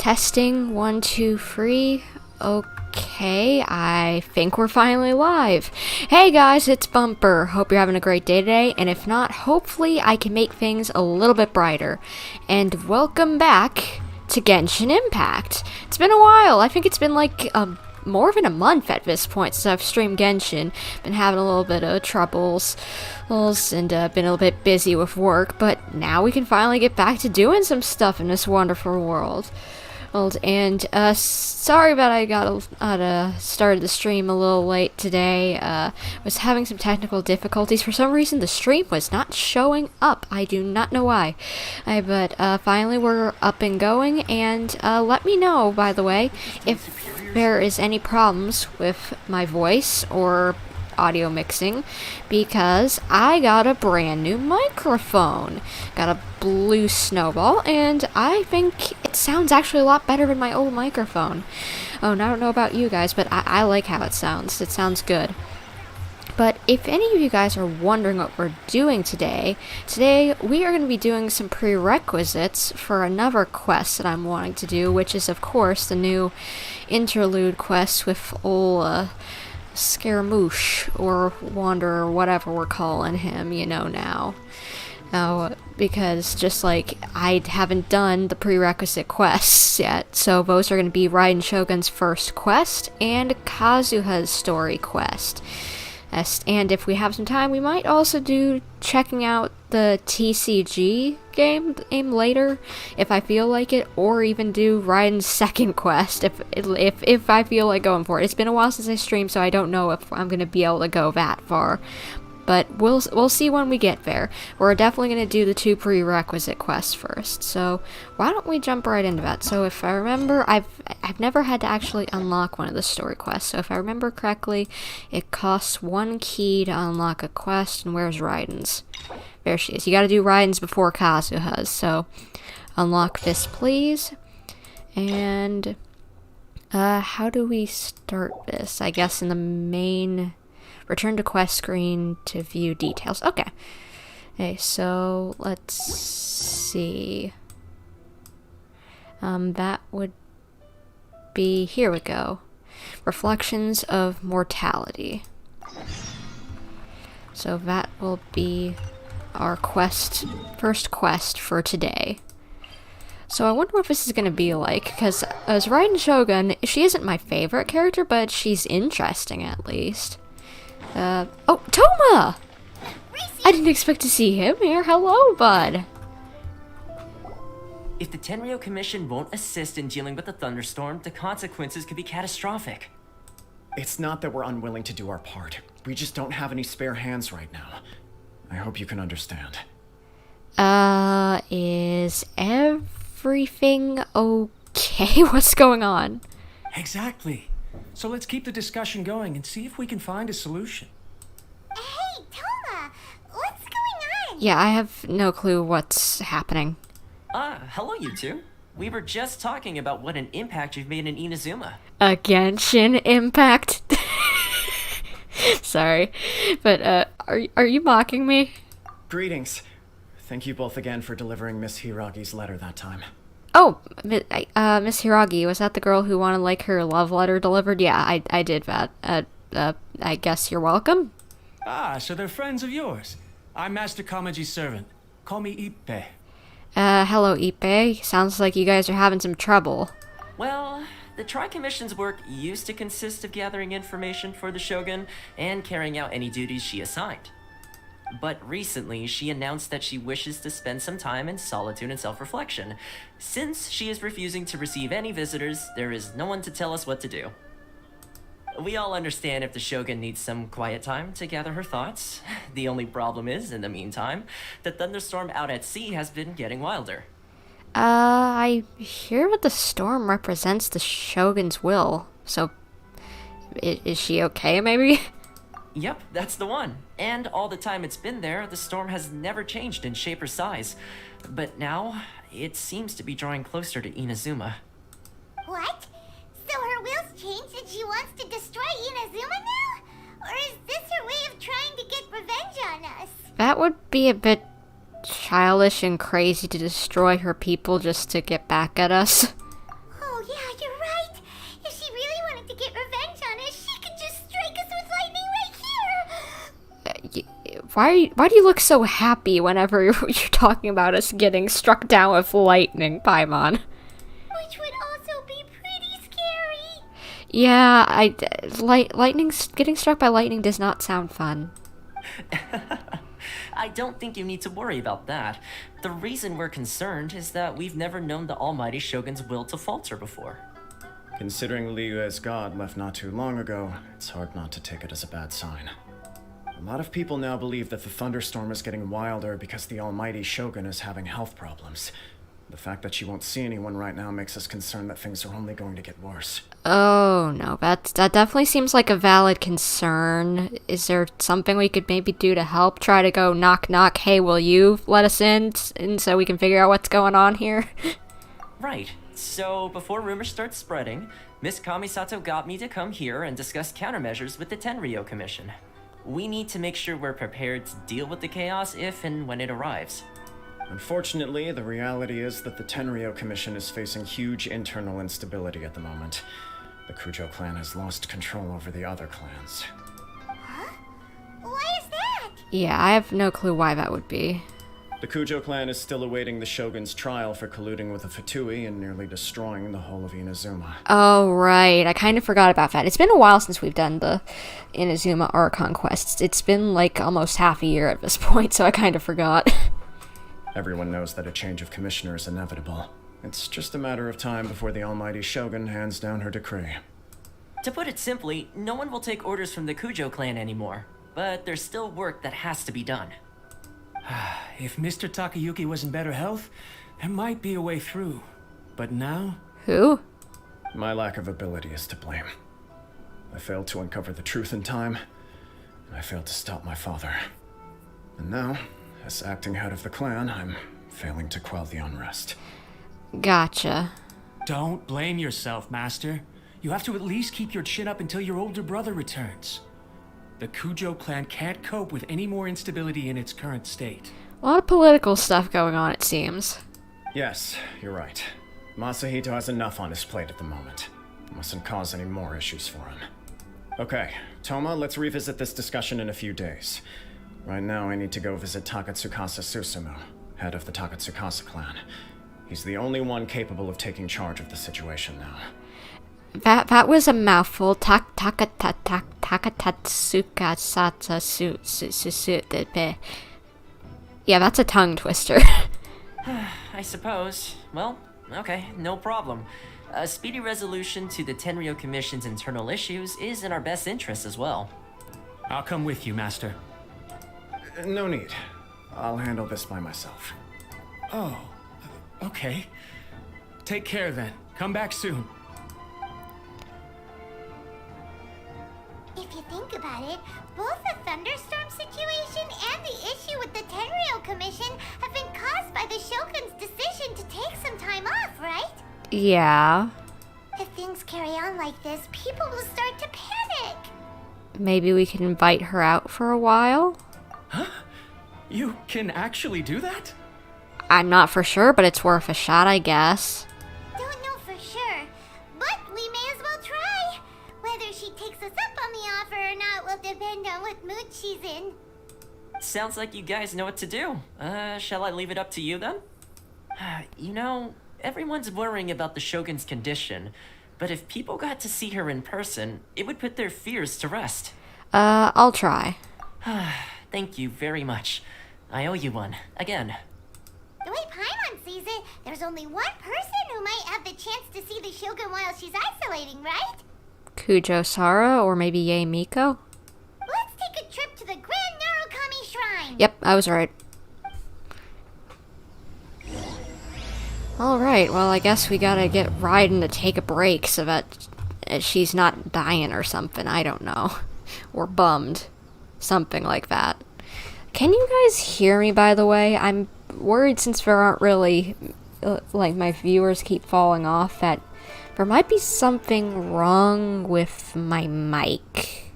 Testing, 1, 2, 3. Okay, I think we're finally live. Hey guys, it's Bumper. Hope you're having a great day today, and if not, hopefully I can make things a little bit brighter. And welcome back to Genshin Impact. It's been a while. I think it's been like more than a month at this point since I've streamed Genshin. Been having a little bit of troubles and been a little bit busy with work, but now we can finally get back to doing some stuff in this wonderful world. And sorry about I started the stream a little late today. Was having some technical difficulties. For some reason, the stream was not showing up. I do not know why. But finally, we're up and going. And let me know, by the way, if there is any problems with my voice or audio mixing, because I got a brand new microphone. Got a blue snowball, and I think it sounds actually a lot better than my old microphone. Oh, and I don't know about you guys, but I like how it sounds. It sounds good. But if any of you guys are wondering what we're doing today we are going to be doing some prerequisites for another quest that I'm wanting to do, which is, of course, the new interlude quest with old Scaramouche, or Wanderer, whatever we're calling him, you know now. Because just like I haven't done the prerequisite quests yet, so those are going to be Raiden Shogun's first quest and Kazuha's story quest. And if we have some time, we might also do checking out the TCG game later, if I feel like it, or even do Raiden's second quest if I feel like going for it. It's been a while since I streamed, so I don't know if I'm gonna be able to go that far. But we'll see when we get there. We're definitely going to do the 2 prerequisite quests first. So why don't we jump right into that? So if I remember, I've never had to actually unlock one of the story quests. So if I remember correctly, it costs 1 key to unlock a quest. And where's Raiden's? There she is. You got to do Raiden's before Kazuha's. So unlock this, please. And how do we start this? I guess in the main... Return to quest screen to view details. Okay. Okay, so let's see. That would be, here we go. Reflections of Mortality. So that will be our first quest for today. So I wonder what this is going to be like, because as Raiden Shogun, she isn't my favorite character, but she's interesting at least. Oh, Toma! I didn't expect to see him here. Hello, bud. If the Tenryou Commission won't assist in dealing with the thunderstorm, the consequences could be catastrophic. It's not that we're unwilling to do our part. We just don't have any spare hands right now. I hope you can understand. Is everything okay? What's going on? Exactly. So let's keep the discussion going and see if we can find a solution. Hey, Toma! What's going on? Yeah, I have no clue what's happening. Hello you two. We were just talking about what an impact you've made in Inazuma. A Genshin Impact? Sorry, but are you mocking me? Greetings. Thank you both again for delivering Miss Hiragi's letter that time. Oh, Miss Hiragi, was that the girl who wanted, like, her love letter delivered? Yeah, I did that. I guess you're welcome? Ah, so they're friends of yours. I'm Master Kamaji's servant. Call me Ippe. Hello, Ippe. Sounds like you guys are having some trouble. Well, the Tri-Commission's work used to consist of gathering information for the Shogun and carrying out any duties she assigned. But recently, she announced that she wishes to spend some time in solitude and self-reflection. Since she is refusing to receive any visitors, there is no one to tell us what to do. We all understand if the Shogun needs some quiet time to gather her thoughts. The only problem is, in the meantime, the thunderstorm out at sea has been getting wilder. I hear that the storm represents the Shogun's will, so is she okay, maybe? Yep, that's the one. And all the time it's been there, the storm has never changed in shape or size. But now, it seems to be drawing closer to Inazuma. What? So her will's changed and she wants to destroy Inazuma now? Or is this her way of trying to get revenge on us? That would be a bit childish and crazy to destroy her people just to get back at us. Why do you look so happy whenever you're talking about us getting struck down with lightning, Paimon? Which would also be pretty scary. Yeah, getting struck by lightning does not sound fun. I don't think you need to worry about that. The reason we're concerned is that we've never known the Almighty Shogun's will to falter before. Considering Liu as god left not too long ago, it's hard not to take it as a bad sign. A lot of people now believe that the thunderstorm is getting wilder because the Almighty Shogun is having health problems. The fact that she won't see anyone right now makes us concerned that things are only going to get worse. Oh, no, that definitely seems like a valid concern. Is there something we could maybe do to help? Try to go knock knock, hey, will you let us in? And so we can figure out what's going on here? Right. So, before rumors start spreading, Miss Kamisato got me to come here and discuss countermeasures with the Tenryo Commission. We need to make sure we're prepared to deal with the chaos if and when it arrives. Unfortunately, the reality is that the Tenryo Commission is facing huge internal instability at the moment. The Kujo clan has lost control over the other clans. Huh? Why is that? Yeah, I have no clue why that would be. The Kujo clan is still awaiting the Shogun's trial for colluding with the Fatui and nearly destroying the whole of Inazuma. Oh, right. I kind of forgot about that. It's been a while since we've done the Inazuma Archon quests. It's been like almost half a year at this point, so I kind of forgot. Everyone knows that a change of commissioner is inevitable. It's just a matter of time before the Almighty Shogun hands down her decree. To put it simply, no one will take orders from the Kujo clan anymore. But there's still work that has to be done. If Mr. Takayuki was in better health, there might be a way through. But now? Who? My lack of ability is to blame. I failed to uncover the truth in time, and I failed to stop my father. And now, as acting head of the clan, I'm failing to quell the unrest. Gotcha. Don't blame yourself, Master. You have to at least keep your chin up until your older brother returns. The Kujo clan can't cope with any more instability in its current state. A lot of political stuff going on, it seems. Yes, you're right. Masahito has enough on his plate at the moment. Mustn't cause any more issues for him. Okay, Toma, let's revisit this discussion in a few days. Right now, I need to go visit Takatsukasa Susumu, head of the Takatsukasa clan. He's the only one capable of taking charge of the situation now. That was a mouthful. Yeah, that's a tongue twister. I suppose. Well, okay, no problem. A speedy resolution to the Tenryo Commission's internal issues is in our best interest as well. I'll come with you, Master. No need. I'll handle this by myself. Oh, okay. Take care then. Come back soon. If you think about it, both the thunderstorm situation and the issue with the Tenryo Commission have been caused by the Shogun's decision to take some time off, right? Yeah. If things carry on like this, people will start to panic. Maybe we can invite her out for a while? Huh? You can actually do that? I'm not for sure, but it's worth a shot, I guess. Don't know for sure, but we may as well try. Whether she takes us up on the offer or not will depend on what mood she's in. Sounds like you guys know what to do. Shall I leave it up to you then? You know, everyone's worrying about the Shogun's condition, but if people got to see her in person, it would put their fears to rest. I'll try. Thank you very much. I owe you one, again. The way Paimon sees it, there's only one person who might have the chance to see the Shogun while she's isolating, right? Kujo-Sara, or maybe Yae Miko? Let's take a trip to the Grand Narukami Shrine! Yep, I was right. Alright, well, I guess we gotta get Raiden to take a break so that she's not dying or something, I don't know. Or bummed. Something like that. Can you guys hear me, by the way? I'm worried since there aren't really, like, my viewers keep falling off, that there might be something wrong with my mic.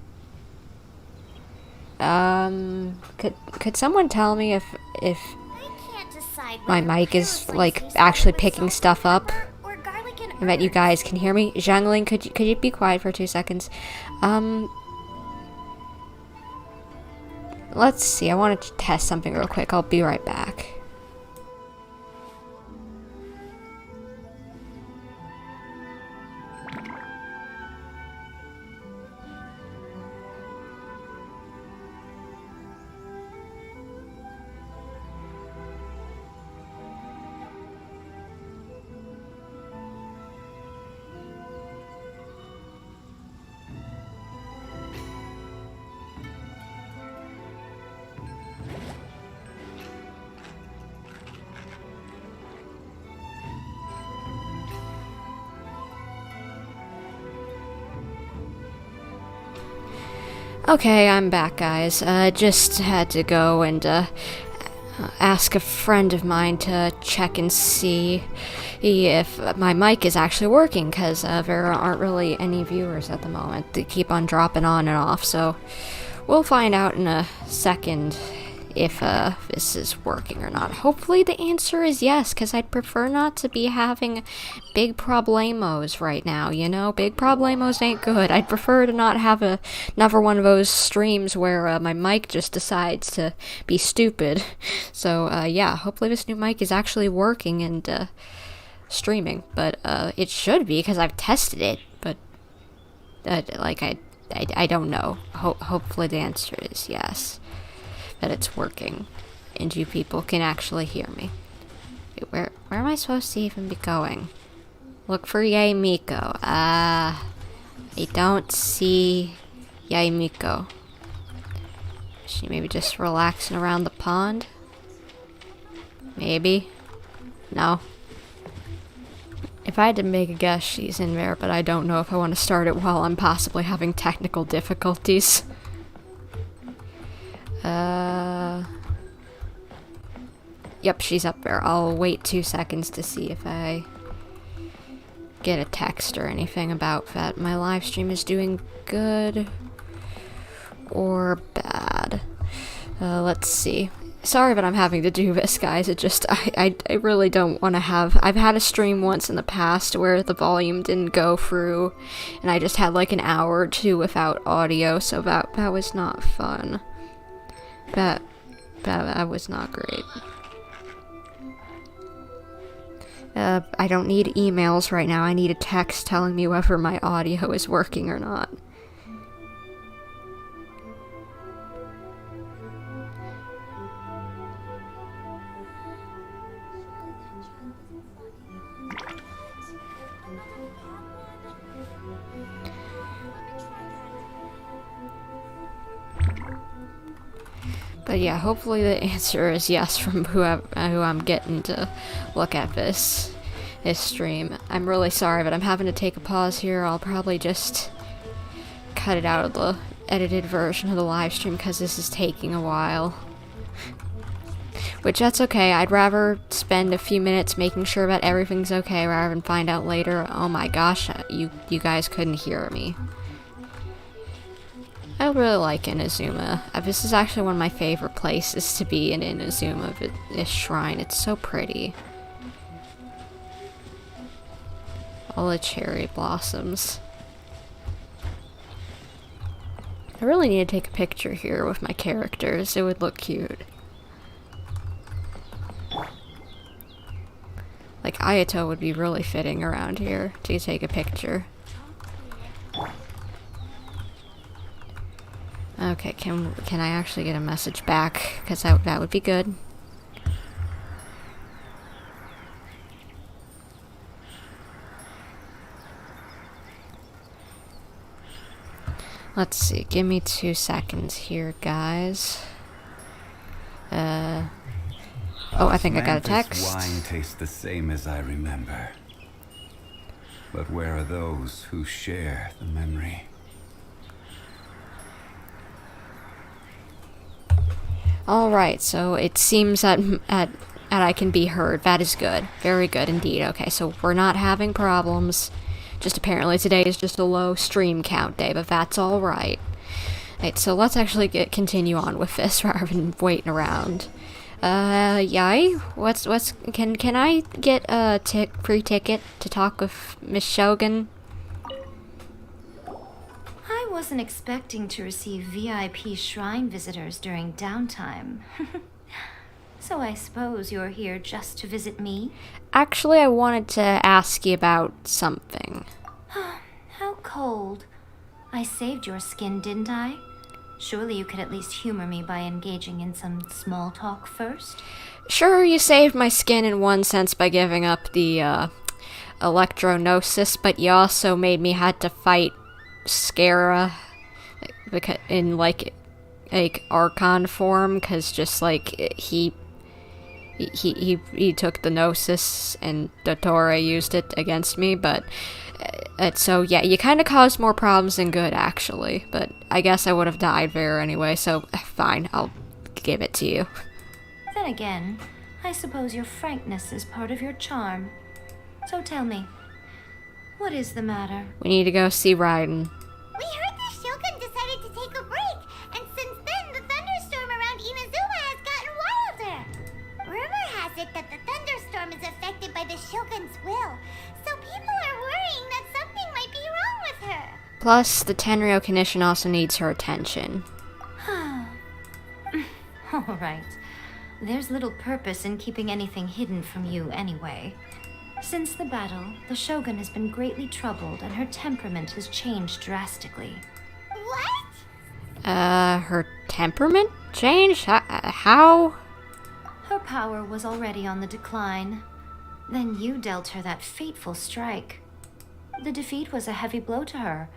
Could someone tell me if my mic is, like, actually picking stuff up? I bet you guys can hear me. Zhangling, could you be quiet for 2 seconds? let's see. I wanted to test something real quick. I'll be right back. Okay, I'm back, guys. Just had to go and ask a friend of mine to check and see if my mic is actually working, because there aren't really any viewers at the moment. They keep on dropping on and off, so we'll find out in a second if this is working or not. Hopefully the answer is yes, because I'd prefer not to be having big problemos right now, you know? Big problemos ain't good. I'd prefer to not have another one of those streams where my mic just decides to be stupid. So, yeah, hopefully this new mic is actually working and streaming. But it should be, because I've tested it, but I don't know. Hopefully the answer is yes, that it's working and you people can actually hear me. Wait, where am I supposed to even be going? Look for Yae Miko. I don't see Yae Miko. Is she maybe just relaxing around the pond? Maybe. No. If I had to make a guess, she's in there, but I don't know if I want to start it while I'm possibly having technical difficulties. Yep, she's up there. I'll wait 2 seconds to see if I get a text or anything about that my live stream is doing good or bad. Let's see. Sorry that I'm having to do this, guys. It just, I really don't want to have... I've had a stream once in the past where the volume didn't go through, and I just had like an hour or two without audio, so that was not fun. That was not great. I don't need emails right now. I need a text telling me whether my audio is working or not. But yeah, hopefully the answer is yes from who I'm getting to look at this stream. I'm really sorry, but I'm having to take a pause here. I'll probably just cut it out of the edited version of the live stream because this is taking a while. Which, that's okay. I'd rather spend a few minutes making sure that everything's okay rather than find out later, oh my gosh, you guys couldn't hear me. I really like Inazuma. This is actually one of my favorite places to be in Inazuma, this shrine. It's so pretty. All the cherry blossoms. I really need to take a picture here with my characters. It would look cute. Like, Ayato would be really fitting around here to take a picture. Okay, can I actually get a message back? Because that would be good. Let's see, give me 2 seconds here, guys. Oh, I think I got a text. Wine tastes the same as I remember. But where are those who share the memory? Alright, so it seems that I can be heard. That is good. Very good indeed. Okay, so we're not having problems. Just apparently today is just a low stream count day, but that's alright. Right, so let's actually continue on with this rather than waiting around. Yae? Can I get a free ticket to talk with Miss Shogun? I wasn't expecting to receive VIP shrine visitors during downtime. So I suppose you're here just to visit me? Actually, I wanted to ask you about something. How cold. I saved your skin, didn't I? Surely you could at least humor me by engaging in some small talk first? Sure, you saved my skin in one sense by giving up the, electronosis, but you also made me had to fight Scara in, like Archon form, because just, like, he took the Gnosis, and Dottore used it against me, but... so, yeah, you kind of caused more problems than good, actually. But I guess I would have died there anyway, so fine, I'll give it to you. Then again, I suppose your frankness is part of your charm. So tell me, what is the matter? We need to go see Raiden. We heard the Shogun decided to take a break, and since then the thunderstorm around Inazuma has gotten wilder. Rumor has it that the thunderstorm is affected by the Shogun's will, so people are worrying that something might be wrong with her. Plus, the Tenryou Condition also needs her attention. All right. There's little purpose in keeping anything hidden from you anyway. Since the battle, the Shogun has been greatly troubled and her temperament has changed drastically. What? Her temperament changed? How? Her power was already on the decline. Then you dealt her that fateful strike. The defeat was a heavy blow to her.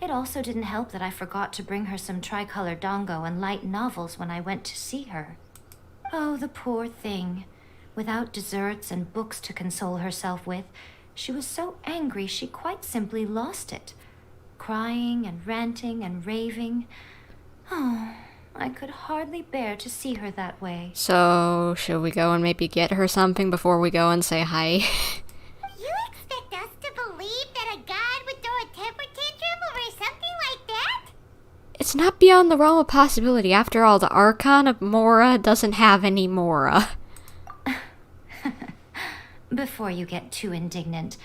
It also didn't help that I forgot to bring her some tricolor dango and light novels when I went to see her. Oh, the poor thing. Without desserts and books to console herself with, she was so angry she quite simply lost it. Crying and ranting and raving. Oh, I could hardly bear to see her that way. So, should we go and maybe get her something before we go and say hi? You expect us to believe that a god would throw a temper tantrum over something like that? It's not beyond the realm of possibility. After all, the Archon of Mora doesn't have any Mora. Before you get too indignant,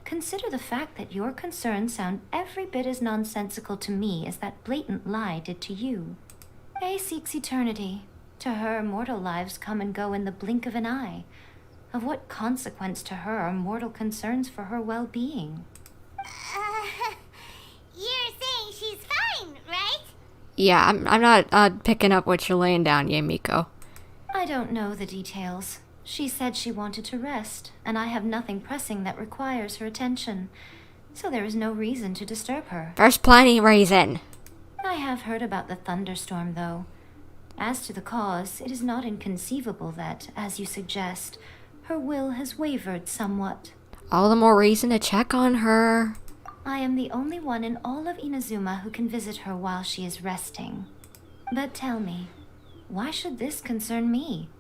consider the fact that your concerns sound every bit as nonsensical to me as that blatant lie did to you. A seeks eternity. To her, mortal lives come and go in the blink of an eye. Of what consequence to her are mortal concerns for her well-being? You're saying she's fine, right? Yeah, I'm not picking up what you're laying down, Miko. I don't know the details. She said she wanted to rest, and I have nothing pressing that requires her attention. So there is no reason to disturb her. There's plenty reason. I have heard about the thunderstorm, though. As to the cause, it is not inconceivable that, as you suggest, her will has wavered somewhat. All the more reason to check on her. I am the only one in all of Inazuma who can visit her while she is resting. But tell me, why should this concern me?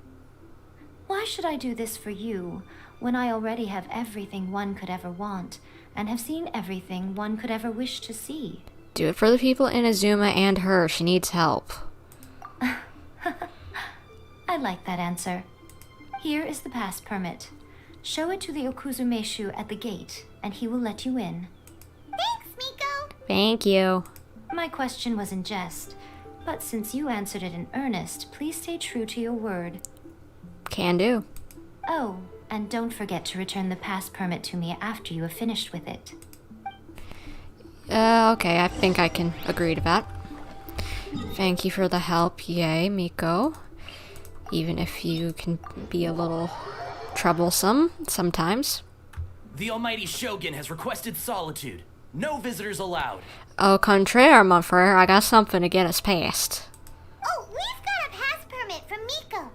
Why should I do this for you, when I already have everything one could ever want, and have seen everything one could ever wish to see? Do it for the people in Inazuma and her. She needs help. I like that answer. Here is the pass permit. Show it to the Okuzumeshu at the gate, and he will let you in. Thanks, Miko. Thank you. My question was in jest, but since you answered it in earnest, please stay true to your word. Can do. Oh, and don't forget to return the pass permit to me after you have finished with it. Okay, I think I can agree to that. Thank you for the help, yay, Miko. Even if you can be a little troublesome sometimes. The almighty Shogun has requested solitude. No visitors allowed. Au contraire, mon frere, I got something to get us past. Oh, we've got a pass permit from Miko.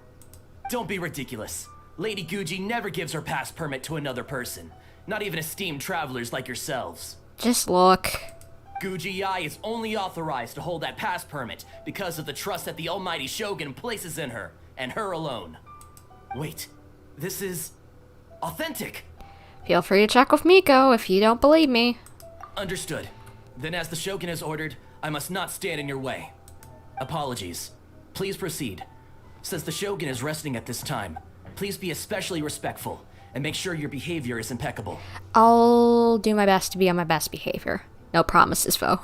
Don't be ridiculous. Lady Guji never gives her pass permit to another person. Not even esteemed travelers like yourselves. Just look. Guji-ai is only authorized to hold that pass permit because of the trust that the almighty Shogun places in her, and her alone. Wait, this is authentic. Feel free to check with Miko if you don't believe me. Understood. Then as the Shogun has ordered, I must not stand in your way. Apologies. Please proceed. Since the Shogun is resting at this time, please be especially respectful and make sure your behavior is impeccable. I'll do my best to be on my best behavior. No promises, though.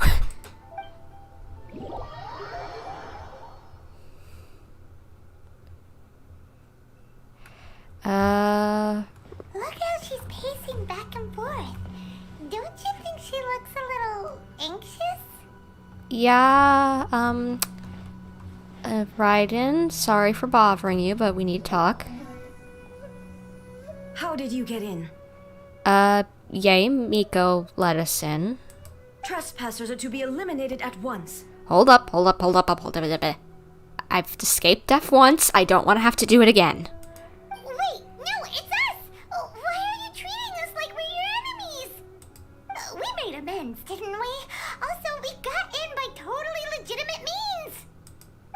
Look how she's pacing back and forth. Don't you think she looks a little anxious? Yeah, Raiden, sorry for bothering you, but we need to talk. How did you get in? Yay, Miko let us in. Trespassers are to be eliminated at once. Hold up. I've escaped death once. I don't want to have to do it again. Wait, no, it's us! Why are you treating us like we're your enemies? We made amends, didn't we? Also, we got in by totally legitimate means!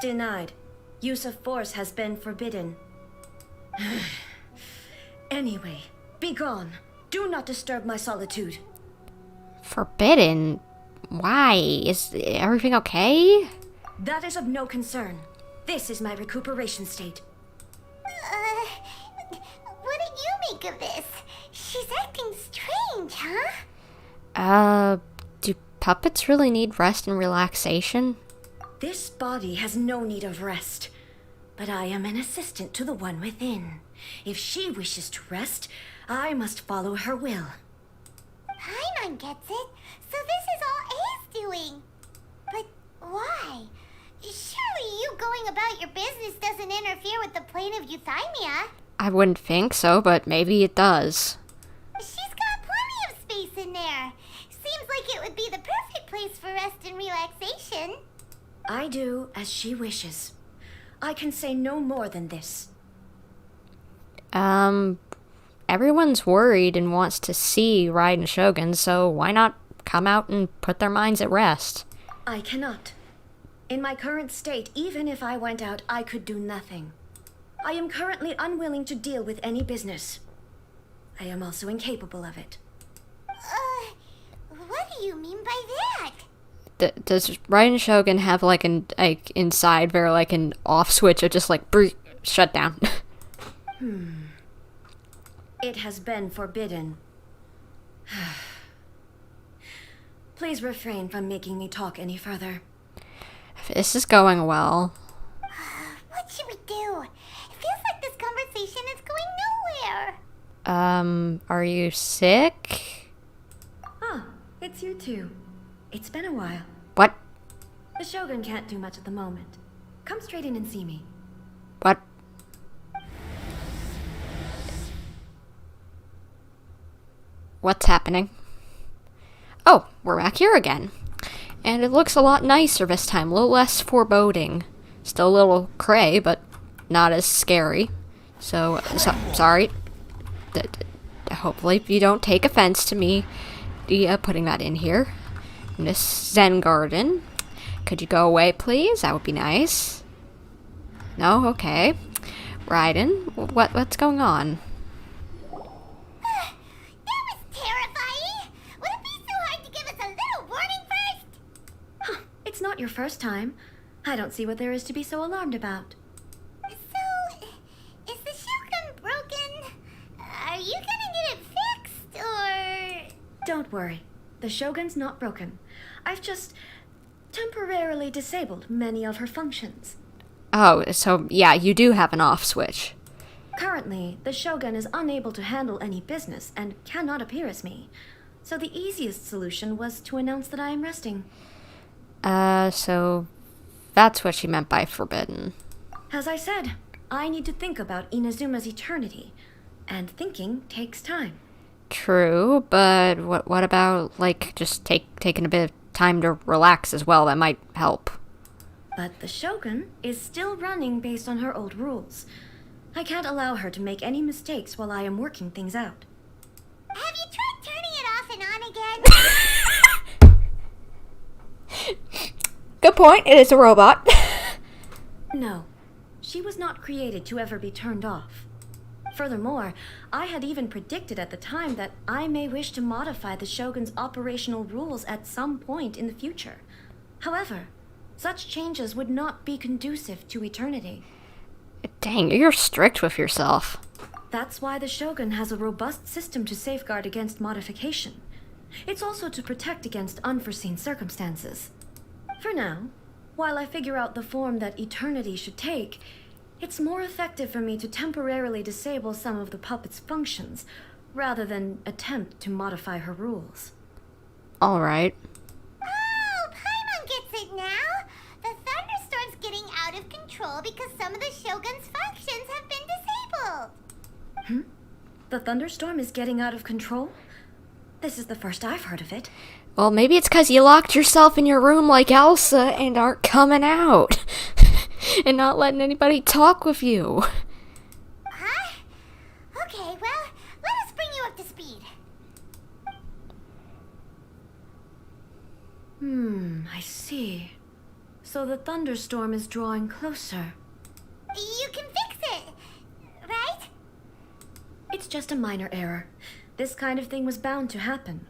Denied. Use of force has been forbidden. Anyway, be gone. Do not disturb my solitude. Forbidden? Why? Is everything okay? That is of no concern. This is my recuperation state. What did you make of this? She's acting strange, huh? Do puppets really need rest and relaxation? This body has no need of rest. But I am an assistant to the one within. If she wishes to rest, I must follow her will. Paimon gets it. So this is all A's doing. But why? Surely you going about your business doesn't interfere with the plane of euthymia. I wouldn't think so, but maybe it does. She's got plenty of space in there. Seems like it would be the perfect place for rest and relaxation. I do as she wishes. I can say no more than this. Everyone's worried and wants to see Raiden Shogun, so why not come out and put their minds at rest? I cannot. In my current state, even if I went out, I could do nothing. I am currently unwilling to deal with any business. I am also incapable of it. What do you mean by that? Does Raiden Shogun have inside there an off switch of just shut down? It has been forbidden. Please refrain from making me talk any further. This is going well. What should we do? It feels like this conversation is going nowhere. Are you sick? Ah, it's you two. It's been a while. What? The Shogun can't do much at the moment. Come straight in and see me. What? What's happening? Oh, we're back here again. And it looks a lot nicer this time, a little less foreboding. Still a little cray, but not as scary. So sorry. Hopefully you don't take offense to me putting that in here. Miss Zen Garden. Could you go away, please? That would be nice. No? Okay. Raiden, what's going on? That was terrifying! Would it be so hard to give us a little warning first? It's not your first time. I don't see what there is to be so alarmed about. So, is the Shogun broken? Are you gonna get it fixed, or...? Don't worry. The Shogun's not broken. I've just temporarily disabled many of her functions. Oh, so yeah, you do have an off switch. Currently, the Shogun is unable to handle any business and cannot appear as me. So the easiest solution was to announce that I am resting. So that's what she meant by forbidden. As I said, I need to think about Inazuma's eternity, and thinking takes time. True, but what about, just taking a bit of time to relax as well? That might help. But the Shogun is still running based on her old rules. I can't allow her to make any mistakes while I am working things out. Have you tried turning it off and on again? Good point, it is a robot. No, she was not created to ever be turned off. Furthermore, I had even predicted at the time that I may wish to modify the Shogun's operational rules at some point in the future. However, such changes would not be conducive to eternity. Dang, you're strict with yourself. That's why the Shogun has a robust system to safeguard against modification. It's also to protect against unforeseen circumstances. For now, while I figure out the form that eternity should take, It's more effective for me to temporarily disable some of the puppet's functions, rather than attempt to modify her rules. Alright. Oh, Paimon gets it now! The thunderstorm's getting out of control because some of the Shogun's functions have been disabled. The thunderstorm is getting out of control? This is the first I've heard of it. Well, maybe it's because you locked yourself in your room like Elsa and aren't coming out. And not letting anybody talk with you. Huh? Okay, well, let us bring you up to speed. I see. So the thunderstorm is drawing closer. You can fix it, right? It's just a minor error. This kind of thing was bound to happen.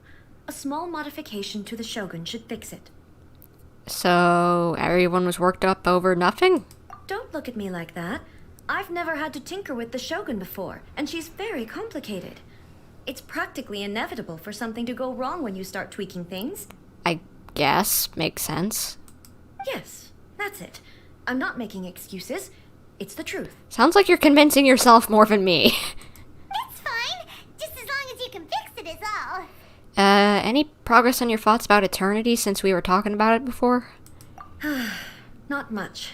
A small modification to the Shogun should fix it. So, everyone was worked up over nothing? Don't look at me like that. I've never had to tinker with the Shogun before, and she's very complicated. It's practically inevitable for something to go wrong when you start tweaking things. I guess. Makes sense. Yes, that's it. I'm not making excuses. It's the truth. Sounds like you're convincing yourself more than me. It's fine, just as long as you can fix it is all. Any progress on your thoughts about eternity since we were talking about it before? Not much.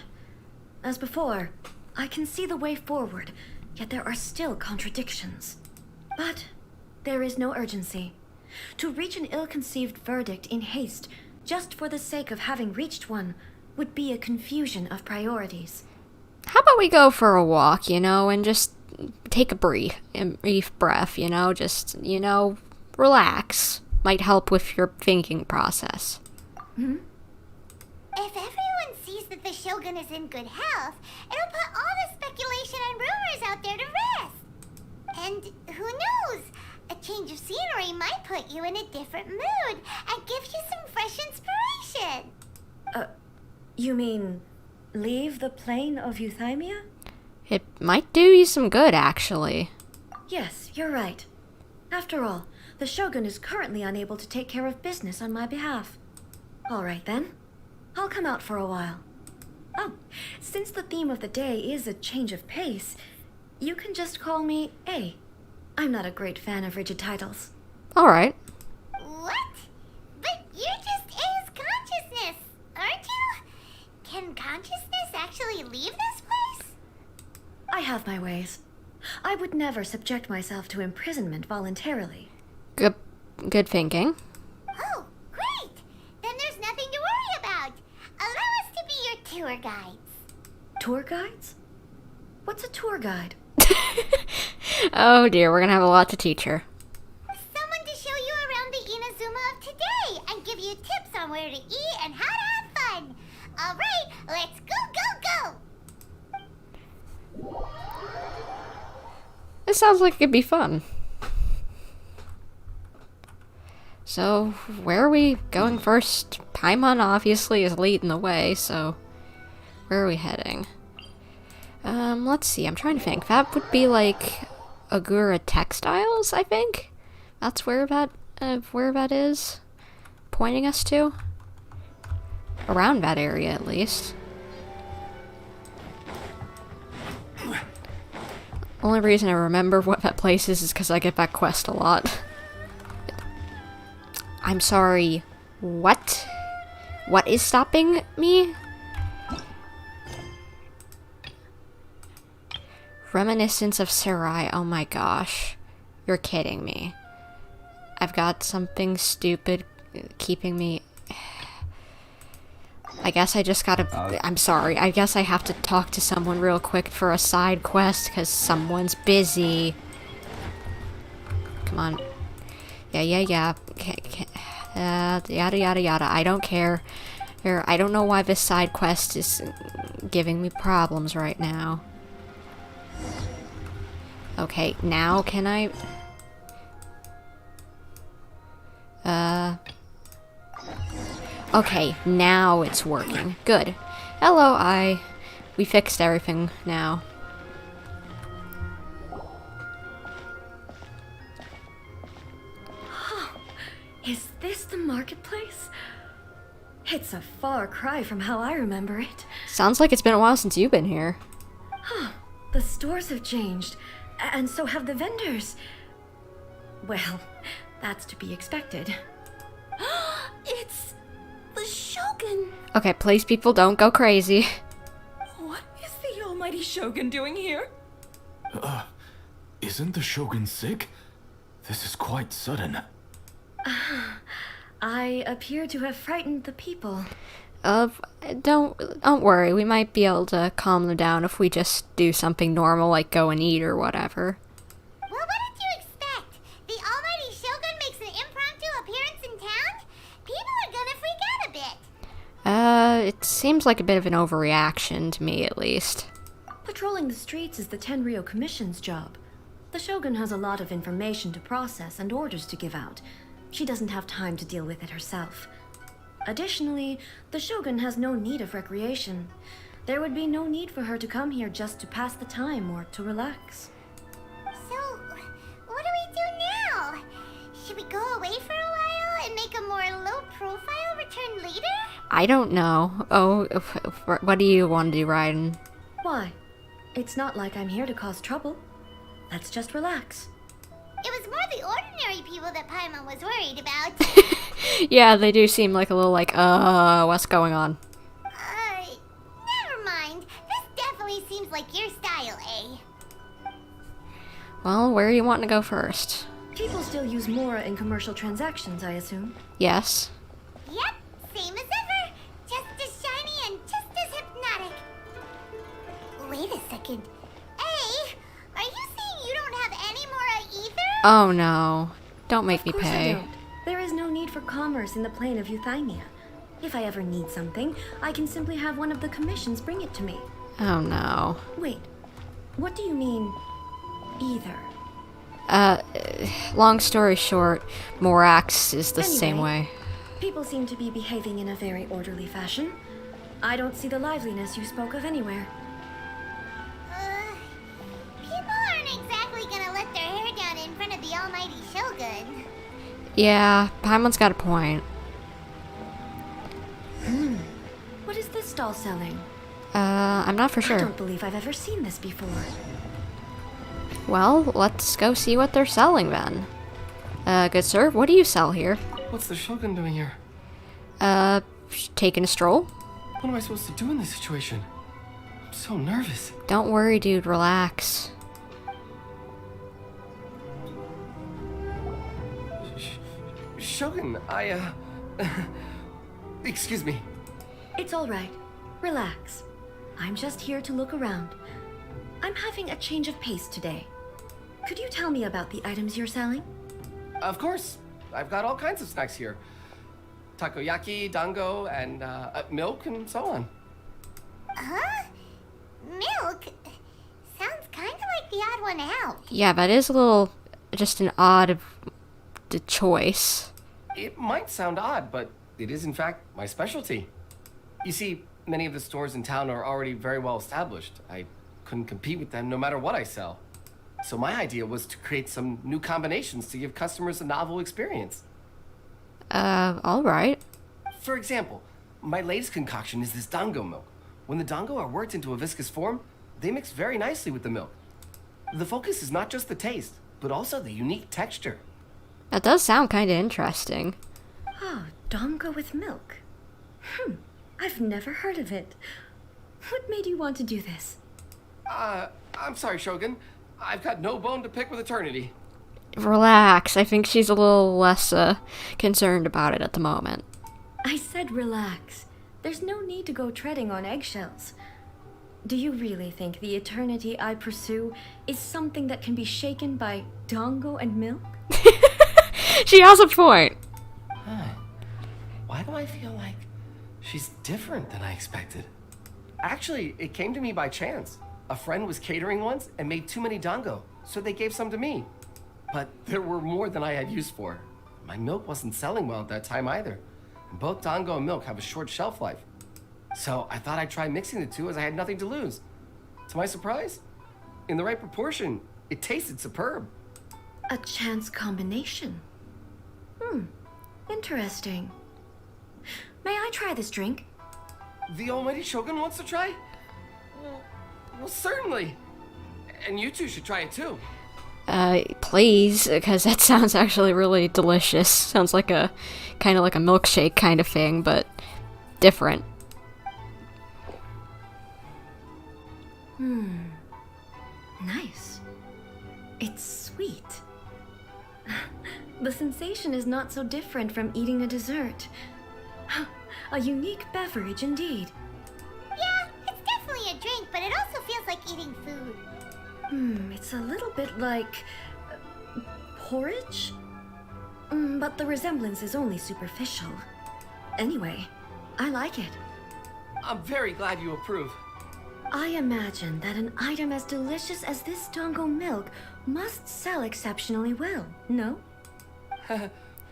As before, I can see the way forward, yet there are still contradictions. But there is no urgency. To reach an ill-conceived verdict in haste, just for the sake of having reached one, would be a confusion of priorities. How about we go for a walk, and just take a brief breath, just, relax. Might help with your thinking process. If everyone sees that the Shogun is in good health, it'll put all the speculation and rumors out there to rest. And who knows? A change of scenery might put you in a different mood and give you some fresh inspiration. You mean leave the plane of euthymia? It might do you some good, actually. Yes, you're right. After all, the Shogun is currently unable to take care of business on my behalf. All right then. I'll come out for a while. Oh, since the theme of the day is a change of pace, you can just call me A. I'm not a great fan of rigid titles. Alright. What? But you're just A's consciousness, aren't you? Can consciousness actually leave this place? I have my ways. I would never subject myself to imprisonment voluntarily. Good thinking. Oh, great! Then there's nothing to worry about. Allow us to be your tour guides. Tour guides? What's a tour guide? Oh dear, we're gonna have a lot to teach her. Someone to show you around the Inazuma of today and give you tips on where to eat and how to have fun. All right, let's go. This sounds like it could be fun. So, where are we going first? Paimon obviously is leading the way, so where are we heading? Let's see, I'm trying to think. That would be like Agura Textiles, I think? That's where that is pointing us to. Around that area, at least. Only reason I remember what that place is because I get that quest a lot. I'm sorry, what? What is stopping me? Reminiscence of Sarai, oh my gosh. You're kidding me. I've got something stupid keeping me... I guess I just gotta... I'm sorry, I guess I have to talk to someone real quick for a side quest because someone's busy. Come on. Yeah. Yada yada. I don't care. I don't know why this side quest is giving me problems right now. Okay, now can I... Okay, now it's working. Good. Hello, we fixed everything now. Is this the marketplace? It's a far cry from how I remember it. Sounds like it's been a while since you've been here. The stores have changed, and so have the vendors. Well, that's to be expected. It's the Shogun! Okay, please, people, don't go crazy. What is the almighty Shogun doing here? Isn't the Shogun sick? This is quite sudden. I appear to have frightened the people. Don't worry. We might be able to calm them down if we just do something normal, like go and eat or whatever. Well, what did you expect? The almighty Shogun makes an impromptu appearance in town? People are gonna freak out a bit. It seems like a bit of an overreaction to me, at least. Patrolling the streets is the Tenryou Commission's job. The Shogun has a lot of information to process and orders to give out. She doesn't have time to deal with it herself. Additionally, the Shogun has no need of recreation. There would be no need for her to come here just to pass the time or to relax. So, what do we do now? Should we go away for a while and make a more low-profile return later? I don't know. Oh, what do you want to do, Raiden? Why? It's not like I'm here to cause trouble. Let's just relax. It was more the ordinary people that Paimon was worried about. Yeah, they do seem like a little like, what's going on? Never mind. This definitely seems like your style, eh? Well, where are you wanting to go first? People still use Mora in commercial transactions, I assume. Yes. Yep, same as ever. Just as shiny and just as hypnotic. Wait a second. Hey, are you saying you don't have any Mora either? Oh no. Don't make me Of course pay. I don't. There is no need for commerce in the plane of Euthymia. If I ever need something, I can simply have one of the commissions bring it to me. Oh no. Wait, what do you mean, either? Long story short, Morax is the Anyway, same way. People seem to be behaving in a very orderly fashion. I don't see the liveliness you spoke of anywhere. People aren't exactly gonna let their hair down in front of the almighty Shogun. Yeah, Paimon's got a point. What is this stall selling? I'm not for I sure. don't believe I've ever seen this before. Well, let's go see what they're selling then. Good sir, what do you sell here? What's the Shogun doing here? Taking a stroll? What am I supposed to do in this situation? I'm so nervous. Don't worry, dude, relax. Shogun, excuse me. It's all right. Relax. I'm just here to look around. I'm having a change of pace today. Could you tell me about the items you're selling? Of course. I've got all kinds of snacks here. Takoyaki, dango, and milk, and so on. Huh? Milk? Sounds kind of like the odd one out. Yeah, that is a little, just an odd choice. It might sound odd, but it is in fact my specialty. You see, many of the stores in town are already very well established. I couldn't compete with them no matter what I sell. So my idea was to create some new combinations to give customers a novel experience. Alright. For example, my latest concoction is this dango milk. When the dango are worked into a viscous form, they mix very nicely with the milk. The focus is not just the taste, but also the unique texture. That does sound kind of interesting. Oh, dango with milk. I've never heard of it. What made you want to do this? I'm sorry, Shogun. I've got no bone to pick with eternity. Relax. I think she's a little less concerned about it at the moment. I said relax. There's no need to go treading on eggshells. Do you really think the eternity I pursue is something that can be shaken by dango and milk? She has a point. Why do I feel like she's different than I expected? Actually, it came to me by chance. A friend was catering once and made too many dango, so they gave some to me. But there were more than I had use for. My milk wasn't selling well at that time either. And both dango and milk have a short shelf life. So I thought I'd try mixing the two as I had nothing to lose. To my surprise, in the right proportion, it tasted superb. A chance combination. Interesting. May I try this drink? The almighty Shogun wants to try? Well, certainly. And you two should try it too. Please, because that sounds actually really delicious. Sounds like a kind of like a milkshake kind of thing, but different. Nice. It's sweet. The sensation is not so different from eating a dessert. A unique beverage indeed. Yeah, it's definitely a drink, but it also feels like eating food. It's a little bit like porridge? But the resemblance is only superficial. Anyway, I like it. I'm very glad you approve. I imagine that an item as delicious as this dango milk must sell exceptionally well, no?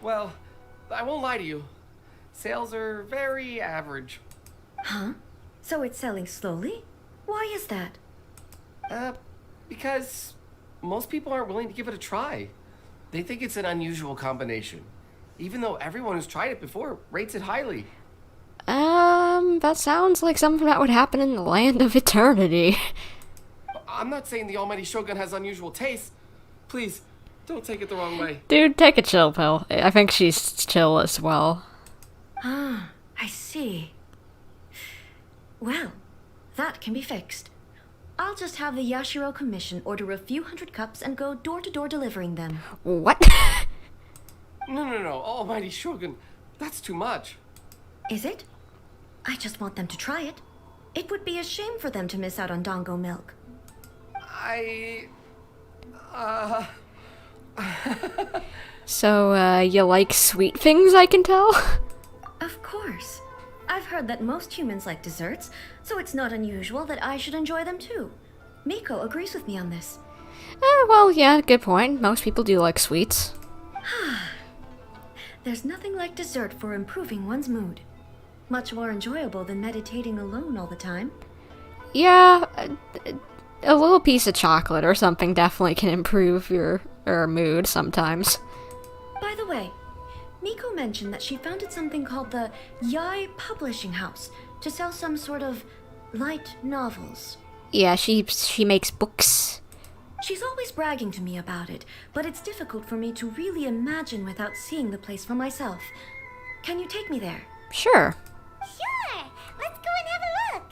Well, I won't lie to you. Sales are very average. Huh? So it's selling slowly? Why is that? Because most people aren't willing to give it a try. They think it's an unusual combination, even though everyone who's tried it before rates it highly. That sounds like something that would happen in the land of eternity. I'm not saying the Almighty Shogun has unusual tastes. Please, don't take it the wrong way. Dude, take a chill pill. I think she's chill as well. Ah, I see. Well, that can be fixed. I'll just have the Yashiro Commission order a few hundred cups and go door-to-door delivering them. What? No, Almighty Shogun. That's too much. Is it? I just want them to try it. It would be a shame for them to miss out on dango milk. So, you like sweet things, I can tell? Of course. I've heard that most humans like desserts, so it's not unusual that I should enjoy them too. Miko agrees with me on this. Well, yeah, good point. Most people do like sweets. There's nothing like dessert for improving one's mood. Much more enjoyable than meditating alone all the time. Yeah, a little piece of chocolate or something definitely can improve your mood sometimes. By the way, Miko mentioned that she founded something called the Yai Publishing House to sell some sort of light novels. Yeah, she makes books. She's always bragging to me about it, but it's difficult for me to really imagine without seeing the place for myself. Can you take me there? Sure. Sure! Let's go and have a look!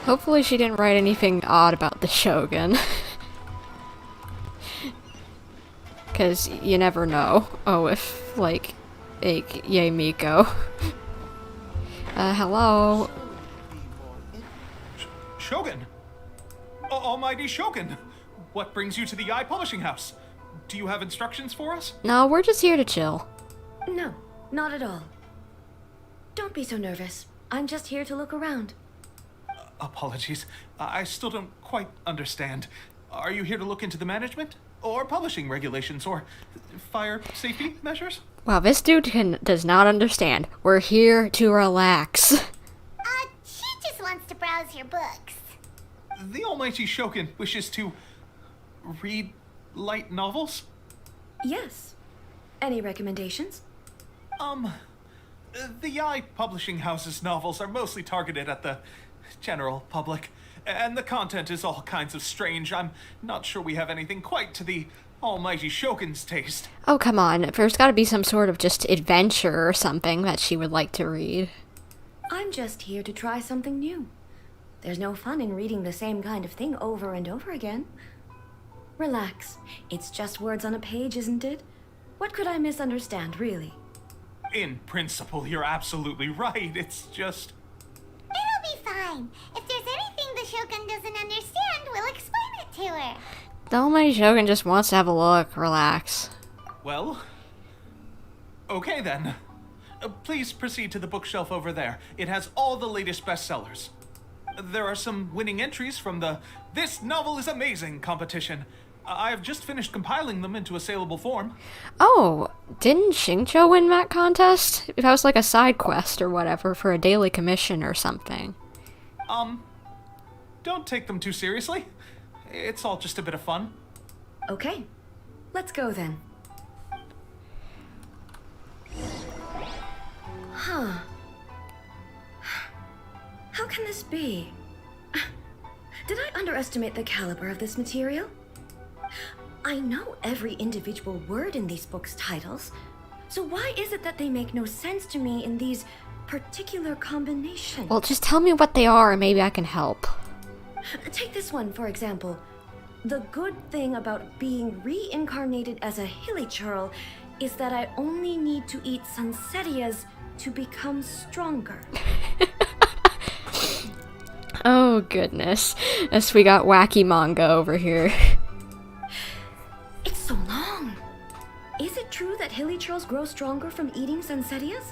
Hopefully she didn't write anything odd about the Shogun. Because you never know. Oh, if, like, yay Miko. Hello? Shogun! Almighty Shogun! What brings you to the Yai Publishing House? Do you have instructions for us? No, we're just here to chill. No, not at all. Don't be so nervous. I'm just here to look around. Apologies. I still don't quite understand. Are you here to look into the management? Or publishing regulations? Or fire safety measures? Wow, this dude does not understand. We're here to relax. She just wants to browse your books. The Almighty Shogun wishes to read light novels? Yes. Any recommendations? The Yai Publishing House's novels are mostly targeted at the general public, and the content is all kinds of strange. I'm not sure we have anything quite to the Almighty Shogun's taste. Oh, come on. There's gotta be some sort of just adventure or something that she would like to read. I'm just here to try something new. There's no fun in reading the same kind of thing over and over again. Relax. It's just words on a page, isn't it? What could I misunderstand, really? In principle, you're absolutely right. It's just... It'll be fine. If there's anything the Shogun doesn't understand, we'll explain it to her. The Almighty Shogun just wants to have a look. Relax. Well... okay then. Please proceed to the bookshelf over there. It has all the latest bestsellers. There are some winning entries from the This Novel is Amazing competition. I've just finished compiling them into a saleable form. Oh, didn't Xingqiu win that contest? That was like a side quest or whatever for a daily commission or something. Don't take them too seriously. It's all just a bit of fun. Okay, let's go then. Huh. can this be? Did I underestimate the caliber of this material? I know every individual word in these books' titles, so why is it that they make no sense to me in these particular combinations? Well, just tell me what they are and maybe I can help. Take this one, for example. The good thing about being reincarnated as a hilichurl is that I only need to eat sunsetias to become stronger. Oh, goodness. Yes, we got wacky manga over here. It's so long. Is it true that hilichurls grow stronger from eating sunsetias?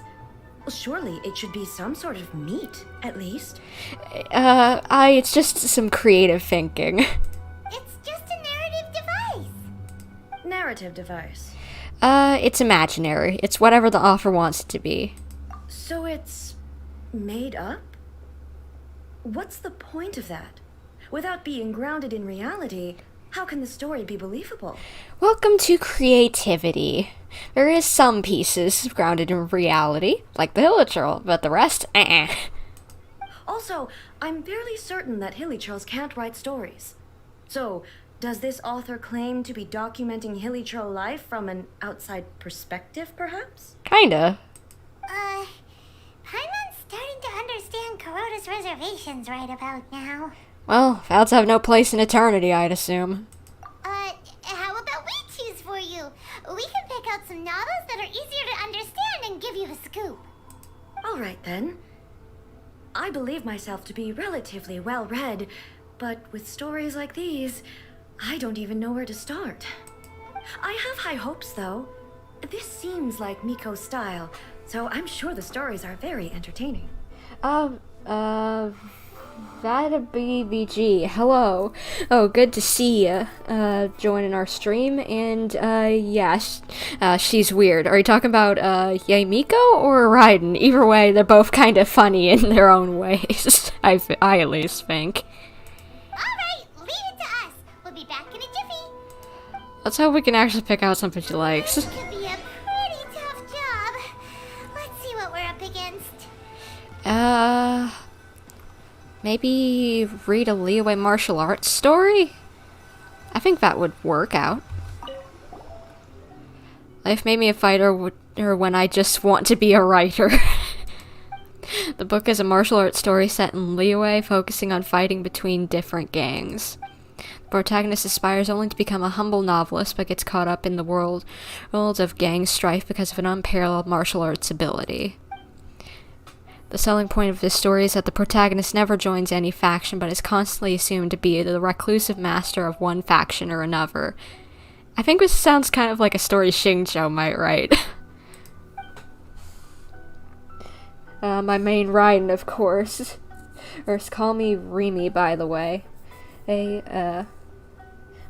Well, surely it should be some sort of meat, at least. It's just some creative thinking. It's just a narrative device. Narrative device. It's imaginary. It's whatever the author wants it to be. So it's made up? What's the point of that? Without being grounded in reality, how can the story be believable? Welcome to creativity. There is some pieces grounded in reality, like the hilichurl, but the rest, Also, I'm fairly certain that hilichurls can't write stories. So, does this author claim to be documenting hilichurl life from an outside perspective, perhaps? Kinda. Paimon's starting to understand Kuroda's reservations right about now. Well, fads have no place in eternity, I'd assume. How about we choose for you? We can pick out some novels that are easier to understand and give you the scoop. All right, then. I believe myself to be relatively well-read, but with stories like these, I don't even know where to start. I have high hopes, though. This seems like Miko's style, so I'm sure the stories are very entertaining. That'd be BG. Hello. Oh, good to see ya. Joining our stream, and, yeah, she's weird. Are you talking about, Miko or Raiden? Either way, they're both kind of funny in their own ways. I at least think. Alright, leave it to us. We'll be back in a jiffy. Let's hope we can actually pick out something she likes. This could be a pretty tough job. Let's see what we're up against. Maybe read a Liyue martial arts story? I think that would work out. Life made me a fighter when I just want to be a writer. The book is a martial arts story set in Liyue, focusing on fighting between different gangs. The protagonist aspires only to become a humble novelist, but gets caught up in the worlds of gang strife because of an unparalleled martial arts ability. The selling point of this story is that the protagonist never joins any faction, but is constantly assumed to be the reclusive master of one faction or another. I think this sounds kind of like a story Xingqiu might write. My main Raiden, of course. Or call me Remy, by the way.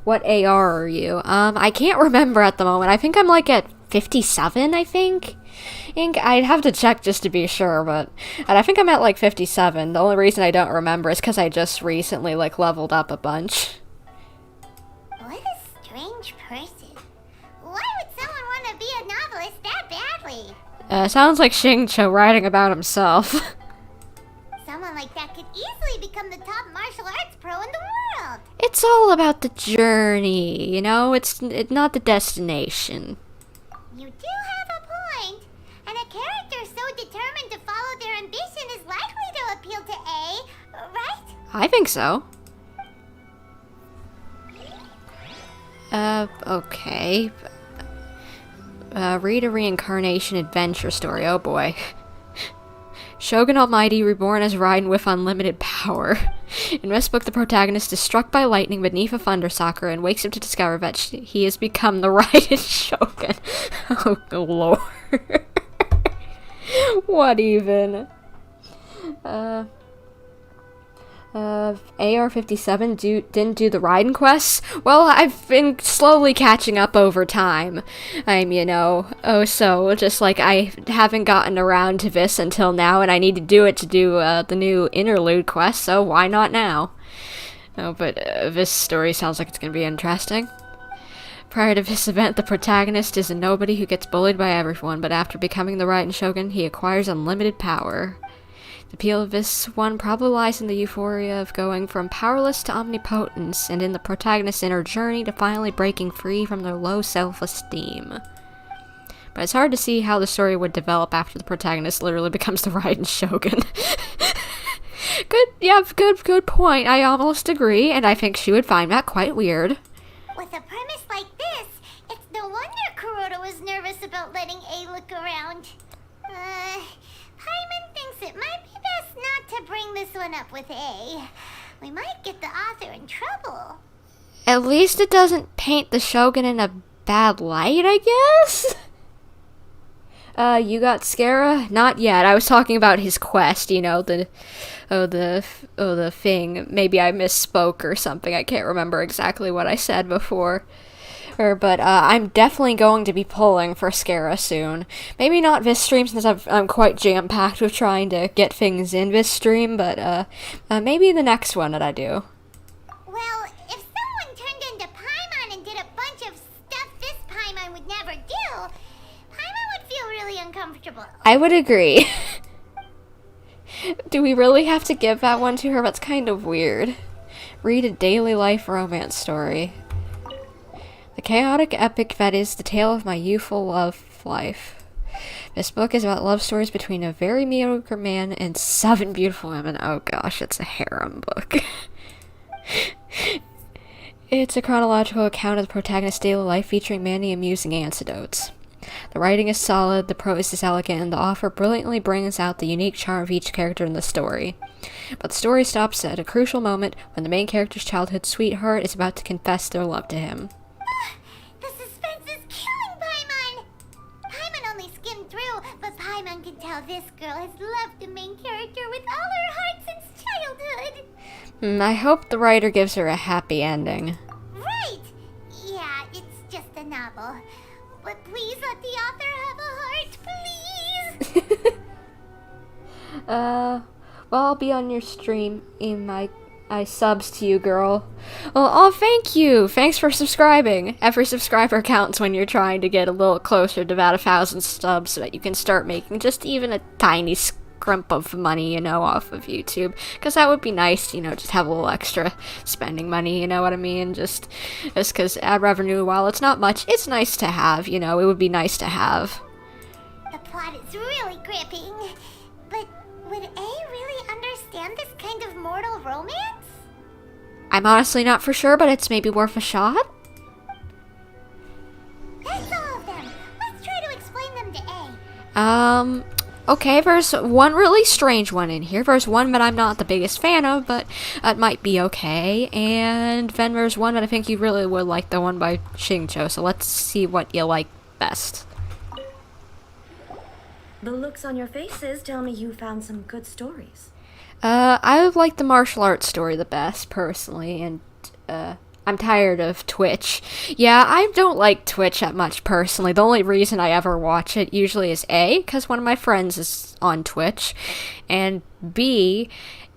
What AR are you? I can't remember at the moment. I think I'm like at 57, I think? I'd have to check just to be sure, but I think I'm at like 57. The only reason I don't remember is because I just recently like leveled up a bunch. What a strange person. Why would someone want to be a novelist that badly? Sounds like Xingqiu writing about himself. Someone like that could easily become the top martial arts pro in the world. It's all about the journey, you know? It's not the destination. You do have a point. And a character so determined to follow their ambition is likely to appeal to A, right? I think so. Okay. Read a reincarnation adventure story. Oh boy. Shogun Almighty, reborn as Raiden with unlimited power. In this book, the protagonist is struck by lightning beneath a thundersoccer and wakes up to discover that he has become the Raiden Shogun. Oh, lord. What even? AR-57 didn't do the Raiden quests? Well, I've been slowly catching up over time. Just like I haven't gotten around to this until now, and I need to do it to do the new interlude quest, so why not now? Oh, but this story sounds like it's gonna be interesting. Prior to this event, the protagonist is a nobody who gets bullied by everyone, but after becoming the Raiden Shogun, he acquires unlimited power. The appeal of this one probably lies in the euphoria of going from powerless to omnipotence, and in the protagonist's inner journey to finally breaking free from their low self-esteem. But it's hard to see how the story would develop after the protagonist literally becomes the Raiden Shogun. Good point. I almost agree, and I think she would find that quite weird. With a premise like this, it's no wonder Kuroda was nervous about letting A look around. Paimon thinks it might be best not to bring this one up with A. We might get the author in trouble. At least it doesn't paint the Shogun in a bad light, I guess? You got Scara? Not yet. I was talking about his quest, you know, the thing. Maybe I misspoke or something. I can't remember exactly what I said before. But I'm definitely going to be pulling for Scara soon. Maybe not this stream, since I'm quite jam-packed with trying to get things in this stream, but maybe the next one that I do. Well, if someone turned into Paimon and did a bunch of stuff this Paimon would never do, Paimon would feel really uncomfortable. I would agree. Do we really have to give that one to her? That's kind of weird. Read a daily life romance story. The chaotic epic that is the tale of my youthful love life. This book is about love stories between a very mediocre man and 7 beautiful women. Oh gosh, it's a harem book. It's a chronological account of the protagonist's daily life featuring many amusing anecdotes. The writing is solid, the prose is elegant, and the author brilliantly brings out the unique charm of each character in the story. But the story stops at a crucial moment when the main character's childhood sweetheart is about to confess their love to him. The suspense is killing Paimon! Paimon only skimmed through, but Paimon can tell this girl has loved the main character with all her heart since childhood. I hope the writer gives her a happy ending. Right! Yeah, it's just a novel. But please let the author have a heart, please! Well, I'll be on your stream in I subs to you, girl. Well, oh, thank you! Thanks for subscribing! Every subscriber counts when you're trying to get a little closer to about 1,000 subs so that you can start making just even a tiny scrimp of money, you know, off of YouTube. Because that would be nice, you know, just have a little extra spending money, you know what I mean? Just because ad revenue, while it's not much, it's nice to have, you know, it would be nice to have. The plot is really gripping. But would A really understand this kind of mortal romance? I'm honestly not for sure, but it's maybe worth a shot. That's all of them. Let's try to explain them to A. Okay, there's one really strange one in here. There's one that I'm not the biggest fan of, but it might be okay. And then there's one that I think you really would like, the one by Xingqiu. So let's see what you like best. The looks on your faces tell me you found some good stories. I would like the martial arts story the best, personally, and, I'm tired of Twitch. Yeah, I don't like Twitch that much, personally. The only reason I ever watch it usually is A, because one of my friends is on Twitch, and B,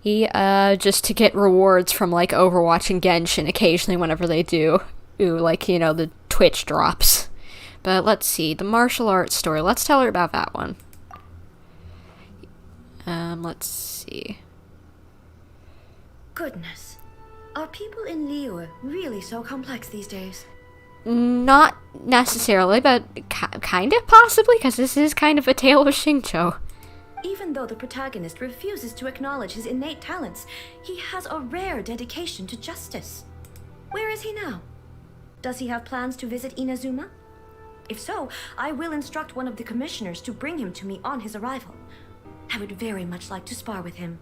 just to get rewards from, like, Overwatch and Genshin occasionally whenever they do, like, you know, the Twitch drops. But let's see, the martial arts story. Let's tell her about that one. Let's see. Goodness. Are people in Liyue really so complex these days? Not necessarily, but kind of possibly, because this is kind of a tale of Xingqiu. Even though the protagonist refuses to acknowledge his innate talents, he has a rare dedication to justice. Where is he now? Does he have plans to visit Inazuma? If so, I will instruct one of the commissioners to bring him to me on his arrival. I would very much like to spar with him.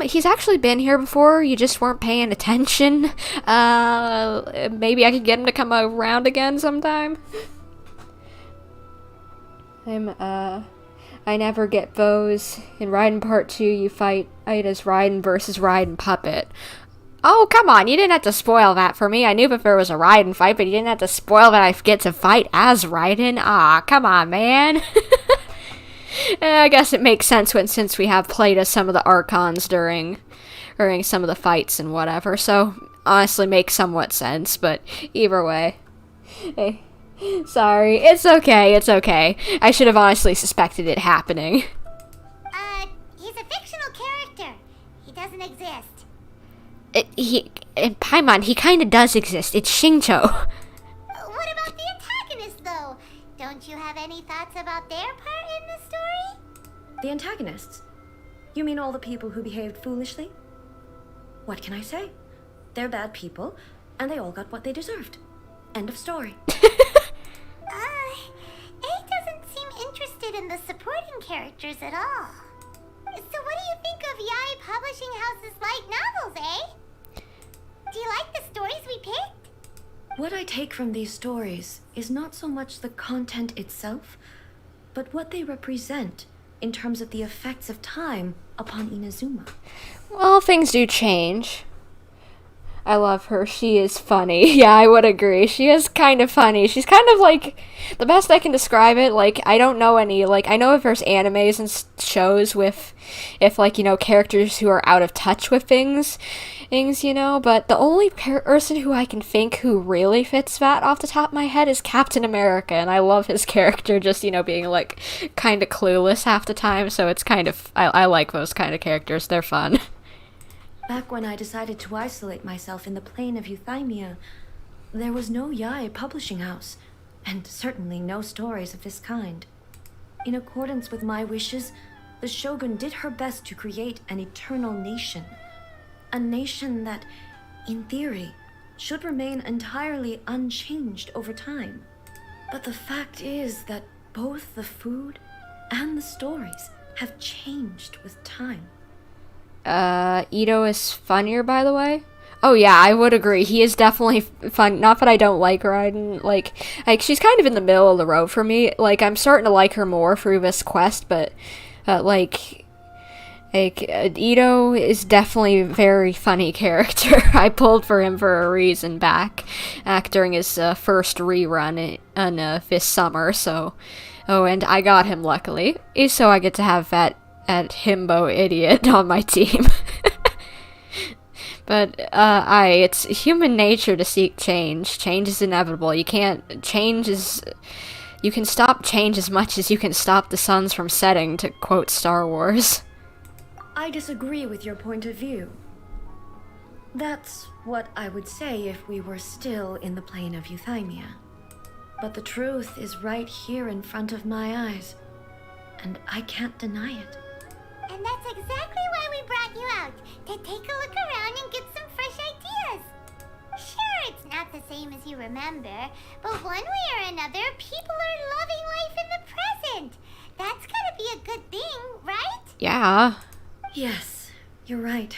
He's actually been here before, you just weren't paying attention. Maybe I could get him to come around again sometime. I never get those. In Raiden Part 2, you fight as Raiden versus Raiden Puppet. Oh, come on, you didn't have to spoil that for me. I knew that there was a Raiden fight, but you didn't have to spoil that I get to fight as Raiden. Ah, come on, man. I guess it makes sense since we have played as some of the Archons during some of the fights and whatever, so honestly makes somewhat sense, but either way. Hey, sorry, it's okay. I should have honestly suspected it happening. He's a in Paimon, he kind of does exist. It's Shincho. What about the antagonists, though? Don't you have any thoughts about their part in the story? The antagonists? You mean all the people who behaved foolishly? What can I say? They're bad people, and they all got what they deserved. End of story. A doesn't seem interested in the supporting characters at all. So what do you think of Yae Publishing House's light novels, eh? Do you like the stories we picked? What I take from these stories is not so much the content itself, but what they represent in terms of the effects of time upon Inazuma. Well, things do change. I love her. She is funny. Yeah, I would agree. She is kind of funny. She's kind of like, the best I can describe it, like, I don't know any, like, I know if there's animes and shows with, if, like, you know, characters who are out of touch with things, you know, but the only person who I can think who really fits that off the top of my head is Captain America, and I love his character just, you know, being, like, kind of clueless half the time, so it's kind of, I like those kind of characters. They're fun. Back when I decided to isolate myself in the plane of Euthymia, there was no Yae publishing house, and certainly no stories of this kind. In accordance with my wishes, the Shogun did her best to create an eternal nation. A nation that, in theory, should remain entirely unchanged over time. But the fact is that both the food and the stories have changed with time. Ito is funnier, by the way. Oh yeah, I would agree. He is definitely fun. Not that I don't like Raiden. Like she's kind of in the middle of the road for me. Like, I'm starting to like her more through this quest, but, Ito is definitely a very funny character. I pulled for him for a reason back during his first rerun in this summer, so... Oh, and I got him, luckily, so I get to have that himbo idiot on my team. But, it's human nature to seek change. Change is inevitable. You can stop change as much as you can stop the suns from setting, to quote Star Wars. I disagree with your point of view. That's what I would say if we were still in the plane of Euthymia. But the truth is right here in front of my eyes, and I can't deny it. And that's exactly why we brought you out, to take a look around and get some fresh ideas. Sure, it's not the same as you remember, but one way or another, people are loving life in the present. That's gotta be a good thing, right? Yeah. Yes, you're right.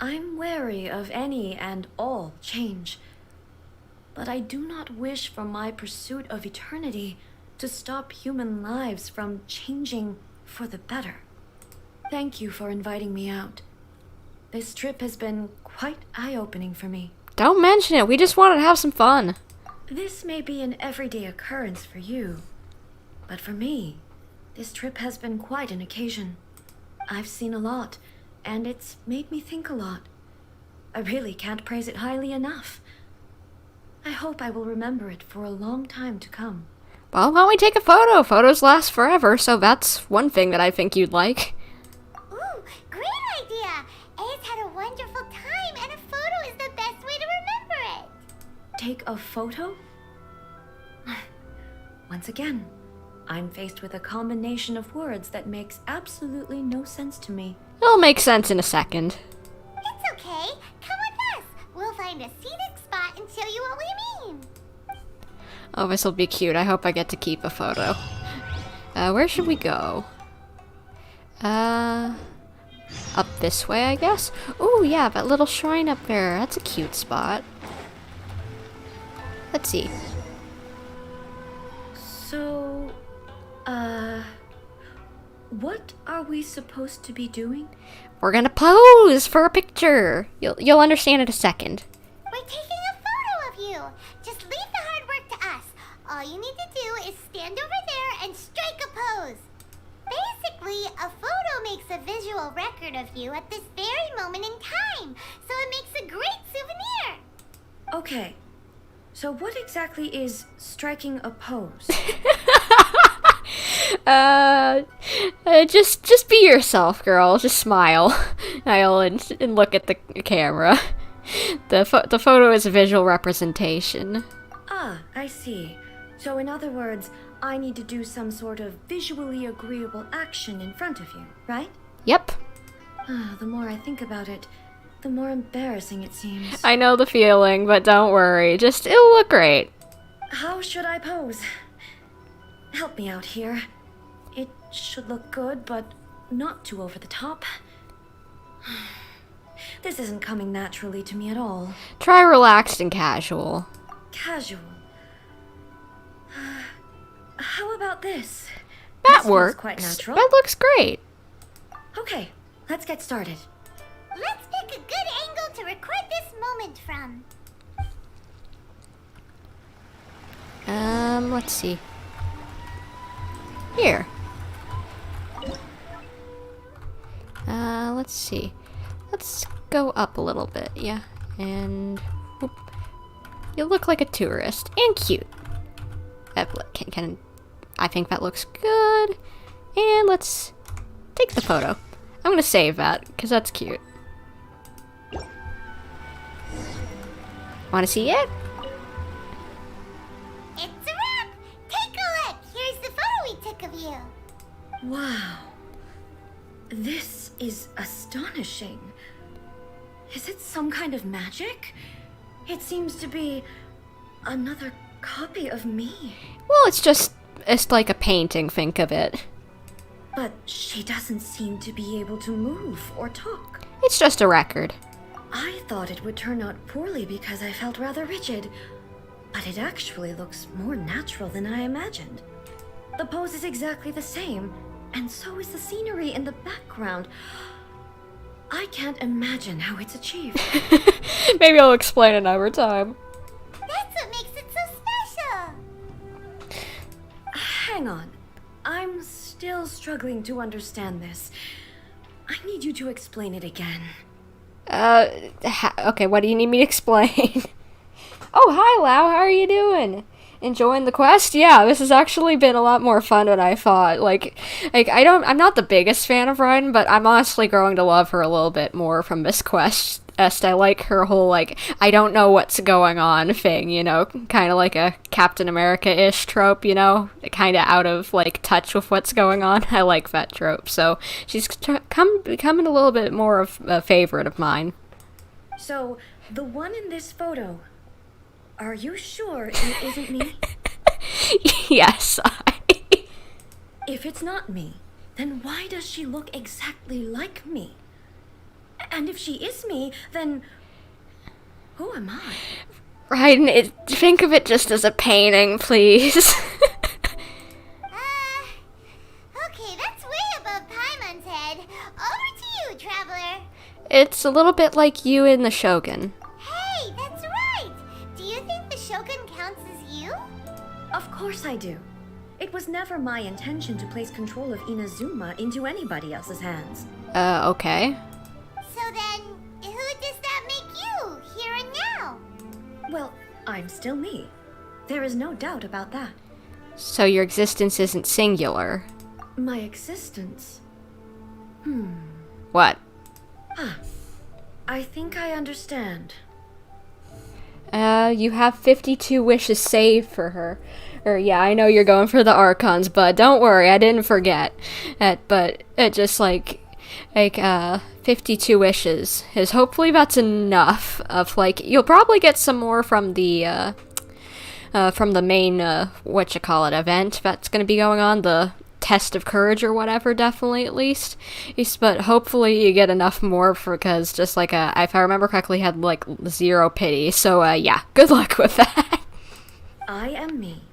I'm wary of any and all change, but I do not wish for my pursuit of eternity to stop human lives from changing for the better. Thank you for inviting me out. This trip has been quite eye-opening for me. Don't mention it, we just wanted to have some fun. This may be an everyday occurrence for you, but for me, this trip has been quite an occasion. I've seen a lot, and it's made me think a lot. I really can't praise it highly enough. I hope I will remember it for a long time to come. Well, why don't we take a photo? Photos last forever, so that's one thing that I think you'd like. Ooh, great idea! A's had a wonderful time, and a photo is the best way to remember it. Take a photo? Once again, I'm faced with a combination of words that makes absolutely no sense to me. It'll make sense in a second. It's okay. Come with us. We'll find a scenic spot and show you what we mean. Oh, this will be cute. I hope I get to keep a photo. Where should we go? Up this way, I guess? Ooh, yeah, that little shrine up there. That's a cute spot. Let's see. So, what are we supposed to be doing? We're gonna pose for a picture. You'll understand in a second. We're taking a photo of you. Just leave the hard work to us. All you need to do is stand over there and strike a pose. Basically, a photo makes a visual record of you at this very moment in time, so it makes a great souvenir. Okay, so what exactly is striking a pose? Just be yourself, girl. Just smile, and look at the camera. The photo is a visual representation. Ah, I see. So in other words, I need to do some sort of visually agreeable action in front of you, right? Yep. The more I think about it, the more embarrassing it seems. I know the feeling, but don't worry. It'll look great. How should I pose? Help me out here. It should look good, but not too over the top. This isn't coming naturally to me at all. Try relaxed and casual. Casual. How about this? That This feels works. quite natural. That looks great. Okay, let's get started. Let's pick a good angle to record this moment from. Let's see. Here. Let's see. Let's go up a little bit, yeah. And whoop. You look like a tourist and cute. I think that looks good. And let's take the photo. I'm gonna save that because that's cute. Want to see it? It's a wrap! Take a look! Here's the photo we took of you. Wow. This is astonishing. Is it some kind of magic? It seems to be another copy of me. Well, it's like a painting, think of it. But she doesn't seem to be able to move or talk. It's just a record. I thought it would turn out poorly because I felt rather rigid, but it actually looks more natural than I imagined. The pose is exactly the same, and so is the scenery in the background. I can't imagine how it's achieved. Maybe I'll explain another time. That's what makes it so special. Hang on. I'm still struggling to understand this. I need you to explain it again. Okay, what do you need me to explain? Oh, hi, Lau, how are you doing? Enjoying the quest? Yeah, this has actually been a lot more fun than I thought. I'm not the biggest fan of Raiden, but I'm honestly growing to love her a little bit more from this quest. I like her whole, I don't know what's going on thing, kind of like a Captain America-ish trope, kind of out of, touch with what's going on. I like that trope, so she's becoming a little bit more of a favorite of mine. So, the one in this photo, are you sure it isn't me? Yes, If it's not me, then why does she look exactly like me? And if she is me, then who am I? Raiden, think of it just as a painting, please. Okay, that's way above Paimon's head. Over to you, Traveler. It's a little bit like you in the Shogun. Hey, that's right. Do you think the Shogun counts as you? Of course I do. It was never my intention to place control of Inazuma into anybody else's hands. Okay. So then, who does that make you, here and now? Well, I'm still me. There is no doubt about that. So your existence isn't singular. My existence? What? I think I understand. You have 52 wishes saved for her. Yeah, I know you're going for the Archons, but don't worry, I didn't forget. But it just 52 wishes is hopefully that's enough of you'll probably get some more from the main event that's going to be going on, the test of courage or whatever, definitely at least. But hopefully you get enough more because just if I remember correctly, had 0 pity. So yeah, good luck with that. I am me.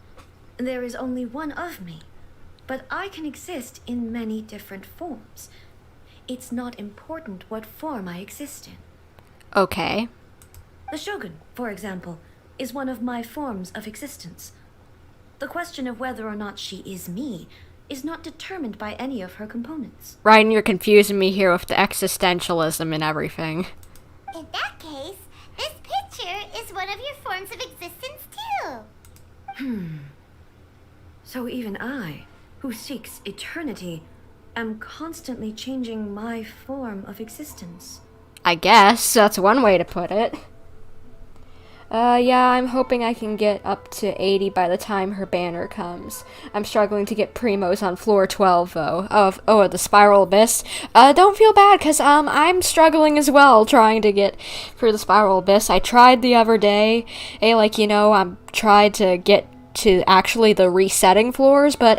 There is only one of me, but I can exist in many different forms. It's not important what form I exist in. Okay. The Shogun, for example, is one of my forms of existence. The question of whether or not she is me is not determined by any of her components. Raiden, you're confusing me here with the existentialism and everything. In that case, this picture is one of your forms of existence too. So even I, who seeks eternity, am constantly changing my form of existence. I guess that's one way to put it. Yeah, I'm hoping I can get up to 80 by the time her banner comes. I'm struggling to get primos on floor 12, though. Oh, the Spiral Abyss. Don't feel bad, because, I'm struggling as well, trying to get through the Spiral Abyss. I tried the other day, I tried to get to actually the resetting floors, but,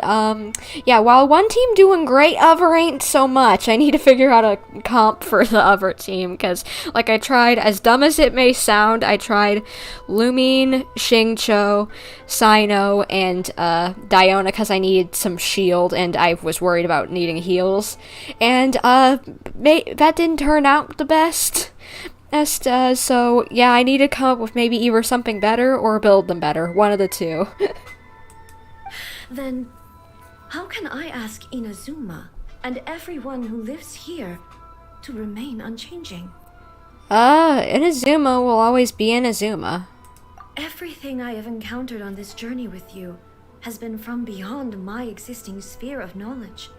yeah, while one team doing great, other ain't so much. I need to figure out a comp for the other team, because, I tried, as dumb as it may sound, I tried Lumine, Xingqiu, Sino, and, Diona, because I needed some shield, and I was worried about needing heals, and, that didn't turn out the best. So, yeah, I need to come up with maybe either something better or build them better. One of the two. Then, how can I ask Inazuma and everyone who lives here to remain unchanging? Inazuma will always be Inazuma. Everything I have encountered on this journey with you has been from beyond my existing sphere of knowledge.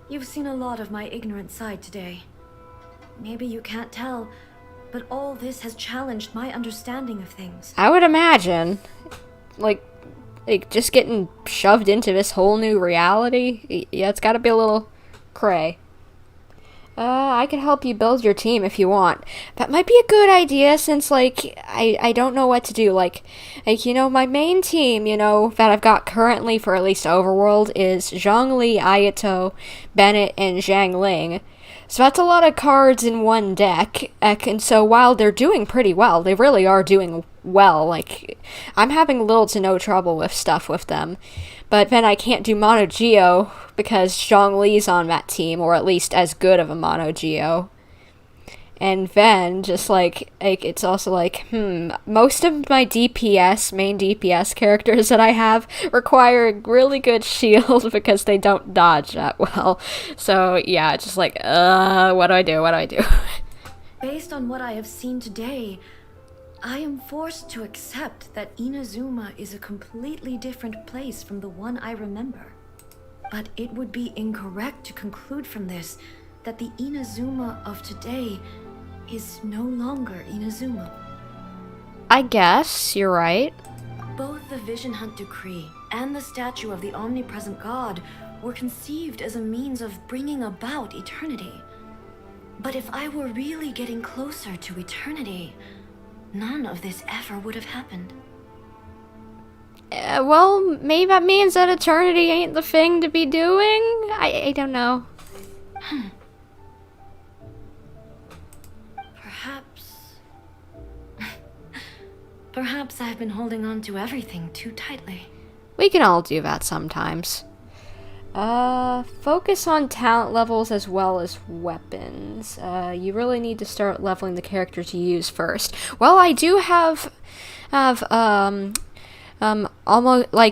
You've seen a lot of my ignorant side today. Maybe you can't tell, but all this has challenged my understanding of things. I would imagine. Just getting shoved into this whole new reality. Yeah, it's gotta be a little cray. I can help you build your team if you want. That might be a good idea since, I don't know what to do. My main team, that I've got currently for at least Overworld is Zhongli, Ayato, Bennett, and Zhang Ling. So that's a lot of cards in one deck, and so while they're doing pretty well, they really are doing well, I'm having little to no trouble with stuff with them, but then I can't do Mono Geo because Zhongli's on that team, or at least as good of a Mono Geo. And then, just, it's also most of my main DPS characters that I have require a really good shield because they don't dodge that well. So, yeah, just what do I do? Based on what I have seen today, I am forced to accept that Inazuma is a completely different place from the one I remember. But it would be incorrect to conclude from this that the Inazuma of today is no longer Inazuma. I guess you're right. Both the Vision Hunt Decree and the statue of the omnipresent god were conceived as a means of bringing about eternity. But if I were really getting closer to eternity, none of this ever would have happened. Well, maybe that means that eternity ain't the thing to be doing? I don't know. Perhaps I've been holding on to everything too tightly. We can all do that sometimes. Focus on talent levels as well as weapons. You really need to start leveling the characters you use first. Well, I do have almost,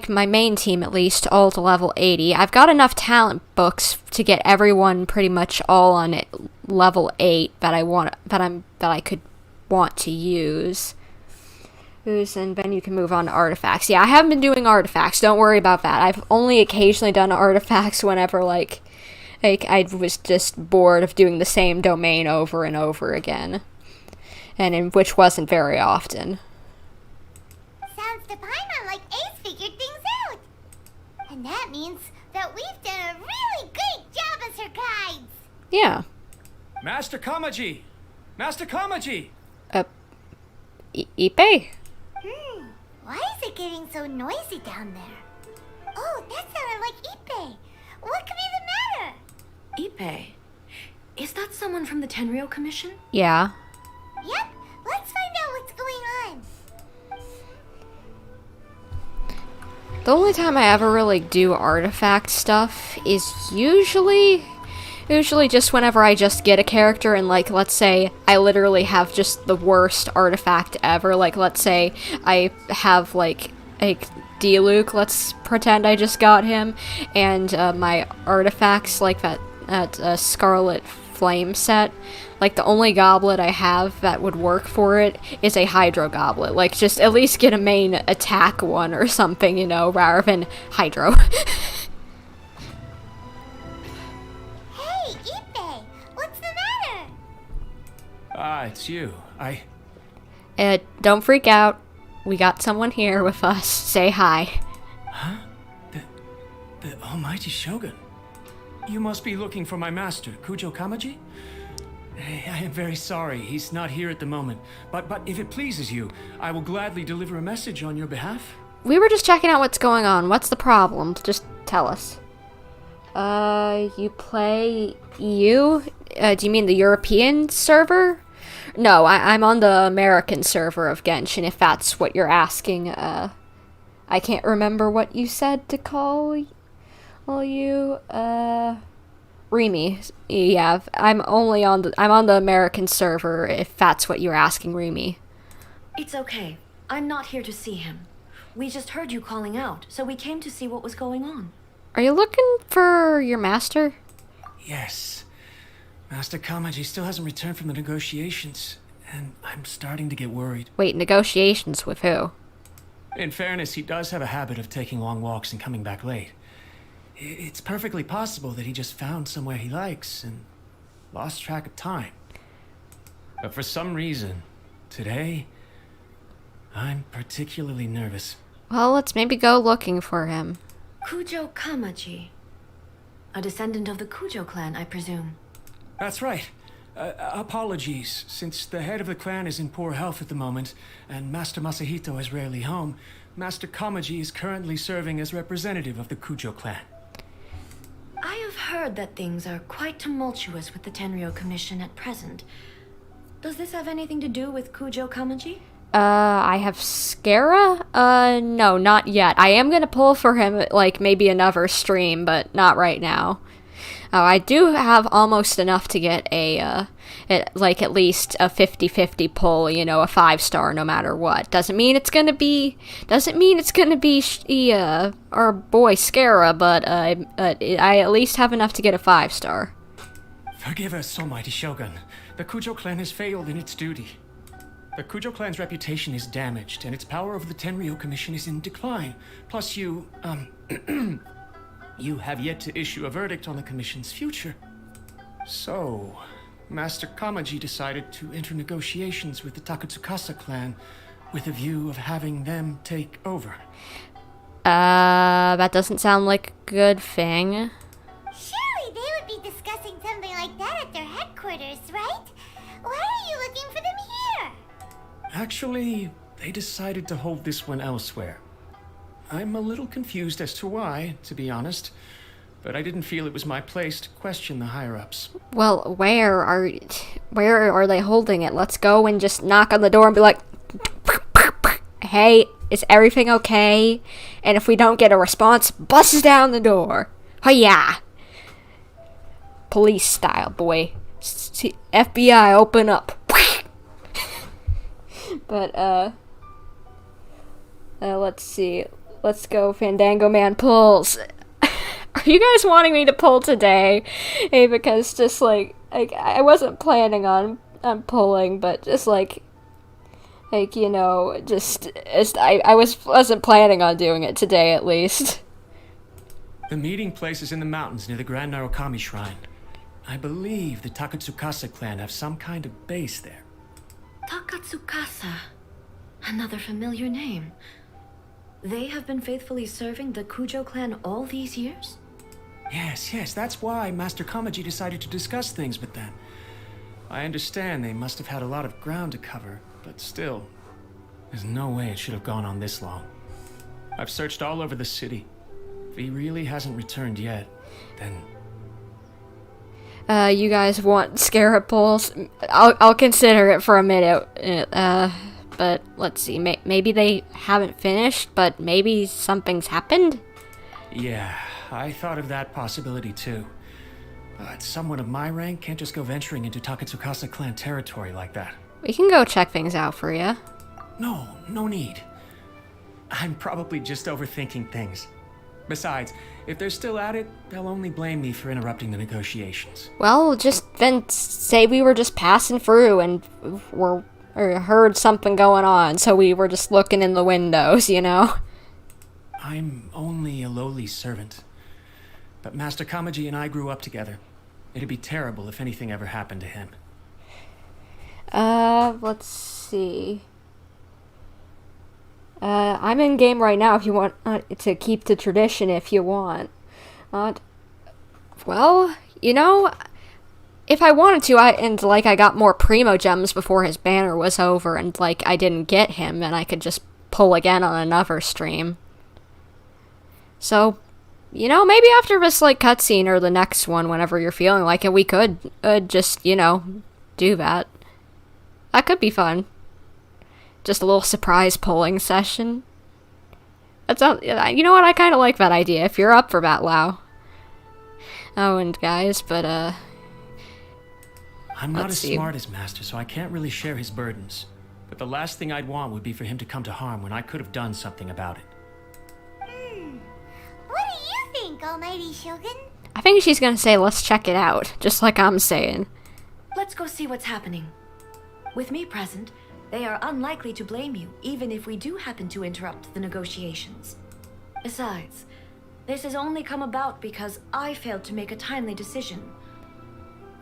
my main team at least, all to level 80. I've got enough talent books to get everyone pretty much all on level 8 that I could want to use. And then you can move on to artifacts. Yeah, I haven't been doing artifacts. Don't worry about that. I've only occasionally done artifacts whenever, I was just bored of doing the same domain over and over again. Which wasn't very often. Sounds to Paimon like Ace figured things out. And that means that we've done a really great job as her guides. Yeah. Master Kamaji! Master Kamaji! Ippei? Why is it getting so noisy down there? Oh, that sounded like Ippei. What could be the matter? Ippei? Is that someone from the Tenryou Commission? Yeah. Yep, let's find out what's going on. The only time I ever really do artifact stuff is usually just whenever I just get a character and, let's say I literally have just the worst artifact ever. Let's say I have, D-Luke, let's pretend I just got him, and my artifacts, that Scarlet Flame set, Like, the only goblet I have that would work for it is a Hydro goblet. Like, just at least get a main attack one or something, you know, rather than Hydro. Hey, Ippei! What's the matter? Ah, it's you. Don't freak out. We got someone here with us. Say hi. Huh? The almighty Shogun? You must be looking for my master, Kujo Kamaji? I am very sorry, he's not here at the moment. But if it pleases you, I will gladly deliver a message on your behalf. We were just checking out what's going on. What's the problem? Just tell us. You play EU? Do you mean the European server? No, I'm on the American server of Genshin, if that's what you're asking. I can't remember what you said to call you. Remy. Yeah, I'm on the American server, if that's what you're asking, Remy. It's okay. I'm not here to see him. We just heard you calling out, so we came to see what was going on. Are you looking for your master? Yes. Master Kamaji still hasn't returned from the negotiations, and I'm starting to get worried. Wait, negotiations with who? In fairness, he does have a habit of taking long walks and coming back late. It's perfectly possible that he just found somewhere he likes and lost track of time. But for some reason, today, I'm particularly nervous. Well, let's maybe go looking for him. Kujo Kamaji. A descendant of the Kujo clan, I presume. That's right. Apologies, since the head of the clan is in poor health at the moment, and Master Masahito is rarely home, Master Kamaji is currently serving as representative of the Kujo clan. I have heard that things are quite tumultuous with the Tenryo Commission at present. Does this have anything to do with Kujo Kamaji? I have Scara? No, not yet. I am gonna pull for him, like, maybe another stream, but not right now. I do have almost enough to get at least a 50-50 pull, you know, a 5-star no matter what. Doesn't mean it's gonna be our boy Scara, but I at least have enough to get a 5-star. Forgive us, almighty Shogun. The Kujo clan has failed in its duty. The Kujo clan's reputation is damaged, and its power over the Tenryo Commission is in decline. Plus you have yet to issue a verdict on the Commission's future. So, Master Kamaji decided to enter negotiations with the Takatsukasa clan with a view of having them take over. That doesn't sound like a good thing. Surely they would be discussing something like that at their headquarters, right? Why are you looking for them here? Actually, they decided to hold this one elsewhere. I'm a little confused as to why, to be honest, but I didn't feel it was my place to question the higher-ups. Well, where are they holding it? Let's go and just knock on the door and be like, hey, is everything okay? And if we don't get a response, bust down the door. Hi-ya! Police style, boy. FBI, open up. But, let's see. Let's go, Fandango Man pulls. Are you guys wanting me to pull today? Hey, because just like I wasn't planning on pulling, but just like you know, I wasn't planning on doing it today at least. The meeting place is in the mountains near the Grand Narukami Shrine. I believe the Takatsukasa clan have some kind of base there. Takatsukasa. Another familiar name. They have been faithfully serving the Kujo clan all these years? Yes, that's why Master Kamaji decided to discuss things with them. I understand they must have had a lot of ground to cover, but still, there's no way it should have gone on this long. I've searched all over the city. If he really hasn't returned yet, then... You guys want Scarab pulls? I'll consider it for a minute. But let's see. Maybe they haven't finished, but maybe something's happened? Yeah, I thought of that possibility too. But someone of my rank can't just go venturing into Takatsukasa clan territory like that. We can go check things out for you. No need. I'm probably just overthinking things. Besides, if they're still at it, they'll only blame me for interrupting the negotiations. Well, just then say we were just passing through and or heard something going on, so we were just looking in the windows, you know? I'm only a lowly servant. But Master Kamaji and I grew up together. It'd be terrible if anything ever happened to him. Let's see. I'm in game right now if you want to keep the tradition if you want. Well, you know, if I wanted to, I got more Primo Gems before his banner was over, and, like, I didn't get him, then I could just pull again on another stream. So, you know, maybe after this, like, cutscene or the next one, whenever you're feeling like it, we could, just, you know, do that. That could be fun. Just a little surprise polling session. That's you know what, I kind of like that idea, if you're up for that, Lau. Oh, and guys, but, I'm not as smart as Master, so I can't really share his burdens. But the last thing I'd want would be for him to come to harm when I could have done something about it. What do you think, Almighty Shogun? I think she's gonna say, let's check it out, just like I'm saying. Let's go see what's happening. With me present, they are unlikely to blame you, even if we do happen to interrupt the negotiations. Besides, this has only come about because I failed to make a timely decision.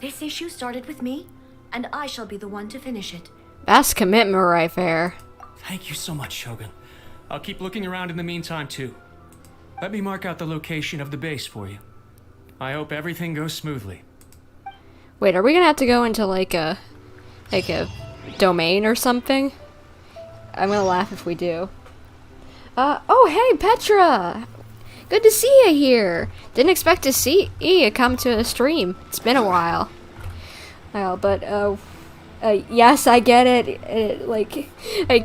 This issue started with me, and I shall be the one to finish it. That's commitment right there. Thank you so much, Shogun. I'll keep looking around in the meantime, too. Let me mark out the location of the base for you. I hope everything goes smoothly. Wait, are we gonna have to go into, like a domain or something? I'm gonna laugh if we do. Oh, hey, Petra! Good to see you here. Didn't expect to see you come to a stream. It's been a while. But yes, I get it. Like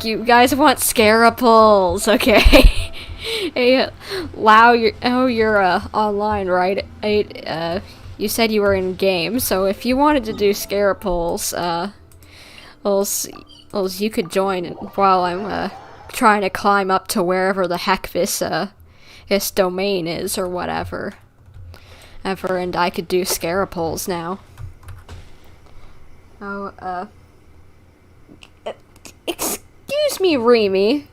you guys want Scaraples, okay? Hey, Lau, you're online, right? You said you were in game, so if you wanted to do Scaraples, you could join while I'm trying to climb up to wherever the heck this domain is or whatever. And I could do Scaraples now. Excuse me, Remy.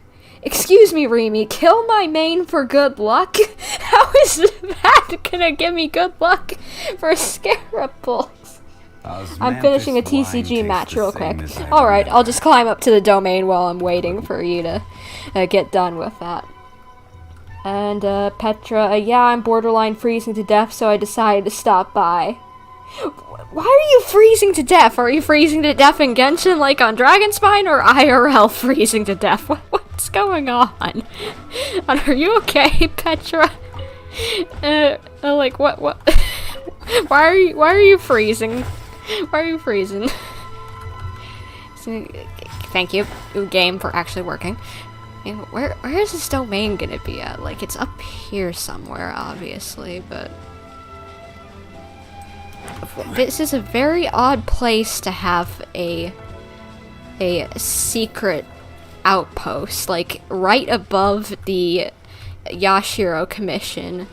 Kill my main for good luck? How is that gonna give me good luck for Scaraples? I'm finishing a TCG match real quick. Alright, I'll just climb up to the domain while I'm waiting for you to get done with that. And, Petra, yeah, I'm borderline freezing to death, so I decided to stop by. Why are you freezing to death? Are you freezing to death in Genshin, like on Dragonspine, or IRL freezing to death? What's going on? Are you okay, Petra? Like, what? Why are you freezing? Why are you freezing? Thank you, game, for actually working. Where is this domain gonna be at? Like, it's up here somewhere, obviously, but this is a very odd place to have a secret outpost, like right above the Yashiro Commission.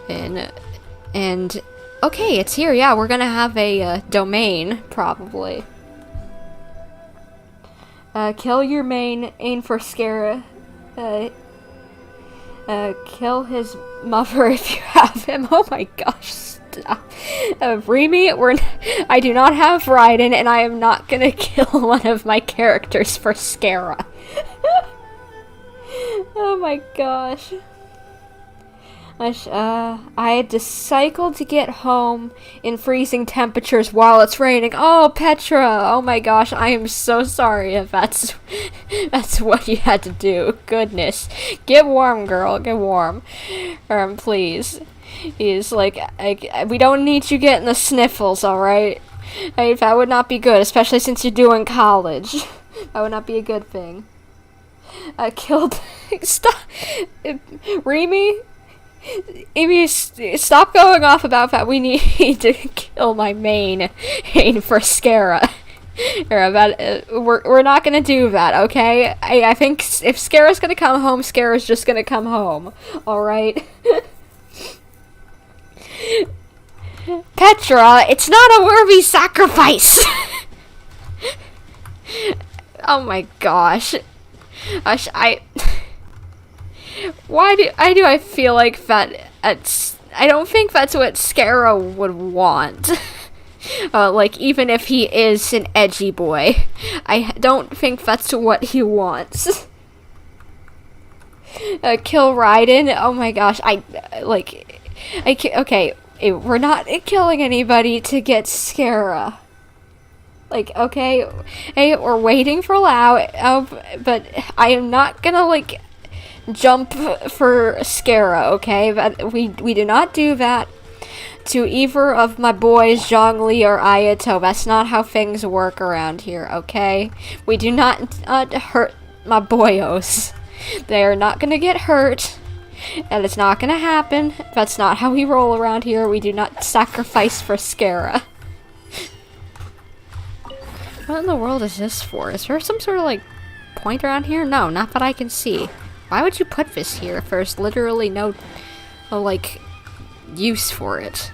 And okay, it's here. Yeah, we're gonna have a domain probably. Kill your main, aim for Scara. Kill his mother if you have him. Oh my gosh, stop. Remy, I do not have Raiden, and I am not gonna kill one of my characters for Scara. Oh my gosh. I had to cycle to get home in freezing temperatures while it's raining. Oh, Petra! Oh my gosh, I am so sorry if that's what you had to do. Goodness. Get warm, girl. Get warm. Please. He's like, we don't need you getting the sniffles, alright? That would not be good, especially since you're doing college. That would not be a good thing. Killed... Stop! Remy? Amy, stop going off about that. We need to kill my main aim for Scara. We're not gonna do that, okay? I think if Scara's gonna come home, Scara's just gonna come home. Alright? Petra, it's not a worthy sacrifice! Oh my gosh. Why do I feel like that I don't think that's what Scara would want. Like, even if he is an edgy boy, I don't think that's what he wants. Kill Raiden? Oh my gosh, okay, we're not killing anybody to get Scara. Like, okay, hey, we're waiting for Lau, but I am not gonna, like, jump for Scara, okay? But we do not do that to either of my boys, Zhongli or Ayato. That's not how things work around here, okay? We do not hurt my boyos. They are not gonna get hurt, and it's not gonna happen. That's not how we roll around here. We do not sacrifice for Scara. What in the world is this for? Is there some sort of, like, point around here? No, not that I can see. Why would you put this here if there's literally no like, use for it?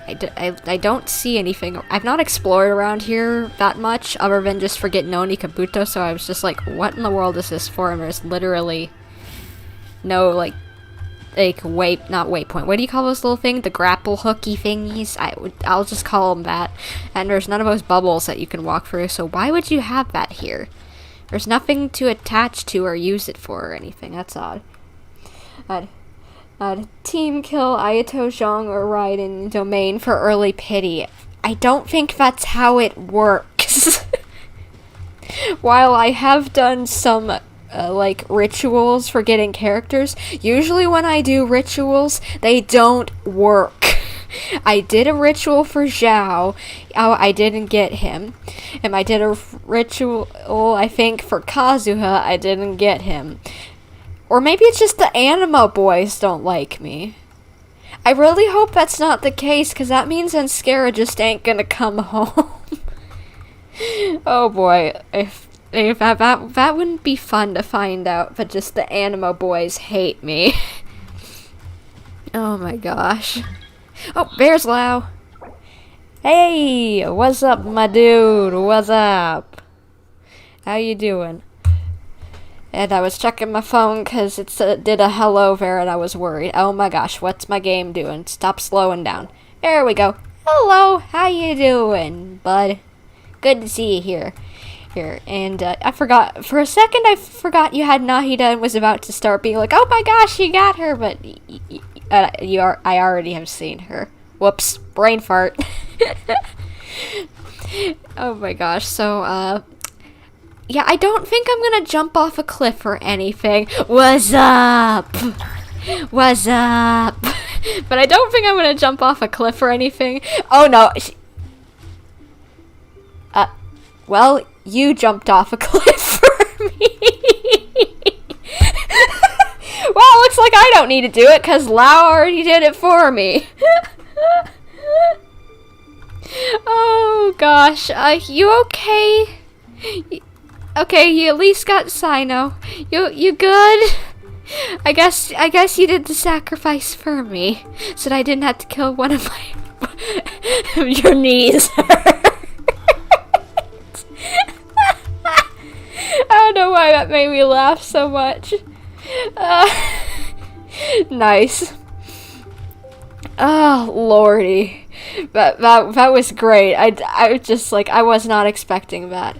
I don't see anything. I've not explored around here that much, other than just for getting Noni Kabuto, so I was just like, what in the world is this for? And there's literally no, like not waypoint. What do you call those little things? The grapple hooky thingies? I'll just call them that. And there's none of those bubbles that you can walk through, so why would you have that here? There's nothing to attach to or use it for or anything. That's odd. Team kill Ayato, Zhong, or Raiden domain for early pity. I don't think that's how it works. While I have done some like rituals for getting characters, usually when I do rituals, they don't work. I did a ritual for Zhao. I didn't get him. And I did a ritual, I think, for Kazuha. I didn't get him. Or maybe it's just the anima boys don't like me. I really hope that's not the case, because that means then Scara just ain't gonna come home. Oh boy. If that wouldn't be fun to find out, but just the anima boys hate me. Oh my gosh. Oh, there's Lau. Hey, what's up, my dude? What's up? How you doing? And I was checking my phone because it did a hello there and I was worried. Oh my gosh, what's my game doing? Stop slowing down. There we go. Hello, how you doing, bud? Good to see you here. And I forgot, for a second I forgot you had Nahida and was about to start being like, oh my gosh, you got her, but I already have seen her. Whoops, brain fart. Oh my gosh, so, yeah, I don't think I'm gonna jump off a cliff or anything. What's up? What's up? But I don't think I'm gonna jump off a cliff or anything. Oh no. Well, you jumped off a cliff for me. Well, looks like I don't need to do it, because Lau already did it for me. Oh gosh, you okay? Okay, you at least got Sino. You good? I guess you did the sacrifice for me, so that I didn't have to kill one of my your knees. I don't know why that made me laugh so much. Nice. Oh lordy, that was great. I was just like, I was not expecting that.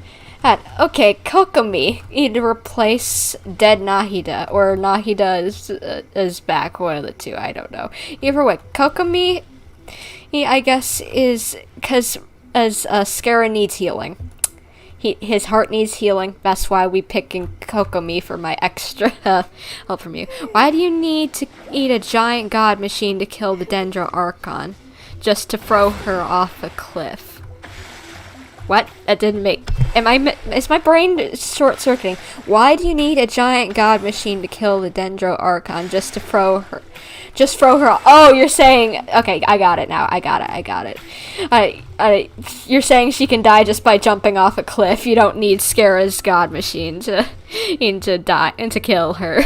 Okay, Kokomi, you need to replace dead Nahida, or Nahida is back, one of the two, I don't know. Either way, Kokomi, I guess, is, because as Scara needs healing. His heart needs healing, that's why we picking Kokomi for my extra help from you. Why do you need to eat a giant god machine to kill the Dendro Archon? Just to throw her off a cliff? What? That didn't make... Is my brain short-circuiting? Why do you need a giant god machine to kill the Dendro Archon just to throw her... Just throw her... Oh, you're saying... Okay, I got it now. I got it. You're saying she can die just by jumping off a cliff. You don't need Skara's god machine to die and to kill her.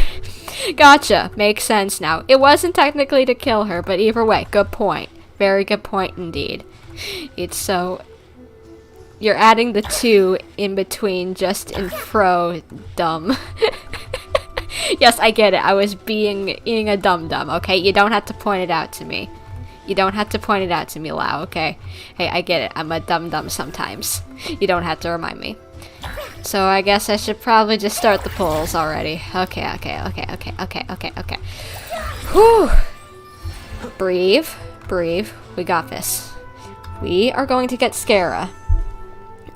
Gotcha. Makes sense now. It wasn't technically to kill her, but either way, good point. Very good point indeed. It's so... You're adding the 2 in between just in fro dumb. Yes, I get it. I was being a dum-dum, okay? You don't have to point it out to me. You don't have to point it out to me, Lau, okay? Hey, I get it. I'm a dum-dum sometimes. You don't have to remind me. So I guess I should probably just start the polls already. Okay. Whew. Breathe. We got this. We are going to get Skara.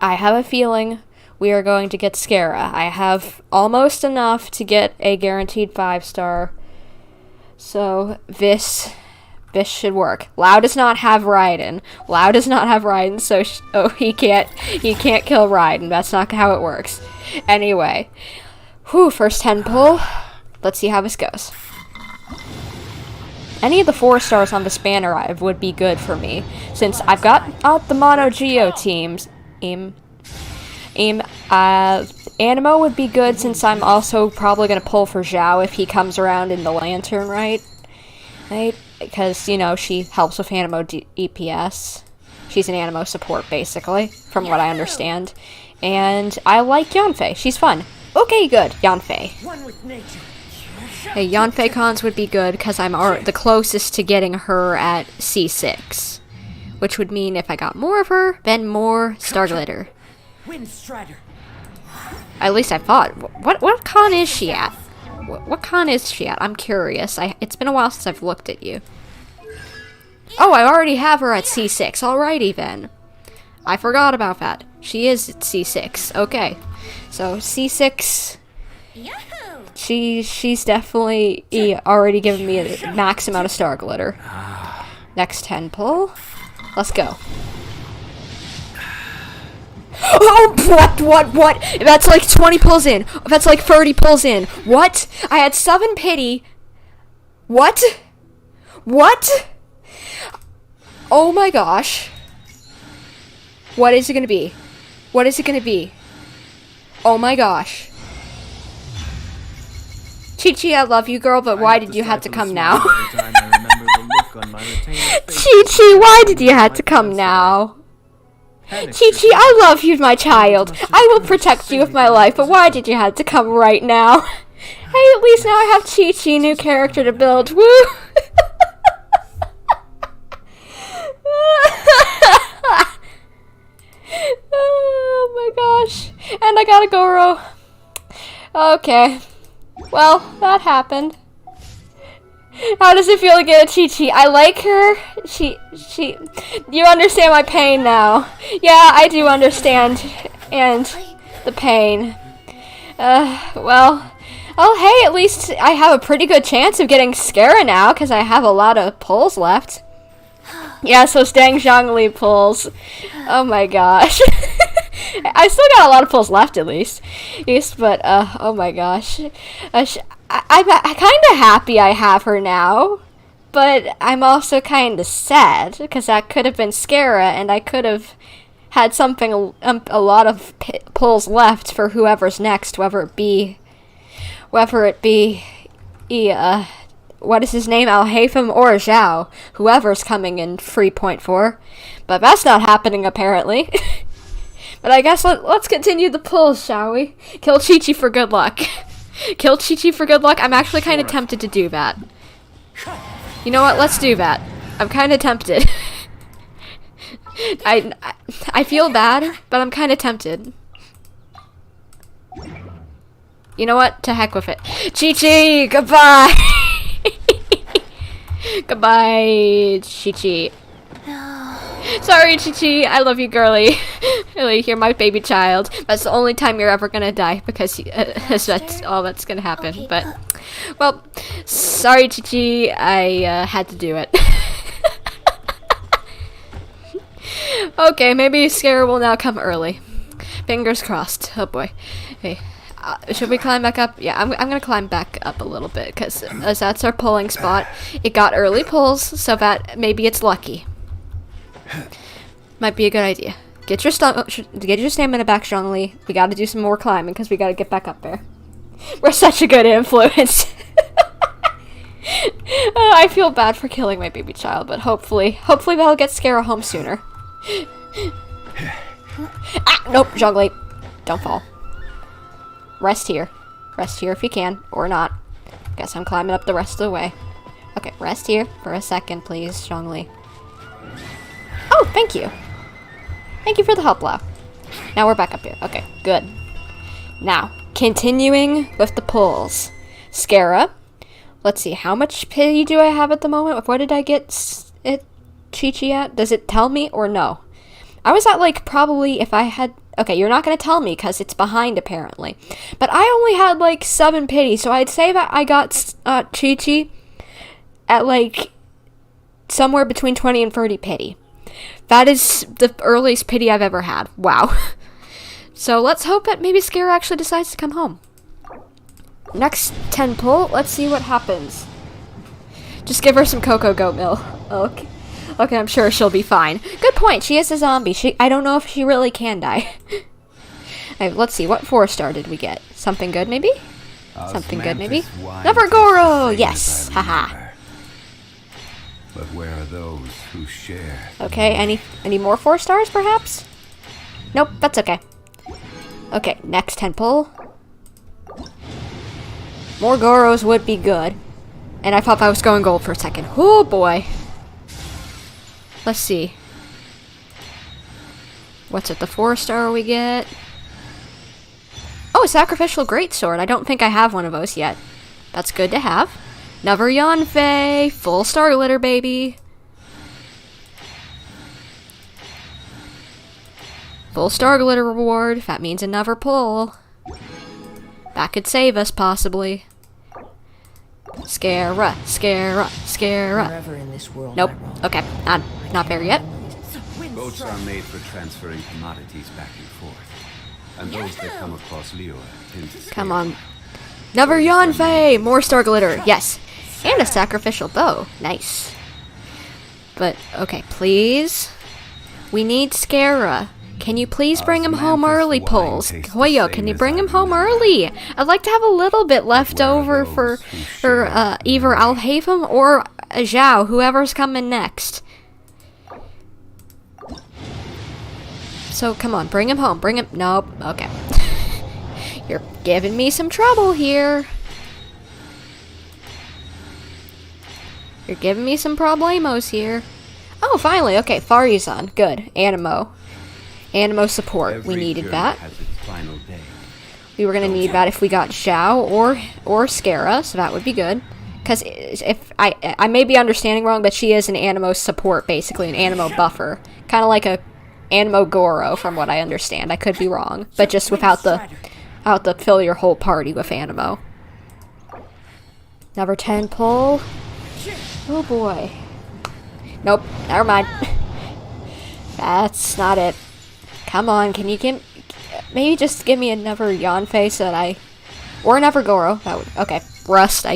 I have a feeling we are going to get Skara. I have almost enough to get a guaranteed 5-star. So this should work. Lau does not have Raiden. So he can't kill Raiden. That's not how it works. Anyway, first 10 pull. Let's see how this goes. Any of the 4-stars on the Spanner Eye would be good for me, since I've got out the Mono Geo teams. Animo would be good, since I'm also probably gonna pull for Zhao if he comes around in the Lantern, right? Because, you know, she helps with Animo EPS. She's an Animo support, basically, from what I understand. And I like Yanfei. She's fun. Okay, good. Yanfei. Hey, Yanfei cons would be good, because I'm the closest to getting her at C6. Which would mean if I got more of her, then more Starglitter. At least I thought. What con is she at? What con is she at? I'm curious. It's been a while since I've looked at you. Oh, I already have her at C6. Alrighty then. I forgot about that. She is at C6. Okay. So C6. She's definitely already given me a max amount of Starglitter. Next 10 pull. Let's go. Oh, what? That's like 20 pulls in. That's like 30 pulls in. What? I had 7 pity. What? Oh my gosh. What is it gonna be? Oh my gosh. Chi-Chi, I love you, girl, but why did you have to come now? Chi-Chi, why did you have to come now? Chi-Chi, I love you, my child. I will protect you with my life, but why did you have to come right now? Hey, at least now I have Chi-Chi, new character to build. Woo! Oh my gosh. And I got a Goro. Okay. Well, that happened. How does it feel to get a Chi-Chi? I like her. You understand my pain now. Yeah, I do understand. And the pain. Well, oh hey, at least I have a pretty good chance of getting Skara now, because I have a lot of pulls left. Yeah, so Stang Zhongli pulls. Oh my gosh. I still got a lot of pulls left, at least. Yes, but, oh my gosh. I'm kind of happy I have her now, but I'm also kind of sad, because that could have been Skara, and I could have had something, a lot of pulls left for whoever's next, whether it be, what is his name, Al-Haytham or Zhao, whoever's coming in 3.4, but that's not happening, apparently. But I guess let's continue the pulls, shall we? Kill Chi-Chi for good luck. Kill Chi-Chi for good luck? I'm actually kind of tempted to do that. You know what? Let's do that. I'm kind of tempted. I feel bad, but I'm kind of tempted. You know what? To heck with it. Chi-Chi! Goodbye! Goodbye, Chi-Chi. Sorry, Chi-Chi. I love you, girly. Really, you're my baby child. That's the only time you're ever gonna die, because that's all that's gonna happen. Okay, but, well, sorry, Chi-Chi. I had to do it. Okay, maybe Scare will now come early. Fingers crossed. Oh boy. Hey, should we climb back up? Yeah, I'm gonna climb back up a little bit, because as that's our pulling spot, it got early pulls, so that maybe it's lucky. Might be a good idea. Get your stamina back strongly. We gotta do some more climbing, because we gotta get back up there. We're such a good influence. I feel bad for killing my baby child, but hopefully that'll get Scara home sooner. Ah, nope, Zhongli. Don't fall. Rest here. Rest here if you can, or not. Guess I'm climbing up the rest of the way. Okay, rest here for a second, please, Zhongli. Oh, thank you. Thank you for the help, Lau. Now we're back up here. Okay, good. Now, continuing with the pulls. Scara. Let's see, how much pity do I have at the moment? What did I get it Chi-Chi at? Does it tell me or no? I was at, like, probably if I had... Okay, you're not going to tell me because it's behind, apparently. But I only had, like, 7 pity, so I'd say that I got Chi-Chi at, like, somewhere between 20 and 30 pity. That is the earliest pity I've ever had. Wow. So let's hope that maybe Scare actually decides to come home. Next 10 pull, let's see what happens. Just give her some cocoa goat milk. Okay. Okay, I'm sure she'll be fine. Good point, she is a zombie. I don't know if she really can die. Alright, let's see, what 4-star did we get? Something good, maybe? Something good, maybe? Navargoro! Yes! Haha. But where are those who share? Okay, any more 4 stars, perhaps? Nope, that's okay. Okay, next 10 pull. More Goros would be good. And I thought I was going gold for a second. Oh boy. Let's see. What's it, the 4-star we get? Oh, a sacrificial greatsword. I don't think I have one of those yet. That's good to have. Another Yanfei. Full star glitter, baby. Full star glitter reward. That means another pull. That could save us, possibly. Scara, Scara, Scara. Wherever in this world nope. Okay, not there yet. Boats are made for transferring commodities back and forth. And those that come across Liyue tend to come on. Another Yanfei! More star glitter, yes. And a sacrificial bow. Nice. But, okay, please. We need Scara. Can you please bring him home early, Pulls? Hoyo, can you bring him home early? I'd like to have a little bit left over for either Alhaven or Zhao, whoever's coming next. So, come on, bring him home. Bring him... Nope. Okay. You're giving me some trouble here. You're giving me some problemos here. Oh, finally. Okay, Faryuzan. Good. Animo. Animo support. We needed that. We were going to need that if we got Zhao or Scara, so that would be good. Because if I may be understanding wrong, but she is an Animo support, basically, an Animo buffer. Kind of like a Animo Goro, from what I understand. I could be wrong, but just without the fill your whole party with Animo. Number 10 pull. Oh boy. Nope, never mind. That's not it. Come on, can you maybe just give me another Yanfei so that or another Goro. That would, okay, Rust.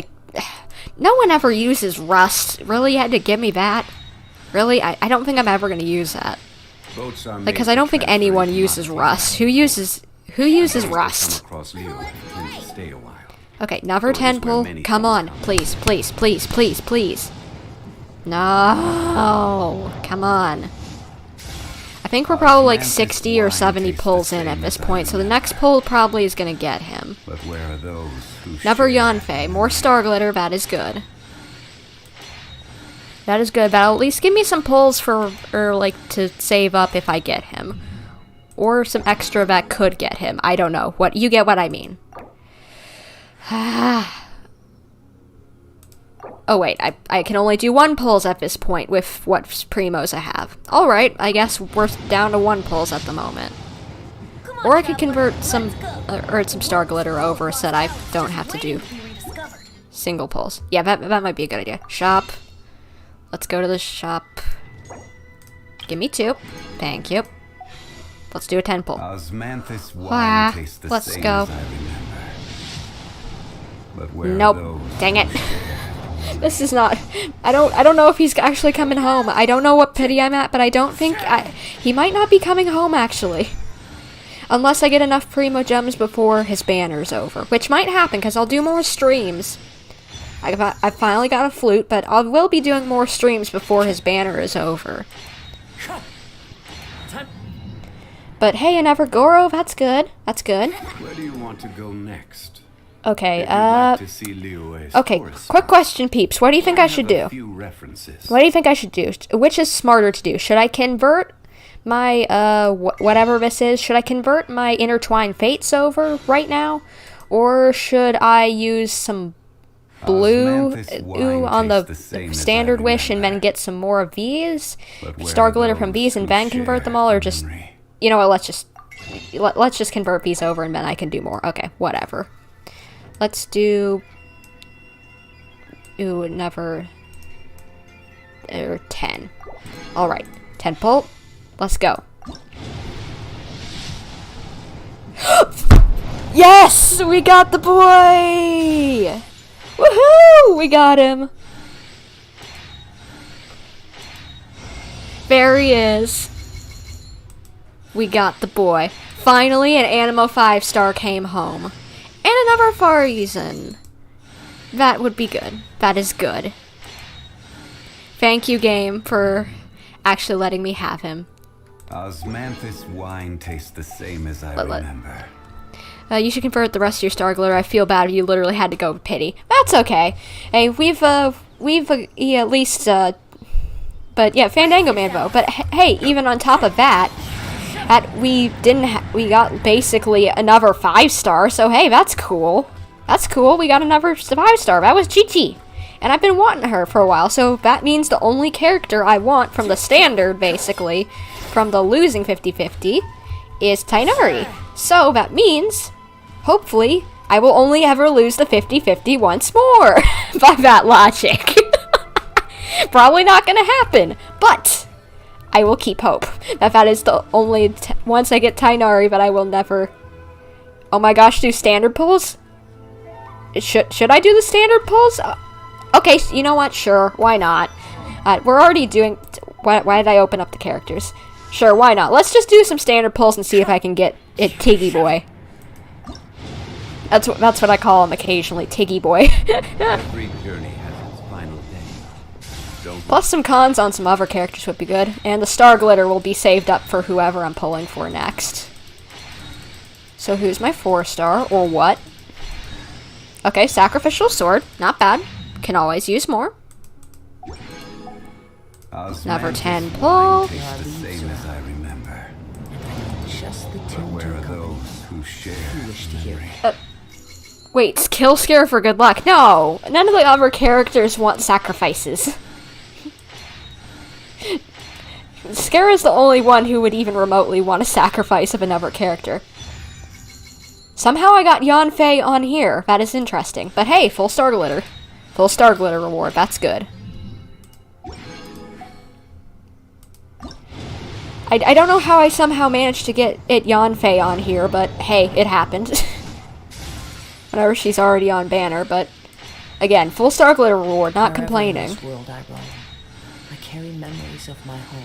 No one ever uses Rust. Really, you had to give me that? Really? I don't think I'm ever going to use that. Because I don't think anyone uses Rust. Who uses Rust? Okay, another 10 pull. Come on, please, please, please, please, please. No, come on. I think we're probably like 60 or 70 pulls in at this point, so the next pull probably is gonna get him. But where are those who Never Yanfei. More star glitter, that is good. That is good. That'll at least give me some pulls to save up if I get him. Or some extra that could get him. I don't know. You get what I mean. Oh wait, I can only do 1 pulls at this point with what primos I have. Alright, I guess we're down to 1 pulls at the moment. Or I could convert some star glitter over so that I don't have to do single pulls. Yeah, that might be a good idea. Shop. Let's go to the shop. Give me 2. Thank you. Let's do a 10 pull. Osmanthus wine tastes the Let's same go. as I remember. But where are Nope. those Dang who it. share? This is not... I don't know if he's actually coming home. I don't know what pity I'm at, but I don't think... he might not be coming home, actually. Unless I get enough Primo Gems before his banner's over. Which might happen, because I'll do more streams. I finally got a flute, but I will be doing more streams before his banner is over. But hey, another Goro, that's good. That's good. Where do you want to go next? Okay, If you'd like to see Liyue's okay, forest quick fire, question, peeps. What do you think I should have a do? few references. What do you think I should do? Which is smarter to do? Should I convert my, whatever this is? Should I convert my Intertwined Fates over right now? Or should I use some blue Osmanthus wine on tastes the same as I standard wish and then remember. get some more of these? But where Star are Glitter from those these and who then convert share them all? Or the just... memory? You know what, let's just convert these over and then I can do more. Okay, whatever. Let's do... Ooh, never... 10. Alright, 10 pull. Let's go. Yes! We got the boy! Woohoo! We got him! There he is. We got the boy. Finally, an Animo 5-star came home. And another Farizen. That would be good. That is good. Thank you, game, for actually letting me have him. Osmanthus wine tastes the same as I remember. You should convert the rest of your Star Glitter. I feel bad you literally had to go with pity. That's okay. Hey, we've at least, but yeah, Fandango Manvo. But hey, even on top of that, we got basically another 5-star, so hey, that's cool. That's cool, we got another 5-star. That was Chi-Chi. And I've been wanting her for a while, so that means the only character I want from the standard, basically, from the losing 50-50, is Tainari. So that means, hopefully, I will only ever lose the 50-50 once more, by that logic. Probably not gonna happen, but... I will keep hope that is the only once I get Tainari that I will never. Oh my gosh, do standard pulls? Should I do the standard pulls? Okay, you know what? Sure, why not? We're already doing. Why did I open up the characters? Sure, why not? Let's just do some standard pulls and see if I can get it, Tiggy Boy. That's what I call him occasionally, Tiggy Boy. Every journey has its final day. Don't Plus some cons on some other characters would be good. And the Star Glitter will be saved up for whoever I'm pulling for next. So who's my 4-star, or what? Okay, Sacrificial Sword. Not bad. Can always use more. Never 10 pull. tastes the same as I remember. Just the But where are those who share the memory? Wait, kill Scare for good luck. No! None of the other characters want sacrifices. Scare is the only one who would even remotely want a sacrifice of another character. Somehow I got Yanfei on here. That is interesting. But hey, full Star Glitter. Full Star Glitter reward. That's good. I don't know how I somehow managed to get Yanfei on here, but hey, it happened. Whenever she's already on banner, but again, full Star Glitter reward, not Wherever complaining. in this world I roam, I carry memories of my home.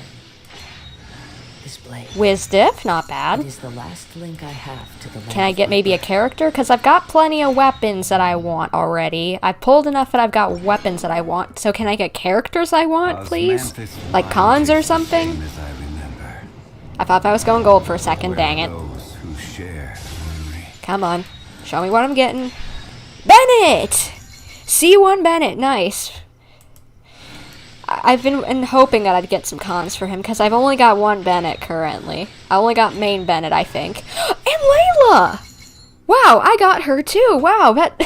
This blade. Wisdiff, not It bad. is the last link I have to the land Can I of get my maybe a birth. character? Because I've got plenty of weapons that I want already. I've pulled enough that I've got weapons that I want. So can I get characters I want, please? Osmanthus Like wine cons or tastes the something? same as I remember. I thought I was going gold for a second, Where dang are it. those who share the memory? Come on. Show me what I'm getting. Bennett! C1 Bennett, nice. I've been hoping that I'd get some cons for him, because I've only got one Bennett currently. I only got main Bennett, I think. And Layla! Wow, I got her too. Wow, that...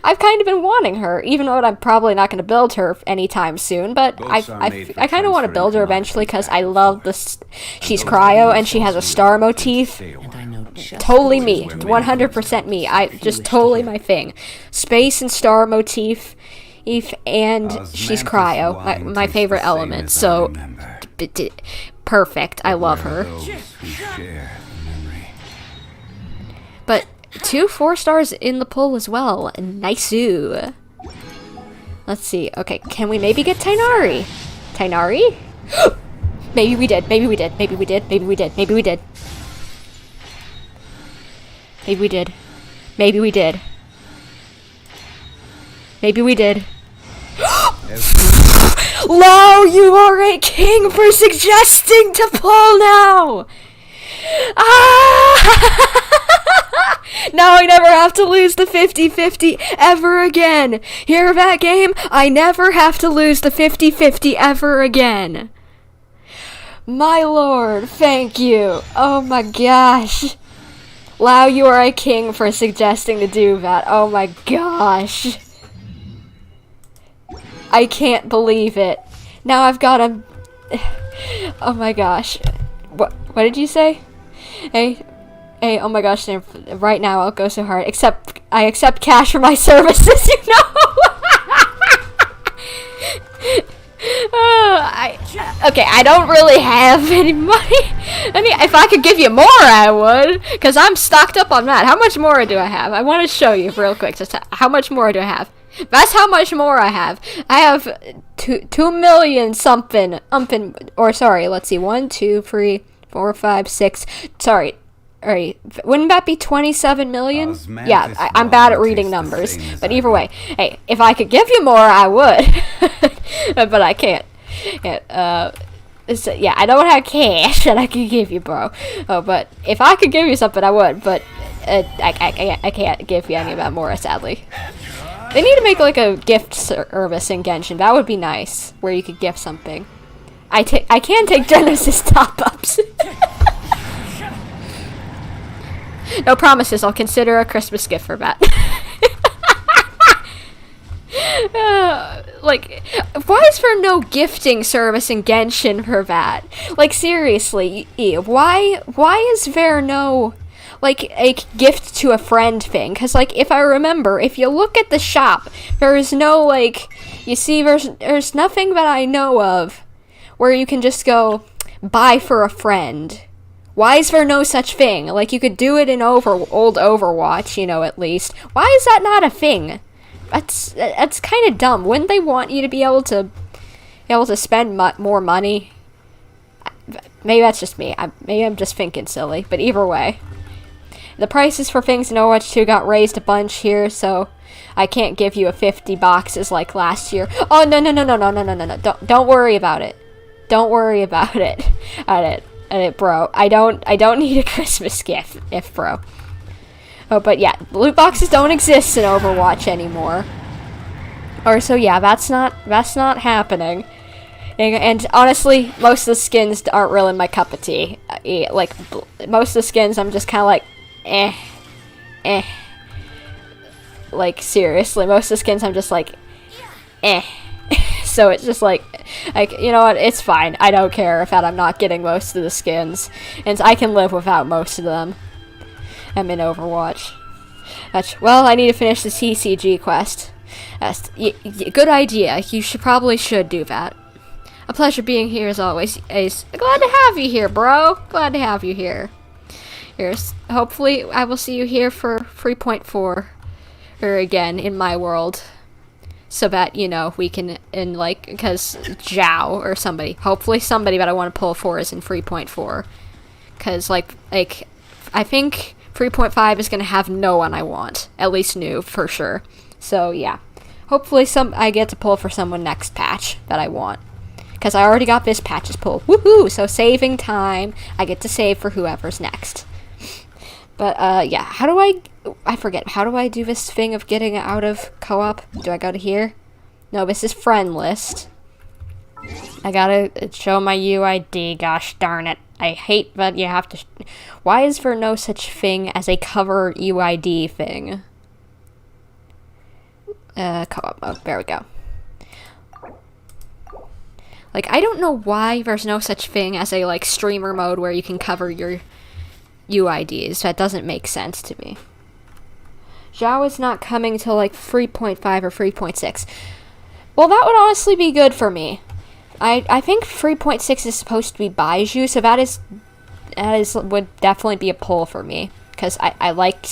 I've kind of been wanting her, even though I'm probably not going to build her anytime soon, but Boats are made for I kind of want to transferring build her commodities eventually, because back I and love forth. she's Those cryo, are and she has a resources star we motif. stay a And while. I know just Totally the me, words to 100% me. Just totally my thing. Space and star motif, and she's Osmanthus cryo, wine my tastes favorite the same element. as I So remember. perfect. I love her. Those who share the memory. But 2 4-stars in the poll as well. Nice-oo. Let's see. Okay, can we maybe get Tainari? Tainari? Maybe we did. Maybe we did. Maybe we did. Maybe we did. Maybe we did. Maybe we did. Maybe we did. Maybe we did. Lo, you are a king for suggesting to pull now! Ah! Now I never have to lose the 50-50 ever again. Hear that, game? I never have to lose the 50-50 ever again. My lord, thank you. Oh my gosh. Lau, you are a king for suggesting to do that. Oh my gosh. I can't believe it. Now I've got a... Oh my gosh. What did you say? Hey, oh my gosh, right now I'll go so hard. I accept cash for my services, you know? Okay, I don't really have any money. I mean, if I could give you more, I would. Because I'm stocked up on that. How much more do I have? I want to show you real quick. Just how much more do I have? That's how much more I have. I have 2 million something. Or sorry, let's see. 1, 2, 3, 4, 5, 6. Sorry. Alright, wouldn't that be 27 million? Yeah, I'm bad at reading numbers. But either way, hey, if I could give you more, I would. But I can't. So, yeah, I don't have cash that I can give you, bro. Oh, but if I could give you something, I would. But I can't give you any of that more, sadly. They need to make like a gift service in Genshin. That would be nice, where you could gift something. I can take Genesis top-ups. No promises, I'll consider a Christmas gift for that. Like, why is there no gifting service in Genshin for that? Like, seriously, why is there no, like, a gift to a friend thing? Because, like, if I remember, if you look at the shop, there is no, like, you see, there's nothing that I know of where you can just go, buy for a friend. Why is there no such thing? Like, you could do it in old Overwatch, you know, at least. Why is that not a thing? That's kind of dumb. Wouldn't they want you to be able to spend more money? Maybe that's just me. Maybe I'm just thinking silly. But either way, the prices for things in Overwatch 2 got raised a bunch here, so I can't give you a 50 boxes like last year. Oh, no. Don't worry about it. Don't worry about it. Bro. I don't need a Christmas gift, bro. Oh, but yeah, loot boxes don't exist in Overwatch anymore. Or so yeah, that's not happening. And honestly, most of the skins aren't really my cup of tea. Like most of the skins, I'm just kind of like, eh. Like seriously, most of the skins, I'm just like, eh. So it's just like, you know what, it's fine. I don't care if I'm not getting most of the skins. And I can live without most of them. I'm in Overwatch. Well, I need to finish the TCG quest. Good idea. You probably should do that. A pleasure being here as always. Ace. Glad to have you here, bro. Glad to have you here. Hopefully, I will see you here for 3.4. Or again, in my world. So that, you know, we can, because Zhao or somebody. Hopefully somebody that I want to pull for is in 3.4. Because, like, I think 3.5 is going to have no one I want. At least new, for sure. So, yeah. Hopefully I get to pull for someone next patch that I want. Because I already got this patch's pulled. Woohoo! So, saving time. I get to save for whoever's next. But, yeah. I forget. How do I do this thing of getting out of co-op? Do I go to here? No, this is friend list. I gotta show my UID. Gosh darn it. I hate that you have to... Why is there no such thing as a cover UID thing? Co-op mode. There we go. Like, I don't know why there's no such thing as a, like, streamer mode where you can cover your UIDs. That doesn't make sense to me. Zhao is not coming till, like, 3.5 or 3.6. Well, that would honestly be good for me. I think 3.6 is supposed to be Baiju, so that would definitely be a pull for me, because I like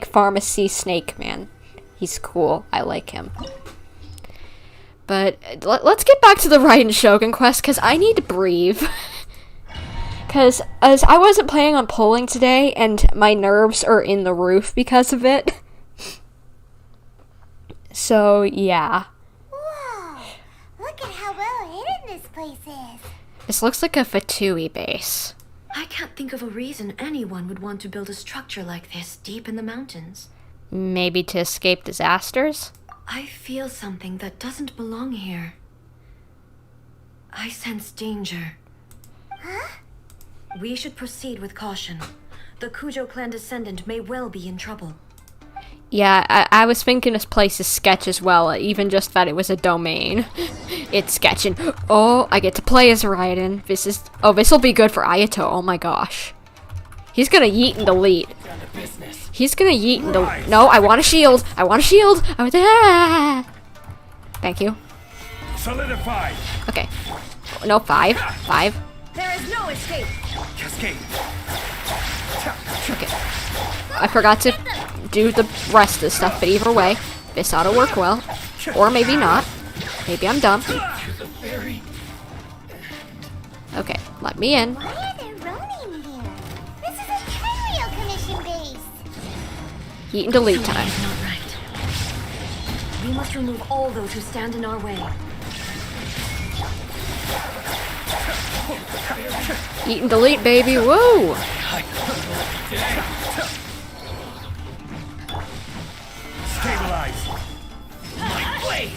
Pharmacy Snake Man. He's cool. I like him. But let's get back to the Raiden Shogun quest, because I need to breathe. Because as I wasn't planning on pulling today, and my nerves are in the roof because of it. So, yeah. Whoa! Look at how well hidden this place is. This looks like a Fatui base. I can't think of a reason anyone would want to build a structure like this deep in the mountains. Maybe to escape disasters? I feel something that doesn't belong here. I sense danger. Huh? We should proceed with caution. The Kujo clan descendant may well be in trouble. Yeah, I was thinking this place is sketch as well, even just that it was a domain. It's sketching. Oh, I get to play as Raiden. This'll be good for Ayato. Oh my gosh. He's gonna yeet and delete. He's gonna yeet and delete. No, I want a shield. I want a shield. Thank you. Solidify. Okay. No, 5. 5. There is no escape. Cascade. Okay. I forgot to do the rest of the stuff, but either way, this ought to work well. Or maybe not. Maybe I'm dumb. Okay, let me in. Why are there Ronin here? This is a Tenryou commission base. Yeet and delete time. Not right. We must remove all those who stand in our way. Eat and delete, baby. Woo! Stabilize. My blade!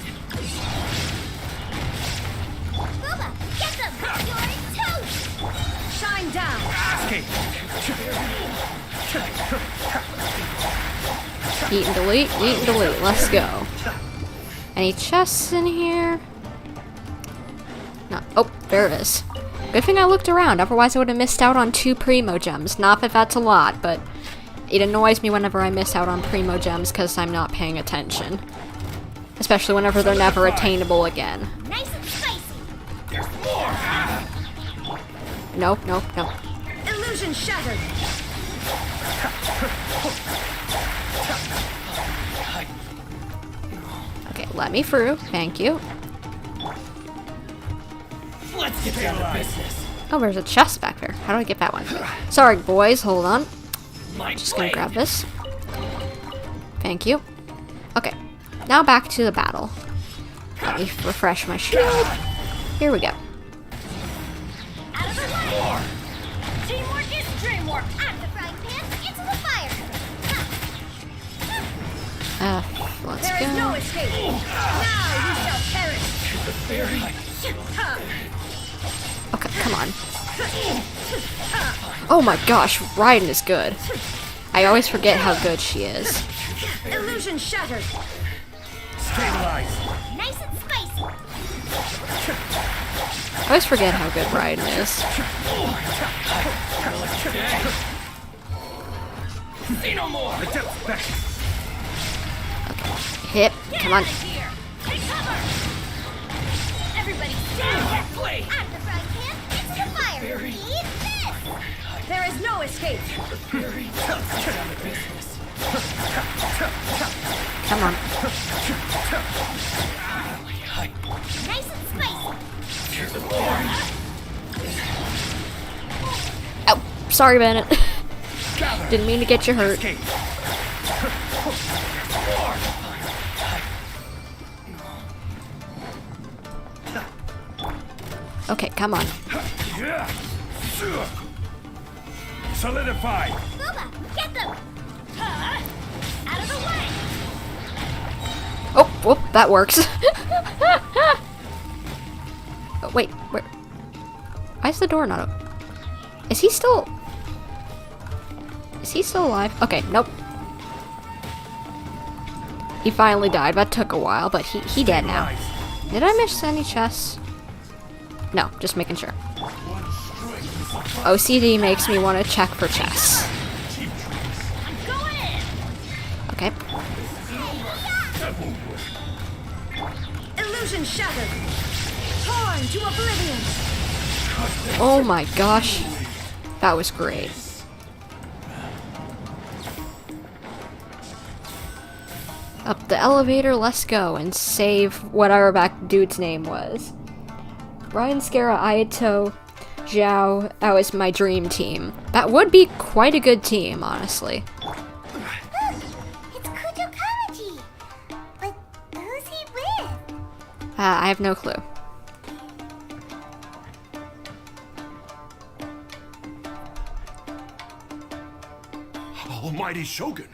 Booba, get them! You're in toast! Shine down! Escape. Eat and delete, eat and delete. Let's go. Any chests in here? No. Oh, there it is. Good thing I looked around, otherwise I would have missed out on 2 Primo Gems. Not that that's a lot, but it annoys me whenever I miss out on Primo Gems because I'm not paying attention. Especially whenever they're never attainable again. Nice and spicy. There's more. Nope, nope, nope. Illusion shattered! Okay, let me through. Thank you. Let's get down to business. Oh, there's a chest back there. How do I get that one? Sorry, boys. Hold on. My Just gonna blade. grab this. Thank you. Okay, now back to the battle. Let me refresh my shield. Here we go. Out of the way! Teamwork is dreamwork! I'm the frying pan, into the fire! Let's There is no go. escape! Now you shall perish! Okay, come on. Oh my gosh, Raiden is good. I always forget how good she is. Illusion shattered! Stabilize. Nice and spicy! I always forget how good Raiden is. Say no more. Hit. Come on. Here! Take cover! Everybody stand! Blade. I'm the frying pan, into the fire! Eat this! There is no escape! Come on. Nice and spicy! Oh, sorry, Bennett. Didn't mean to get you hurt. Escape. Okay, come on. Solidify. Booba, get them! Out of the way! Oh, whoop, that works. Oh, wait, where? Why is the door not open? Is he still alive? Okay, nope. He finally died. That took a while, but he dead now. Did I miss any chests? No, just making sure. OCD makes me want to check for chests. Okay. Illusion shattered! Torn to oblivion! Oh my gosh. That was great. Up the elevator, let's go and save whatever back dude's name was. Ryan, Scara, Ayato, Zhao, that was my dream team. That would be quite a good team, honestly. It's Kujo Kamaji! But who's he with? I have no clue. Almighty Shogun!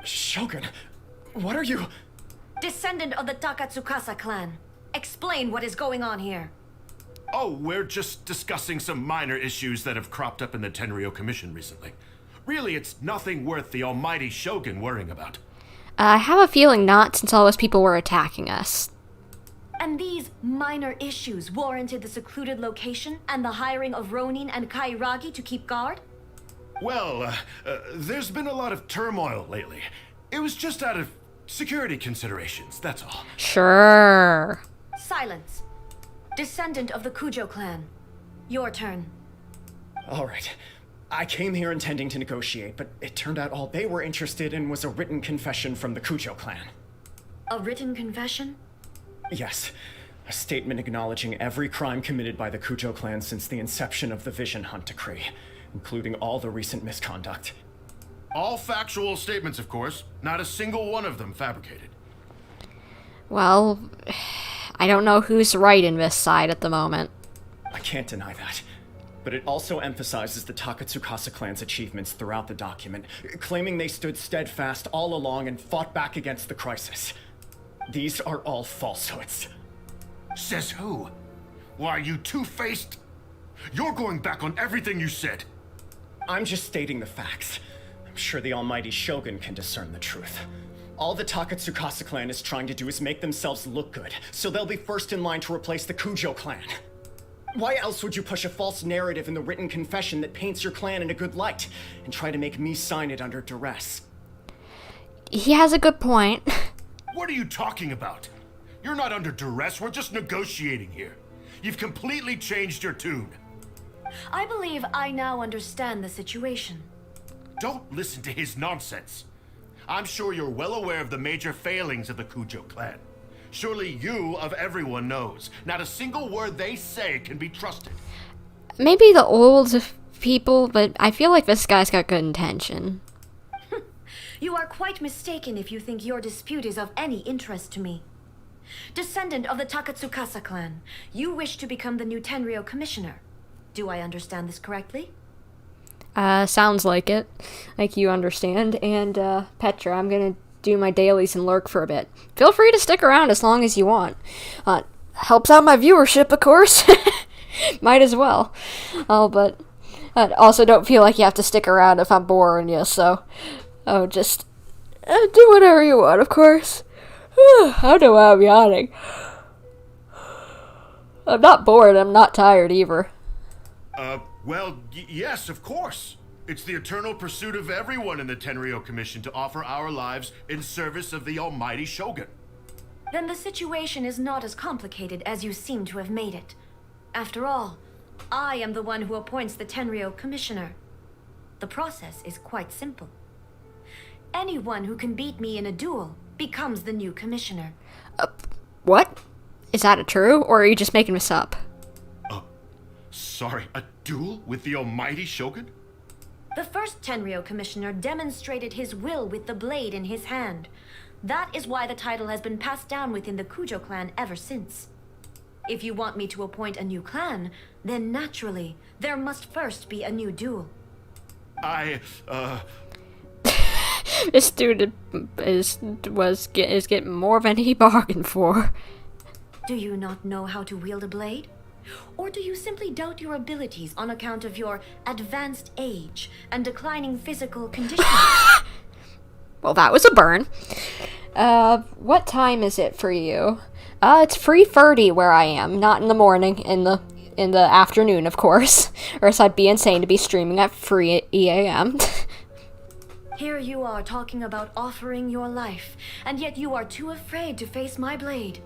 Shogun, what are you? Descendant of the Takatsukasa clan. Explain what is going on here. Oh, we're just discussing some minor issues that have cropped up in the Tenryou Commission recently. Really, it's nothing worth the Almighty Shogun worrying about. I have a feeling not, since all those people were attacking us. And these minor issues warranted the secluded location and the hiring of Ronin and Kairagi to keep guard? Well, there's been a lot of turmoil lately. It was just out of security considerations, that's all. Sure. Silence. Descendant of the Kujo clan. Your turn. Alright. I came here intending to negotiate, but it turned out all they were interested in was a written confession from the Kujo clan. A written confession? Yes. A statement acknowledging every crime committed by the Kujo clan since the inception of the Vision Hunt Decree, including all the recent misconduct. All factual statements, of course. Not a single one of them fabricated. Well, I don't know who's right in this side at the moment. I can't deny that. But it also emphasizes the Takatsukasa clan's achievements throughout the document, claiming they stood steadfast all along and fought back against the crisis. These are all falsehoods. Says who? Why, you two-faced? You're going back on everything you said. I'm just stating the facts. I'm sure the Almighty Shogun can discern the truth. All the Takatsukasa clan is trying to do is make themselves look good, so they'll be first in line to replace the Kujo clan. Why else would you push a false narrative in the written confession that paints your clan in a good light, and try to make me sign it under duress? He has a good point. What are you talking about? You're not under duress, we're just negotiating here. You've completely changed your tune. I believe I now understand the situation. Don't listen to his nonsense. I'm sure you're well aware of the major failings of the Kujo clan. Surely you, of everyone, knows. Not a single word they say can be trusted. Maybe the old people, but I feel like this guy's got good intention. You are quite mistaken if you think your dispute is of any interest to me. Descendant of the Takatsukasa clan, you wish to become the new Tenryou commissioner. Do I understand this correctly? Sounds like it. Like you understand. And, Petra, I'm gonna do my dailies and lurk for a bit. Feel free to stick around as long as you want. Helps out my viewership, of course. Might as well. Oh, but also don't feel like you have to stick around if I'm boring you, so... Oh, just do whatever you want, of course. I know why I'm yawning. I'm not bored, I'm not tired either. Well, yes, of course. It's the eternal pursuit of everyone in the Tenryou Commission to offer our lives in service of the Almighty Shogun. Then the situation is not as complicated as you seem to have made it. After all, I am the one who appoints the Tenryou Commissioner. The process is quite simple. Anyone who can beat me in a duel becomes the new commissioner. What? Is that true, or are you just making this up? Sorry, a duel with the Almighty Shogun? The first Tenryou commissioner demonstrated his will with the blade in his hand. That is why the title has been passed down within the Kujo clan ever since. If you want me to appoint a new clan, then naturally, there must first be a new duel. This dude is getting more than he bargained for. Do you not know how to wield a blade? Or do you simply doubt your abilities on account of your advanced age and declining physical condition? Well, that was a burn. What time is it for you? It's 3:30 where I am, not in the morning, in the afternoon, of course. Or else I'd be insane to be streaming at 3 a.m. Here you are talking about offering your life, and yet you are too afraid to face my blade.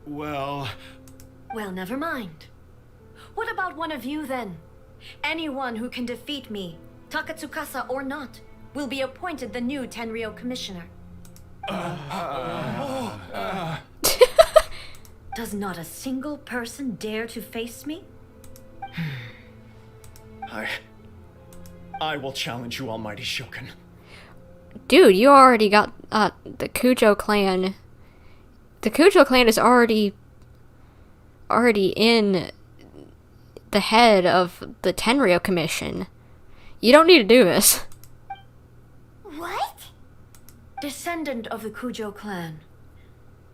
Well, never mind. What about one of you, then? Anyone who can defeat me, Takatsukasa or not, will be appointed the new Tenryou commissioner. Does not a single person dare to face me? I will challenge you, Almighty Shogun. Dude, you already got the Kujo clan. The Kujo clan is already in the head of the Tenryou Commission. You don't need to do this. What? Descendant of the Kujo clan.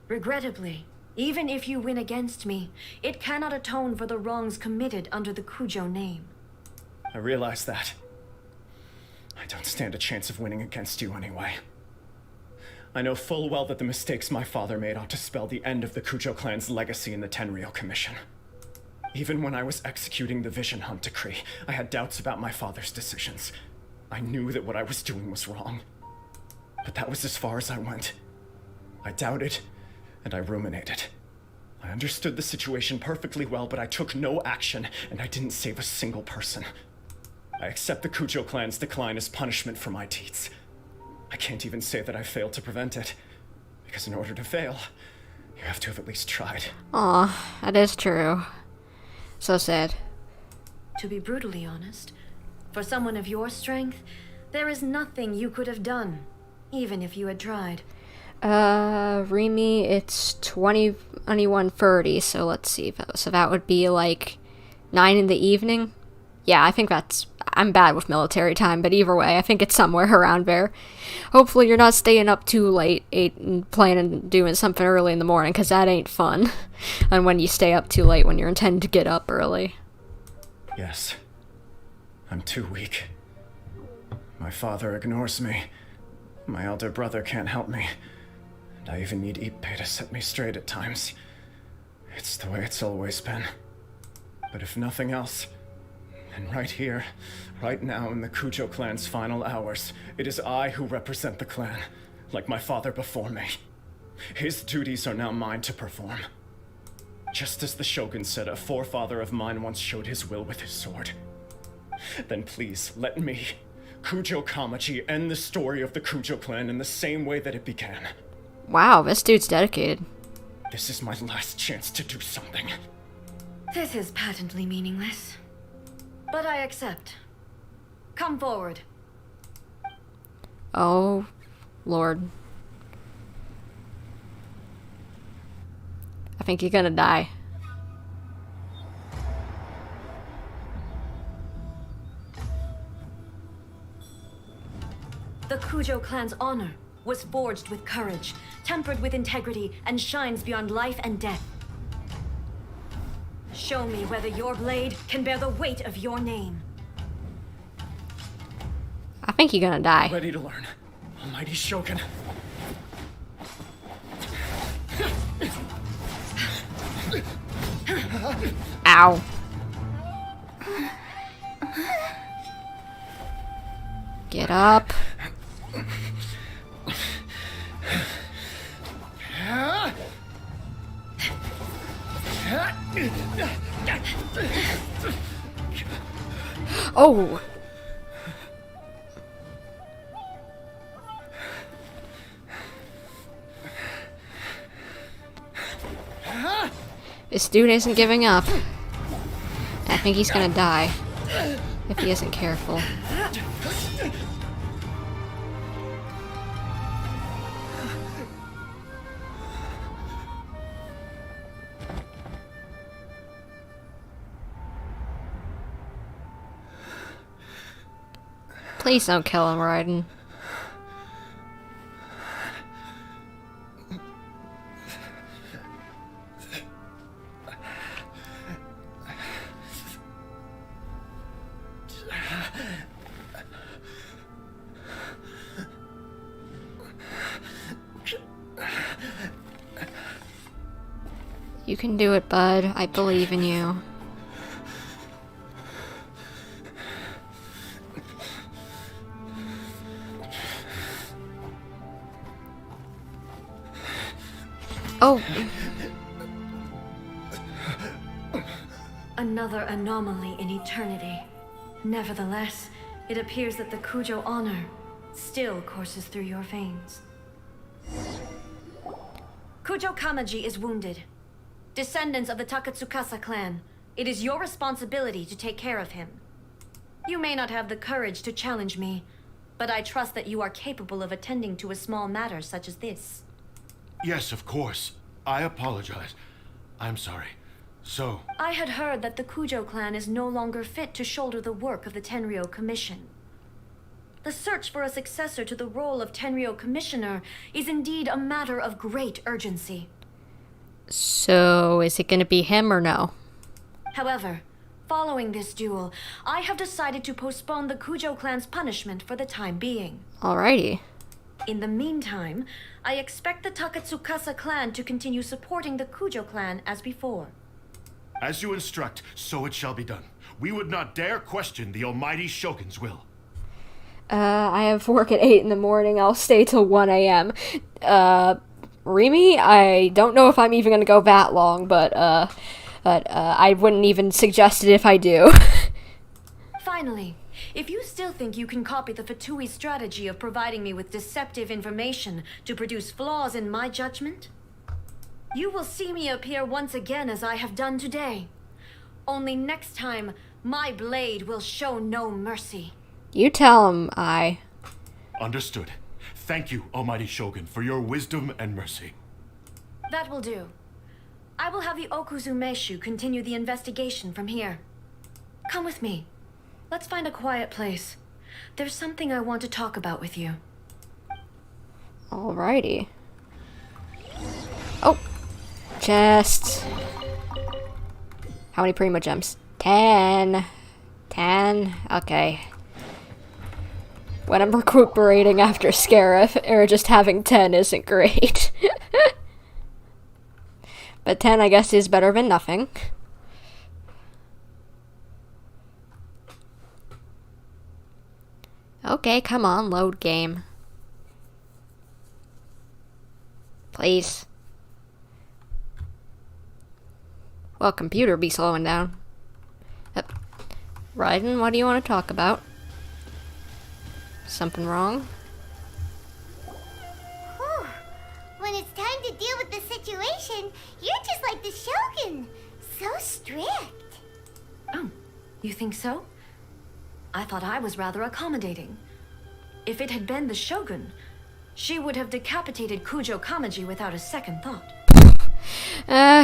Regrettably, even if you win against me, it cannot atone for the wrongs committed under the Kujo name. I realize that. I don't stand a chance of winning against you anyway. I know full well that the mistakes my father made ought to spell the end of the Kujo clan's legacy in the Tenryou Commission. Even when I was executing the Vision Hunt decree, I had doubts about my father's decisions. I knew that what I was doing was wrong. But that was as far as I went. I doubted, and I ruminated. I understood the situation perfectly well, but I took no action, and I didn't save a single person. I accept the Kujo clan's decline as punishment for my deeds. I can't even say that I failed to prevent it, because in order to fail, you have to have at least tried. Aw, that is true. So sad. To be brutally honest, for someone of your strength, there is nothing you could have done, even if you had tried. Remy, it's 21:30, so let's see. So that would be like 9 in the evening? Yeah, I think I'm bad with military time, but either way, I think it's somewhere around there. Hopefully you're not staying up too late and planning on doing something early in the morning, because that ain't fun. And when you stay up too late when you're intending to get up early. Yes. I'm too weak. My father ignores me. My elder brother can't help me. And I even need Ippei to set me straight at times. It's the way it's always been. But if nothing else, and right here, right now in the Kujo clan's final hours, it is I who represent the clan, like my father before me. His duties are now mine to perform. Just as the Shogun said a forefather of mine once showed his will with his sword. Then please, let me, Kujo Kamaji, end the story of the Kujo clan in the same way that it began. Wow, this dude's dedicated. This is my last chance to do something. This is patently meaningless. But I accept. Come forward. Oh, Lord. I think you're gonna die. The Kujo clan's honor was forged with courage, tempered with integrity, and shines beyond life and death. Show me whether your blade can bear the weight of your name. I think you're gonna die. Ready to learn. Almighty Shogun. Ow. Get up. Oh. This dude isn't giving up. I think he's gonna die if he isn't careful. Please don't kill him, Raiden. You can do it, bud. I believe in you. Oh. Another anomaly in eternity. Nevertheless, it appears that the Kujo honor still courses through your veins. Kujo Kamaji is wounded. Descendants of the Takatsukasa clan, it is your responsibility to take care of him. You may not have the courage to challenge me, but I trust that you are capable of attending to a small matter such as this. Yes, of course. I apologize. I'm sorry. So... I had heard that the Kujo clan is no longer fit to shoulder the work of the Tenryou Commission. The search for a successor to the role of Tenryou Commissioner is indeed a matter of great urgency. So, is it gonna be him or no? However, following this duel, I have decided to postpone the Kujo clan's punishment for the time being. Alrighty. In the meantime, I expect the Takatsukasa clan to continue supporting the Kujo clan as before. As you instruct, so it shall be done. We would not dare question the almighty Shogun's will. I have work at 8 in the morning. I'll stay till 1 a.m. Remy, I don't know if I'm even gonna go that long, but I wouldn't even suggest it if I do. Finally, if you still think you can copy the Fatui strategy of providing me with deceptive information to produce flaws in my judgment, you will see me appear once again as I have done today. Only next time, my blade will show no mercy. You tell him, I... Understood. Thank you, almighty Shogun, for your wisdom and mercy. That will do. I will have the Okuzumeshu continue the investigation from here. Come with me. Let's find a quiet place. There's something I want to talk about with you. Alrighty. Oh! Chests. How many Prima Gems? 10. 10? Okay. When I'm recuperating after Scarif, or just having 10 isn't great. But 10, I guess, is better than nothing. Okay, come on, load game. Please. Well, computer be slowing down. Yep. Raiden, what do you want to talk about? Something wrong? Whew. When it's time to deal with the situation, you're just like the Shogun. So strict. Oh, you think so? I thought I was rather accommodating. If it had been the Shogun, she would have decapitated Kujo Kamaji without a second thought.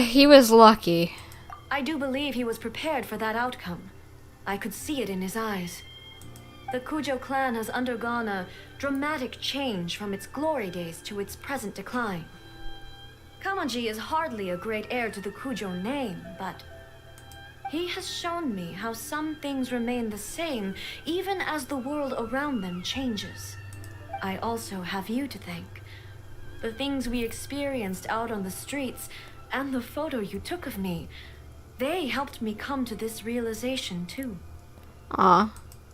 He was lucky. I do believe he was prepared for that outcome. I could see it in his eyes. The Kujo clan has undergone a dramatic change from its glory days to its present decline. Kamaji is hardly a great heir to the Kujo name, but he has shown me how some things remain the same even as the world around them changes. I also have you to thank. The things we experienced out on the streets and the photo you took of me, they helped me come to this realization too. Ah.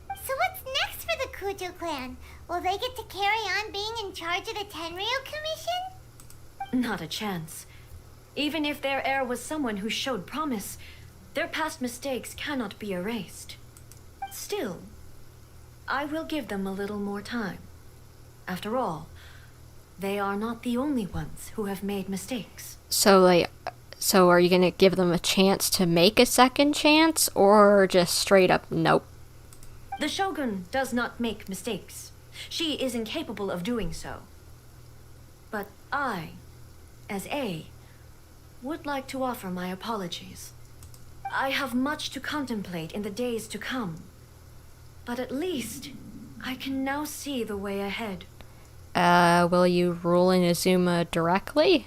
So what's next for the Kujo clan? Will they get to carry on being in charge of the Tenryou Commission? Not a chance. Even if their heir was someone who showed promise, their past mistakes cannot be erased. Still, I will give them a little more time. After all, they are not the only ones who have made mistakes. So are you gonna give them a chance to make a second chance, or just straight up nope? The Shogun does not make mistakes. She is incapable of doing so. But I, as A, would like to offer my apologies. I have much to contemplate in the days to come. But at least, I can now see the way ahead. Will you rule Inazuma directly?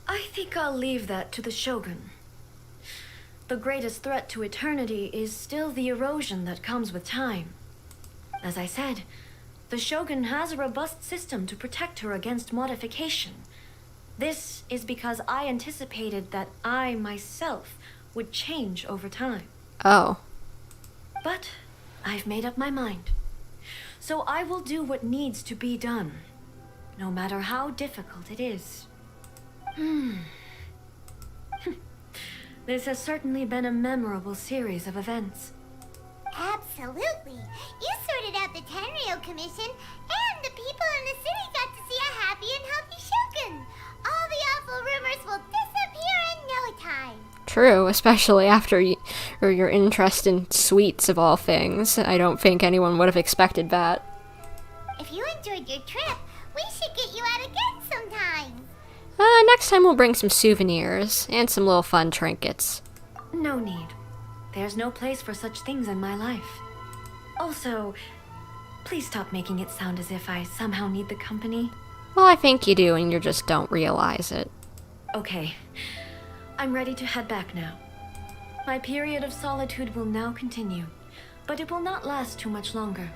I think I'll leave that to the Shogun. The greatest threat to eternity is still the erosion that comes with time. As I said, the Shogun has a robust system to protect her against modification. This is because I anticipated that I myself would change over time. Oh. But I've made up my mind. So I will do what needs to be done, no matter how difficult it is. This has certainly been a memorable series of events. Absolutely. You sorted out the Tenryo Commission, and the people in the city got to see a happy and healthy Shogun. All the awful rumors will disappear in no time. True, especially after your interest in sweets of all things. I don't think anyone would have expected that. If you enjoyed your trip, we should get you out again sometime. Next time we'll bring some souvenirs and some little fun trinkets. No need. There's no place for such things in my life. Also, please stop making it sound as if I somehow need the company. Well, I think you do, and you just don't realize it. Okay. I'm ready to head back now. My period of solitude will now continue, but it will not last too much longer.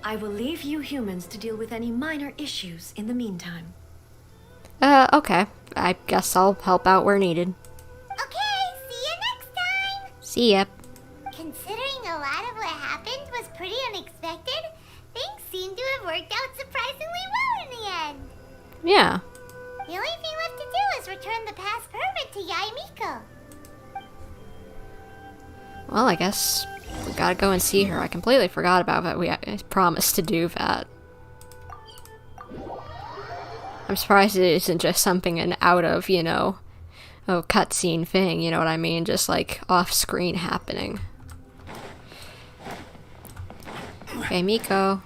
I will leave you humans to deal with any minor issues in the meantime. Okay. I guess I'll help out where needed. Okay, see you next time! See ya. Considering a lot of what happened was pretty unexpected, things seem to have worked out surprisingly well in the end. Yeah. The only thing left to do is return the past permit to Yaimiko. Well, I guess we gotta go and see her. I completely forgot about that. I promised to do that. I'm surprised it isn't just something an out of, cutscene thing, you know what I mean? Just like off-screen happening. Okay, Miko.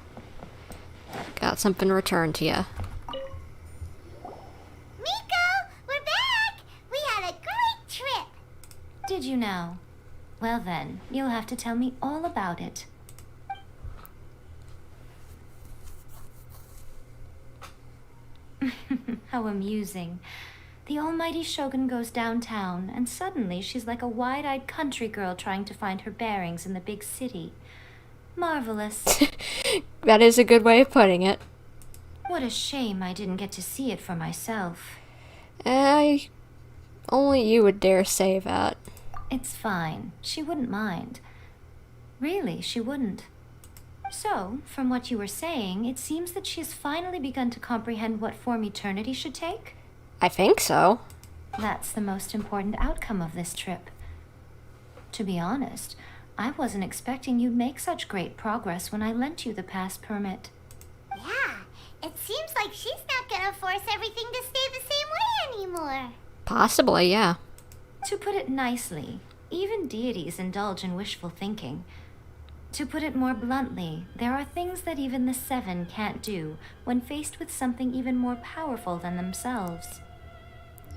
Got something returned to you. Miko, we're back! We had a great trip! Did you know? Well then, you'll have to tell me all about it. How amusing. The almighty Shogun goes downtown, and suddenly she's like a wide-eyed country girl trying to find her bearings in the big city. Marvelous. That is a good way of putting it. What a shame I didn't get to see it for myself. Only you would dare say that. It's fine. She wouldn't mind. Really, she wouldn't. So, from what you were saying, it seems that she has finally begun to comprehend what form eternity should take? I think so. That's the most important outcome of this trip. To be honest, I wasn't expecting you'd make such great progress when I lent you the pass permit. Yeah, it seems like she's not gonna force everything to stay the same way anymore. Possibly, yeah. To put it nicely, even deities indulge in wishful thinking. To put it more bluntly, there are things that even the Seven can't do when faced with something even more powerful than themselves.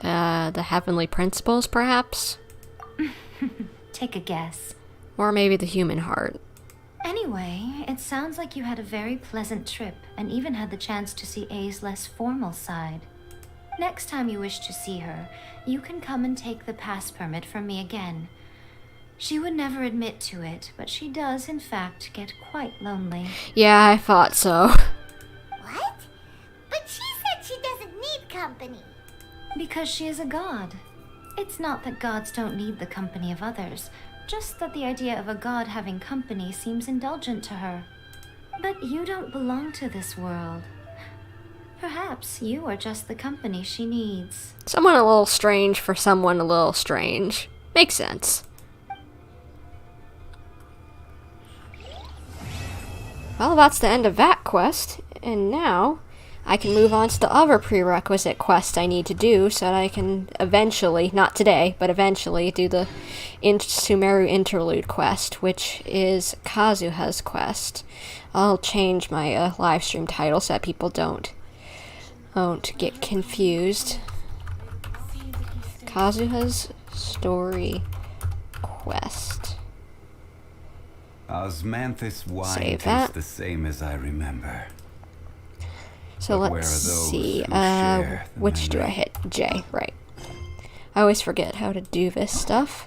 The heavenly principles, perhaps? Take a guess. Or maybe the human heart. Anyway, it sounds like you had a very pleasant trip and even had the chance to see A's less formal side. Next time you wish to see her, you can come and take the pass permit from me again. She would never admit to it, but she does, in fact, get quite lonely. Yeah, I thought so. What? But she said she doesn't need company. Because she is a god. It's not that gods don't need the company of others, just that the idea of a god having company seems indulgent to her. But you don't belong to this world. Perhaps you are just the company she needs. Someone a little strange for someone a little strange. Makes sense. Well, that's the end of that quest, and now I can move on to the other prerequisite quest I need to do so that I can eventually, not today, but eventually do the Sumeru Interlude quest, which is Kazuha's quest. I'll change my live stream title so that people don't get confused. Kazuha's Story Quest. Osmanthus wine Save tastes that. the same as I remember. So But let's where are those see, who share the which do I memory? hit? J, right. I always forget how to do this stuff.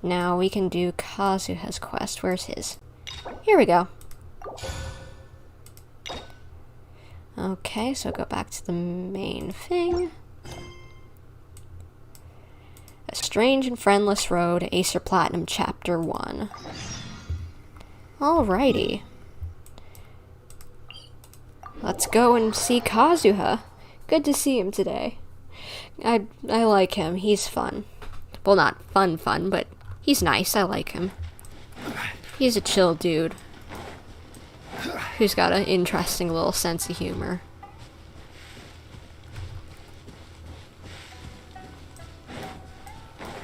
Now we can do Kazuha's quest. Where's his? Here we go. Okay, so go back to the main thing. A Strange and Friendless Road, Acer Platinum, Chapter 1. Alrighty. Let's go and see Kazuha. Good to see him today. I like him. He's fun. Well, not fun, but he's nice. I like him. He's a chill dude who's got an interesting little sense of humor.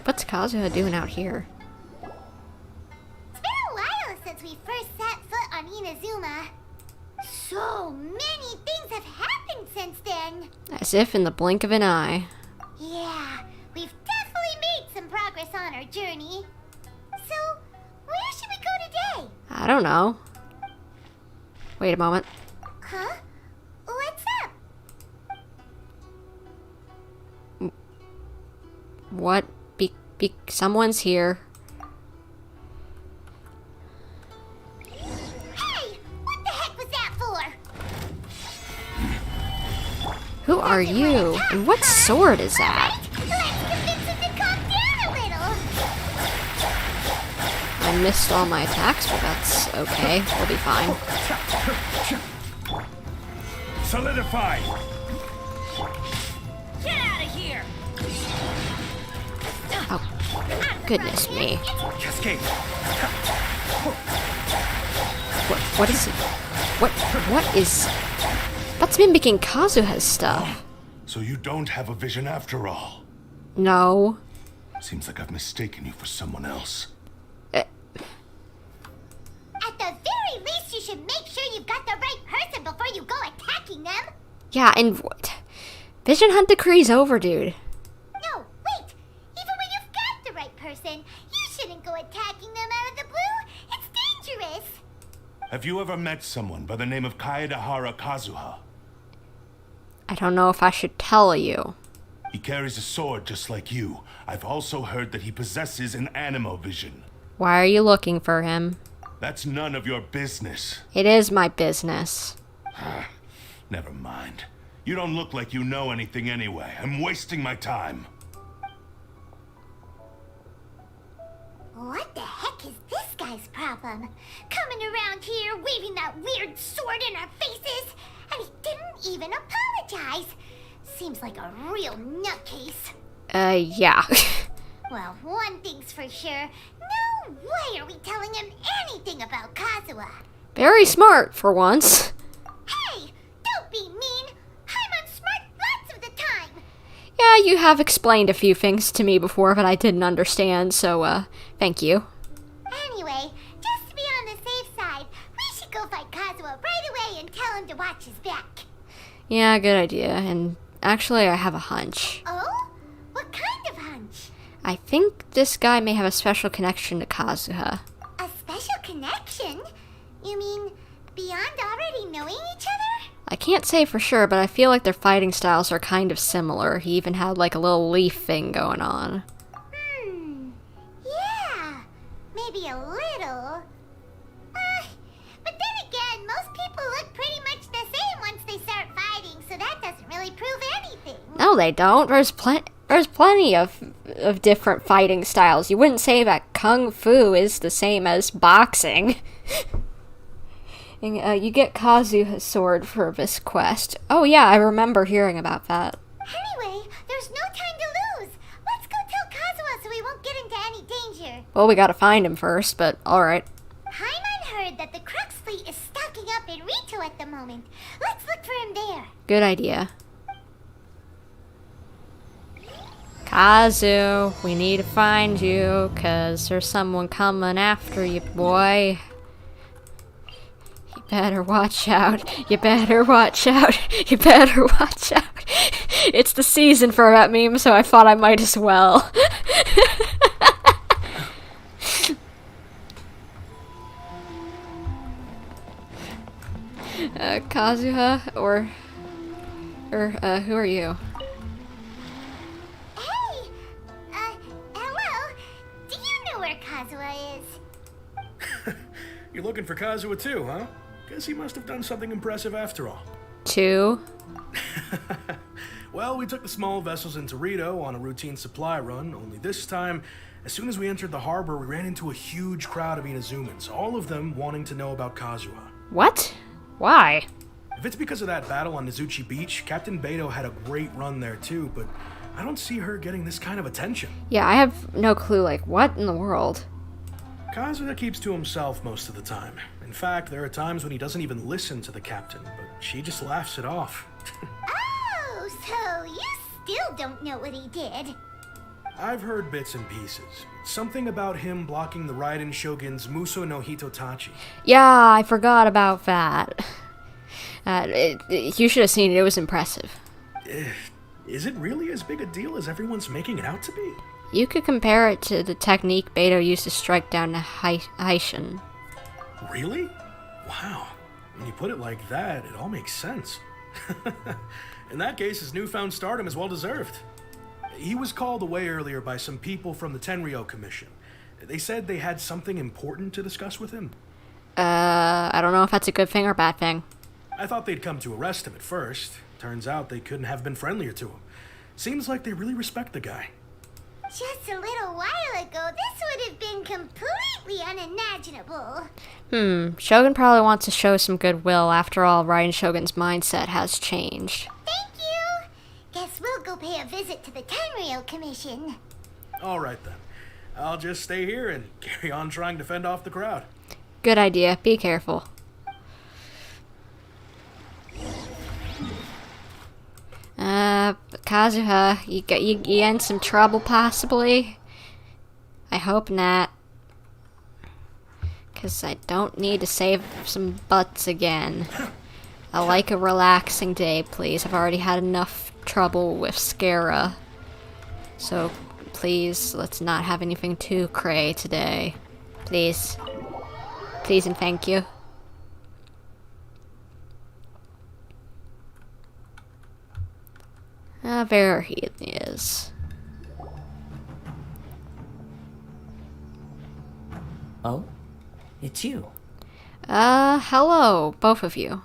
What's Kazuha doing out here? It's been a while since we first set foot on Inazuma. So many things have happened since then. As if in the blink of an eye. Yeah, we've definitely made some progress on our journey. So, where should we go today? I don't know. Wait a moment. Huh? What's up? What? Someone's here. Hey! What the heck was that for? Who are you? And what sword is that? Let's convince him to calm down a little. I missed all my attacks, but that's okay. We'll be fine. Solidify! Get out of here! Oh, goodness me. Cascade! What is it? What is... That's mimicking Kazuha's stuff. So you don't have a vision after all. No. Seems like I've mistaken you for someone else. At the very least, you should make sure you've got the right person before you go attacking them. Yeah, and what? Vision Hunt Decree's over, dude. No, wait. Even when you've got the right person, you shouldn't go attacking them out of the blue. It's dangerous. Have you ever met someone by the name of Kaedahara Kazuha? I don't know if I should tell you. He carries a sword just like you. I've also heard that he possesses an animo vision. Why are you looking for him? That's none of your business. It is my business. Never mind. You don't look like you know anything anyway. I'm wasting my time. What the heck is this guy's problem? Coming around here, waving that weird sword in our faces, and he didn't even apologize. Seems like a real nutcase. Yeah. Well, one thing's for sure. No way are we telling him anything about Kazuha. Very smart, for once. Hey, don't be mean. I'm unsmart lots of the time. Yeah, you have explained a few things to me before, but I didn't understand, so, thank you. Anyway, just to be on the safe side, we should go fight Kazuha right away and tell him to watch his back. Yeah, good idea, and actually I have a hunch. Oh? What kind of hunch? I think this guy may have a special connection to Kazuha. A special connection? You mean beyond already knowing each other? I can't say for sure, but I feel like their fighting styles are kind of similar. He even had like a little leaf thing going on. Yeah, maybe a little. But then again, most people look pretty much the same once they start fighting, so that doesn't really prove anything. No, they don't. There's plenty of different fighting styles. You wouldn't say that Kung Fu is the same as boxing. And, you get Kazuha's sword for this quest. Oh yeah, I remember hearing about that. Anyway, there's no time to lose. Let's go tell Kazuha so we won't get into any danger. Well, we gotta find him first, but alright. Paimon heard that the Crux fleet is stocking up in Rito at the moment. Let's look for him there. Good idea. Kazu, we need to find you, 'cause there's someone coming after you, boy. You better watch out. You better watch out. You better watch out. It's the season for that meme, so I thought I might as well. Kazuha, or who are you? Hey! Hello? Do you know where Kazuha is? You're looking for Kazuha too, huh? Guess he must have done something impressive after all. 2? Well, we took the small vessels into Rito on a routine supply run, only this time, as soon as we entered the harbor, we ran into a huge crowd of Inazumans, all of them wanting to know about Kazuha. What? Why? If it's because of that battle on Nizuchi Beach, Captain Beto had a great run there too, but I don't see her getting this kind of attention. Yeah, I have no clue, like, what in the world? Kazuha keeps to himself most of the time. In fact, there are times when he doesn't even listen to the captain, but she just laughs it off. Oh, so you still don't know what he did? I've heard bits and pieces. Something about him blocking the Raiden Shogun's Muso no Hitotachi. Yeah, I forgot about that. You should have seen it. It was impressive. Is it really as big a deal as everyone's making it out to be? You could compare it to the technique Beto used to strike down the Haitian. Really? Wow. When you put it like that, it all makes sense. In that case, his newfound stardom is well deserved. He was called away earlier by some people from the Tenryou Commission. They said they had something important to discuss with him. I don't know if that's a good thing or a bad thing. I thought they'd come to arrest him at first. Turns out they couldn't have been friendlier to him. Seems like they really respect the guy. Just a little while ago, this would have been completely unimaginable. Shogun probably wants to show some goodwill. After all, Raiden Shogun's mindset has changed. Thank you. Guess we'll go pay a visit to the Tenryou Commission. All right then. I'll just stay here and carry on trying to fend off the crowd. Good idea. Be careful. Kazuha, you in some trouble possibly? I hope not. Because I don't need to save some butts again. I like a relaxing day, please. I've already had enough trouble with Scara. So, please, let's not have anything too cray today. Please. Please and thank you. There he is. Oh? It's you. Hello, both of you.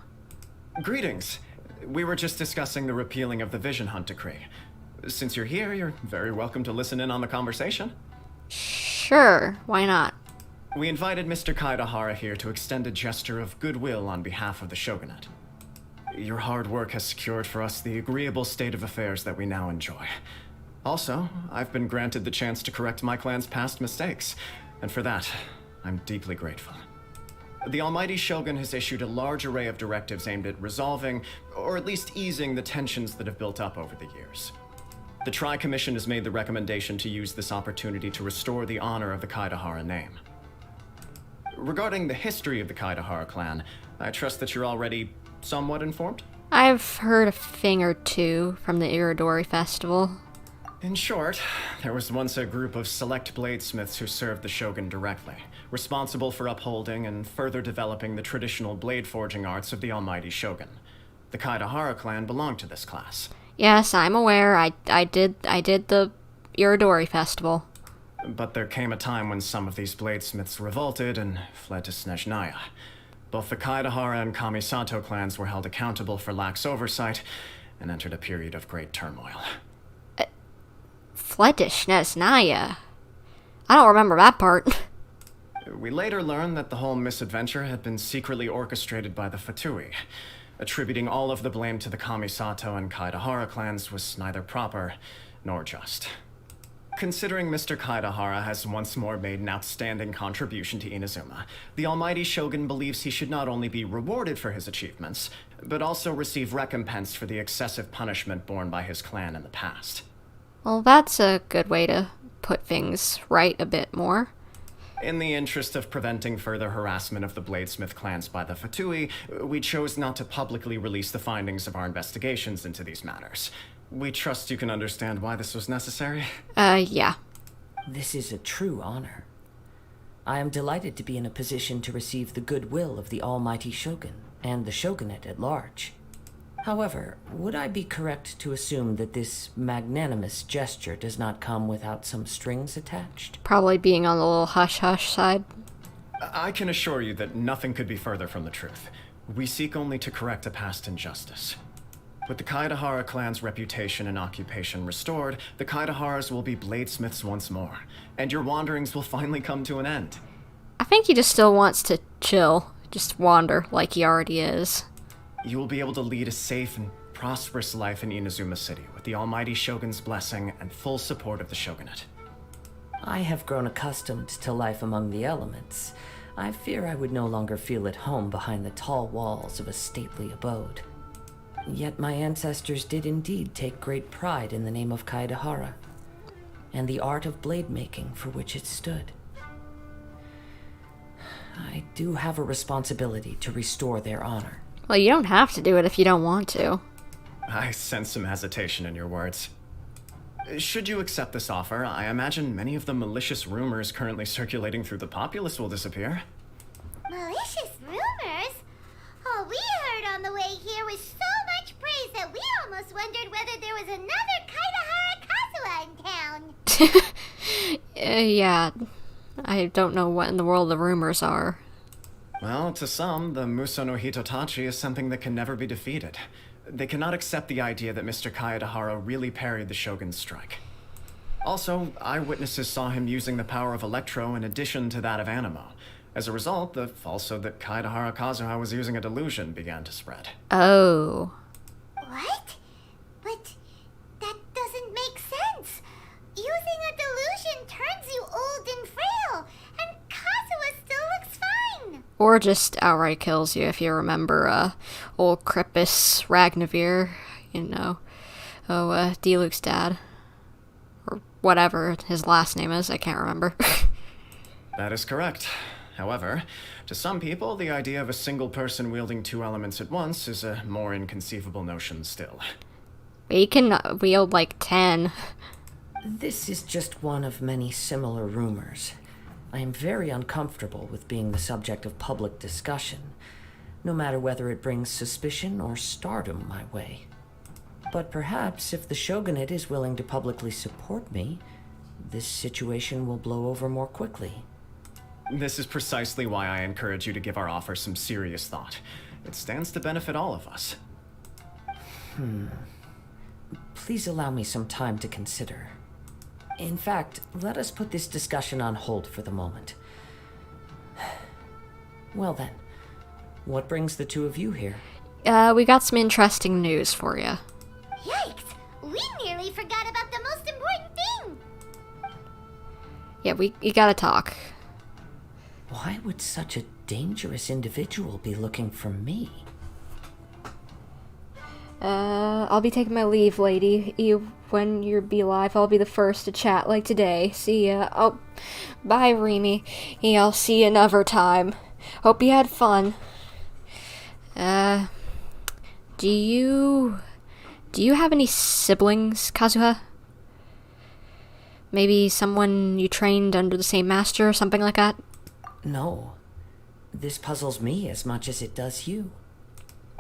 Greetings. We were just discussing the repealing of the Vision Hunt Decree. Since you're here, you're very welcome to listen in on the conversation. Sure, why not? We invited Mr. Kaidahara here to extend a gesture of goodwill on behalf of the Shogunate. Your hard work has secured for us the agreeable state of affairs that we now enjoy. Also, I've been granted the chance to correct my clan's past mistakes, and for that, I'm deeply grateful. The Almighty Shogun has issued a large array of directives aimed at resolving, or at least easing, the tensions that have built up over the years. The Tri-Commission has made the recommendation to use this opportunity to restore the honor of the Kaidahara name. Regarding the history of the Kaidahara clan, I trust that you're already somewhat informed? I've heard a thing or two from the Iridori Festival. In short, there was once a group of select bladesmiths who served the Shogun directly, responsible for upholding and further developing the traditional blade forging arts of the Almighty Shogun. The Kaidahara clan belonged to this class. Yes, I'm aware. I did the Iridori Festival. But there came a time when some of these bladesmiths revolted and fled to Snezhnaya. Both the Kaidahara and Kamisato clans were held accountable for lax oversight and entered a period of great turmoil. Fled to Snezhnaya? I don't remember that part. We later learned that the whole misadventure had been secretly orchestrated by the Fatui. Attributing all of the blame to the Kamisato and Kaidahara clans was neither proper nor just. Considering Mr. Kaidahara has once more made an outstanding contribution to Inazuma, the Almighty Shogun believes he should not only be rewarded for his achievements, but also receive recompense for the excessive punishment borne by his clan in the past. Well, that's a good way to put things right a bit more. In the interest of preventing further harassment of the Bladesmith clans by the Fatui, we chose not to publicly release the findings of our investigations into these matters. We trust you can understand why this was necessary. Yeah. This is a true honor. I am delighted to be in a position to receive the goodwill of the Almighty Shogun and the Shogunate at large. However, would I be correct to assume that this magnanimous gesture does not come without some strings attached? Probably being on the little hush-hush side. I can assure you that nothing could be further from the truth. We seek only to correct a past injustice. With the Kaidahara clan's reputation and occupation restored, the Kaidaharas will be bladesmiths once more, and your wanderings will finally come to an end. I think he just still wants to chill, just wander like he already is. You will be able to lead a safe and prosperous life in Inazuma City with the almighty Shogun's blessing and full support of the Shogunate. I have grown accustomed to life among the elements. I fear I would no longer feel at home behind the tall walls of a stately abode. Yet my ancestors did indeed take great pride in the name of Kaedahara, and the art of blade making for which it stood. I do have a responsibility to restore their honor. Well, you don't have to do it if you don't want to. I sense some hesitation in your words. Should you accept this offer, I imagine many of the malicious rumors currently circulating through the populace will disappear. Malicious rumors? All we heard on the way here was so much praise that we almost wondered whether there was another Kaedahara Kazuha in town. Yeah, I don't know what in the world the rumors are. Well, to some, the Muso no Hitotachi is something that can never be defeated. They cannot accept the idea that Mr. Kaedahara really parried the Shogun's strike. Also, eyewitnesses saw him using the power of Electro in addition to that of Animo. As a result, the falsehood that Kaedahara Kazuha was using a delusion began to spread. Oh. What? But that doesn't make sense. Using a delusion turns you old and frail, and Kazuha still looks fine. Or just outright kills you if you remember old Crippus Ragnavir, you know. D-Luke's dad. Or whatever his last name is, I can't remember. That is correct. However, to some people, the idea of a single person wielding two elements at once is a more inconceivable notion still. He can wield like 10. This is just one of many similar rumors. I am very uncomfortable with being the subject of public discussion, no matter whether it brings suspicion or stardom my way. But perhaps if the Shogunate is willing to publicly support me, this situation will blow over more quickly. This is precisely why I encourage you to give our offer some serious thought. It stands to benefit all of us. Please allow me some time to consider. In fact, let us put this discussion on hold for the moment. Well then, what brings the two of you here? We got some interesting news for you. Yikes! We nearly forgot about the most important thing! Yeah, you gotta talk. Why would such a dangerous individual be looking for me? I'll be taking my leave, lady. When you be live, I'll be the first to chat like today. See ya. Oh, bye, Remy. I'll see you another time. Hope you had fun. Do you have any siblings, Kazuha? Maybe someone you trained under the same master or something like that? No. This puzzles me as much as it does you.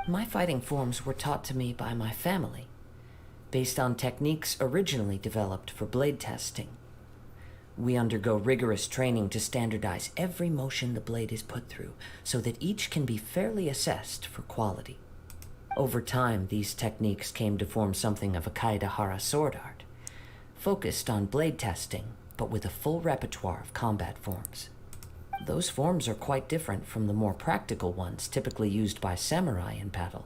My fighting forms were taught to me by my family, based on techniques originally developed for blade testing. We undergo rigorous training to standardize every motion the blade is put through, so that each can be fairly assessed for quality. Over time, these techniques came to form something of a Kaedahara sword art, focused on blade testing, but with a full repertoire of combat forms. Those forms are quite different from the more practical ones typically used by samurai in battle.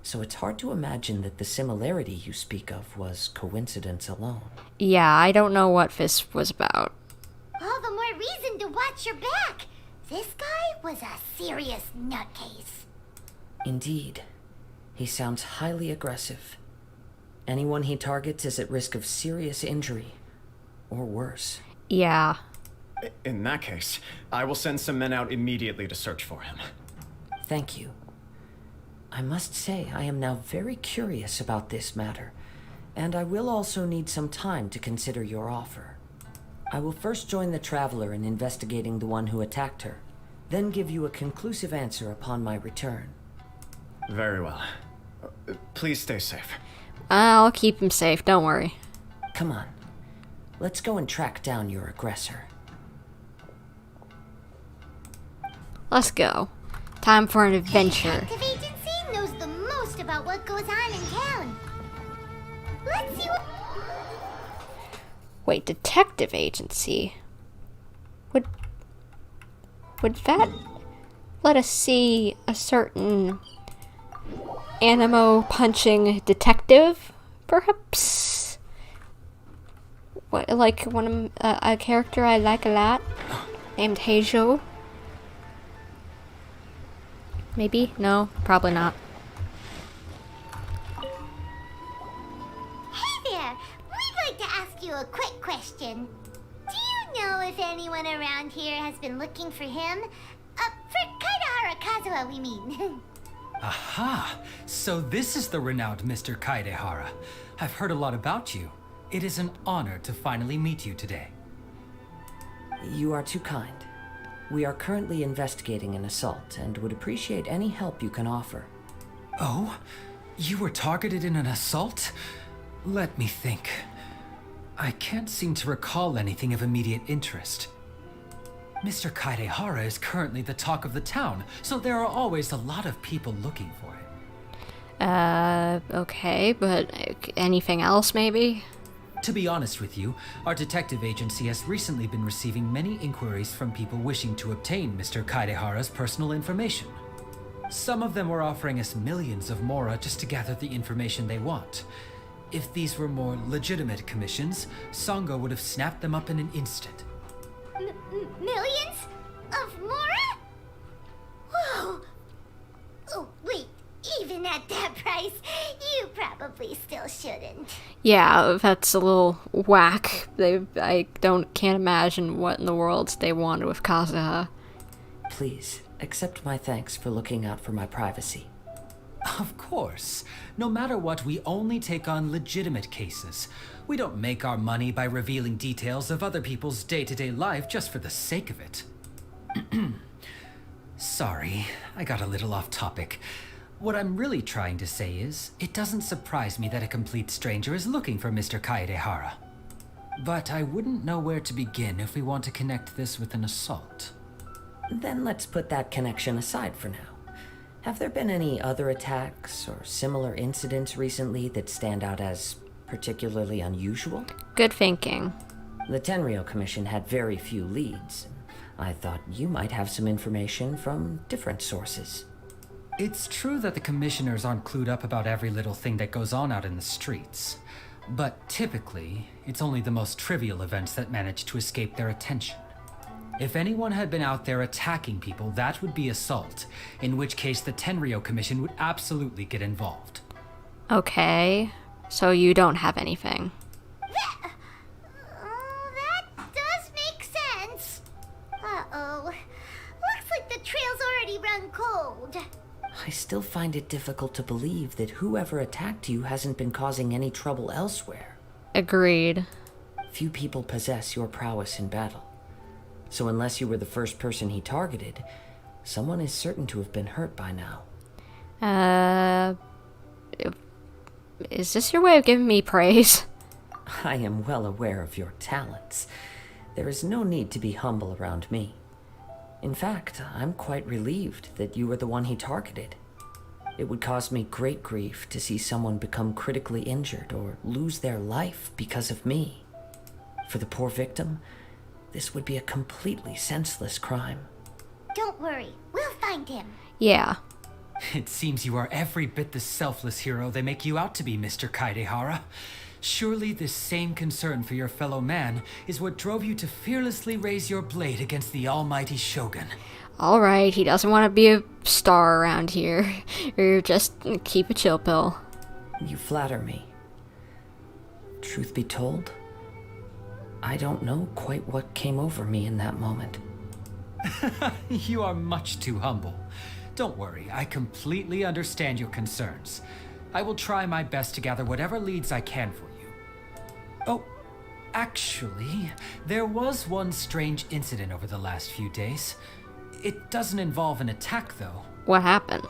So it's hard to imagine that the similarity you speak of was coincidence alone. Yeah, I don't know what this was about. All the more reason to watch your back. This guy was a serious nutcase. Indeed. He sounds highly aggressive. Anyone he targets is at risk of serious injury, or worse. Yeah. In that case, I will send some men out immediately to search for him. Thank you. I must say I am now very curious about this matter, and I will also need some time to consider your offer. I will first join the Traveler in investigating the one who attacked her, then give you a conclusive answer upon my return. Very well. Please stay safe. I'll keep him safe, don't worry. Come on. Let's go and track down your aggressor. Let's go. Time for an adventure. Detective Agency knows the most about what goes on in town. Let's see what... Wait, Detective Agency? Would that let us see a certain animo punching detective, perhaps? What, like a character I like a lot, named Heijo? Maybe? No, probably not. Hey there! We'd like to ask you a quick question. Do you know if anyone around here has been looking for him? For Kaidehara Kazuha, we mean. Aha! So this is the renowned Mr. Kaidehara. I've heard a lot about you. It is an honor to finally meet you today. You are too kind. We are currently investigating an assault and would appreciate any help you can offer. Oh? You were targeted in an assault? Let me think. I can't seem to recall anything of immediate interest. Mr. Kaidehara is currently the talk of the town, so there are always a lot of people looking for him. Okay, but anything else, maybe? To be honest with you, our detective agency has recently been receiving many inquiries from people wishing to obtain Mr. Kaidehara's personal information. Some of them were offering us millions of mora just to gather the information they want. If these were more legitimate commissions, Sango would have snapped them up in an instant. Millions? Of mora? Whoa! Oh, wait. Even at that price, you probably still shouldn't. Yeah, that's a little whack. I can't imagine what in the world they wanted with Kazuha. Please, accept my thanks for looking out for my privacy. Of course. No matter what, we only take on legitimate cases. We don't make our money by revealing details of other people's day-to-day life just for the sake of it. Sorry, I got a little off topic. What I'm really trying to say is, it doesn't surprise me that a complete stranger is looking for Mr. Kaidehara. But I wouldn't know where to begin if we want to connect this with an assault. Then let's put that connection aside for now. Have there been any other attacks or similar incidents recently that stand out as particularly unusual? Good thinking. The Tenryou Commission had very few leads. I thought you might have some information from different sources. It's true that the commissioners aren't clued up about every little thing that goes on out in the streets. But typically, it's only the most trivial events that manage to escape their attention. If anyone had been out there attacking people, that would be assault, in which case the Tenryou Commission would absolutely get involved. Okay, so you don't have anything. That does make sense. Uh-oh. Looks like the trail's already run cold. I still find it difficult to believe that whoever attacked you hasn't been causing any trouble elsewhere. Agreed. Few people possess your prowess in battle. So unless you were the first person he targeted, someone is certain to have been hurt by now. Is this your way of giving me praise? I am well aware of your talents. There is no need to be humble around me. In fact, I'm quite relieved that you were the one he targeted. It would cause me great grief to see someone become critically injured or lose their life because of me. For the poor victim, this would be a completely senseless crime. Don't worry, we'll find him. Yeah. It seems you are every bit the selfless hero they make you out to be, Mr. Kaidehara. Surely this same concern for your fellow man is what drove you to fearlessly raise your blade against the almighty Shogun. Alright, he doesn't want to be a star around here. Or just keep a chill pill. You flatter me. Truth be told, I don't know quite what came over me in that moment. You are much too humble. Don't worry, I completely understand your concerns. I will try my best to gather whatever leads I can for you. Oh, actually, there was one strange incident over the last few days. It doesn't involve an attack, though. What happened?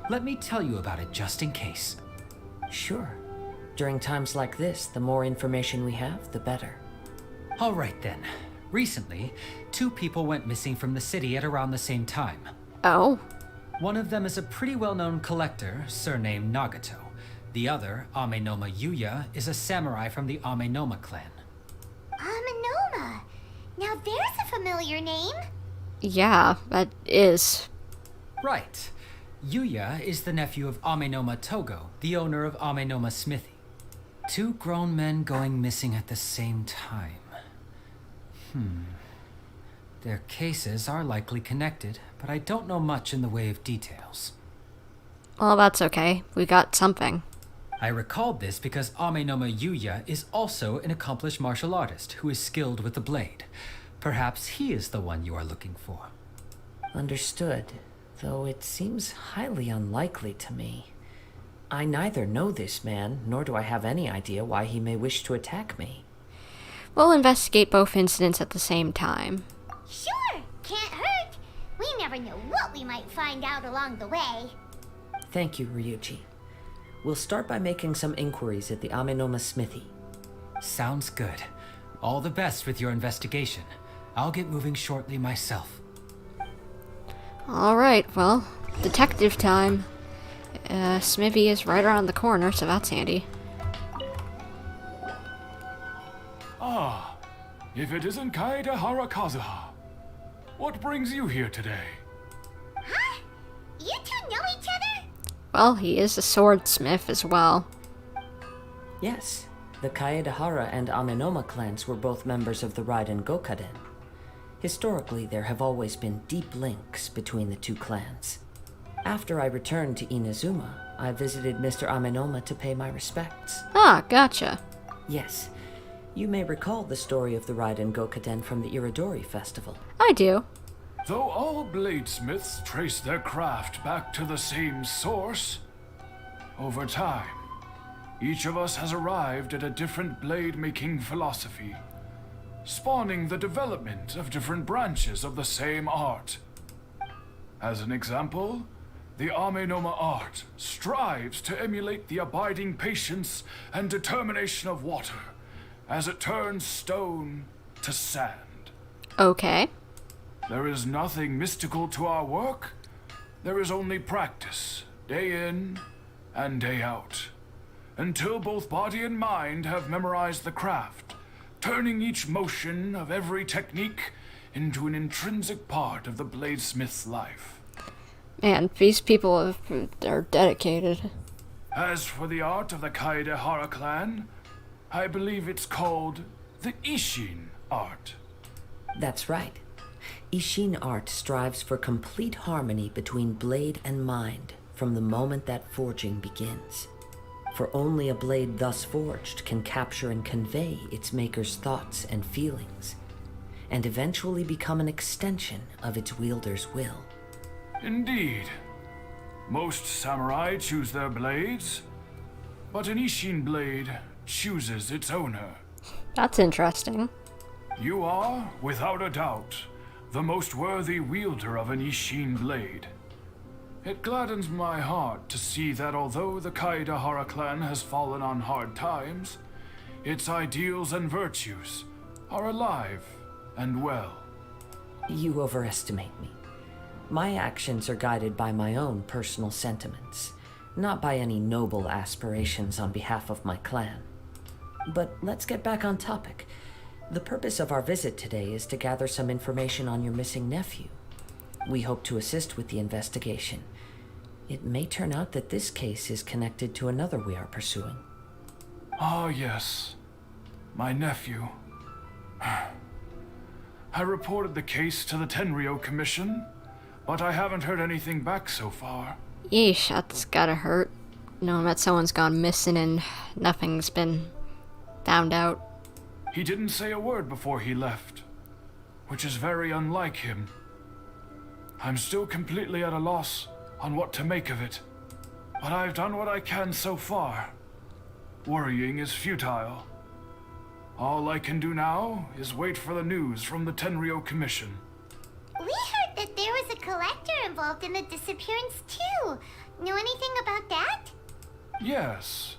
Let me tell you about it just in case. Sure. During times like this, the more information we have, the better. All right then. Recently, 2 people went missing from the city at around the same time. Oh? One of them is a pretty well-known collector, surnamed Nagato. The other, Amenoma Yuya, is a samurai from the Amenoma clan. Amenoma? Now there's a familiar name. Yeah, that is. Right. Yuya is the nephew of Amenoma Togo, the owner of Amenoma Smithy. 2 grown men going missing at the same time. Their cases are likely connected, but I don't know much in the way of details. Well, that's okay. We got something. I recalled this because Amenoma Yuya is also an accomplished martial artist who is skilled with the blade. Perhaps he is the one you are looking for. Understood, though it seems highly unlikely to me. I neither know this man, nor do I have any idea why he may wish to attack me. We'll investigate both incidents at the same time. Sure, can't hurt. We never know what we might find out along the way. Thank you, Ryuji. We'll start by making some inquiries at the Amenoma Smithy. Sounds good. All the best with your investigation. I'll get moving shortly myself. Alright, well, detective time. Smithy is right around the corner, so that's handy. Ah, if it isn't Kaedehara Kazuha. What brings you here today? Huh? You two know each other? Well, he is a swordsmith as well. Yes, the Kaedehara and Amenoma clans were both members of the Raiden Gokaden. Historically, there have always been deep links between the 2 clans. After I returned to Inazuma, I visited Mr. Amenoma to pay my respects. Ah, gotcha. Yes, you may recall the story of the Raiden Gokaden from the Iridori Festival. I do. Though all bladesmiths trace their craft back to the same source, over time, each of us has arrived at a different blade-making philosophy, spawning the development of different branches of the same art. As an example, the Amenoma art strives to emulate the abiding patience and determination of water as it turns stone to sand. Okay. There is nothing mystical to our work. There is only practice, day in and day out, until both body and mind have memorized the craft, turning each motion of every technique into an intrinsic part of the bladesmith's life. Man, these people are dedicated. As for the art of the Kaedehara clan, I believe it's called the Ishin art. That's right. Ishin art strives for complete harmony between blade and mind from the moment that forging begins. For only a blade thus forged can capture and convey its maker's thoughts and feelings, and eventually become an extension of its wielder's will. Indeed. Most samurai choose their blades, but an Ishin blade chooses its owner. That's interesting. You are, without a doubt, the most worthy wielder of an Ishin blade. It gladdens my heart to see that although the Kaedehara clan has fallen on hard times, its ideals and virtues are alive and well. You overestimate me. My actions are guided by my own personal sentiments, not by any noble aspirations on behalf of my clan. But let's get back on topic. The purpose of our visit today is to gather some information on your missing nephew. We hope to assist with the investigation. It may turn out that this case is connected to another we are pursuing. Ah, yes. My nephew. I reported the case to the Tenryou Commission, but I haven't heard anything back so far. Yeesh, that's gotta hurt. Knowing that someone's gone missing and nothing's been found out. He didn't say a word before he left, which is very unlike him. I'm still completely at a loss on what to make of it, but I've done what I can so far. Worrying is futile. All I can do now is wait for the news from the Tenryou Commission. We heard that there was a collector involved in the disappearance too. Know anything about that? Yes.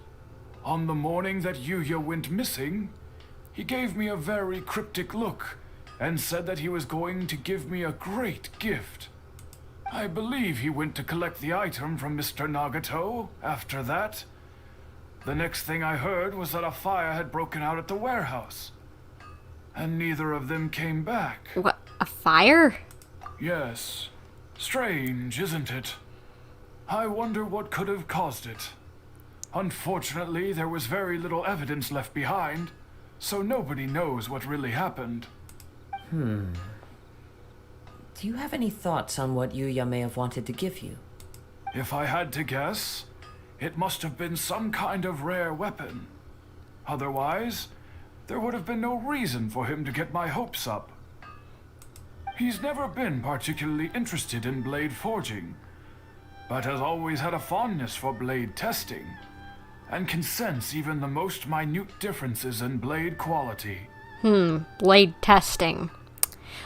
On the morning that Yuya went missing, he gave me a very cryptic look and said that he was going to give me a great gift. I believe he went to collect the item from Mr. Nagato after that. The next thing I heard was that a fire had broken out at the warehouse, and neither of them came back. What, a fire? Yes. Strange, isn't it? I wonder what could have caused it. Unfortunately, there was very little evidence left behind, so nobody knows what really happened. Do you have any thoughts on what Yuya may have wanted to give you? If I had to guess, it must have been some kind of rare weapon. Otherwise, there would have been no reason for him to get my hopes up. He's never been particularly interested in blade forging, but has always had a fondness for blade testing, and can sense even the most minute differences in blade quality. Blade testing.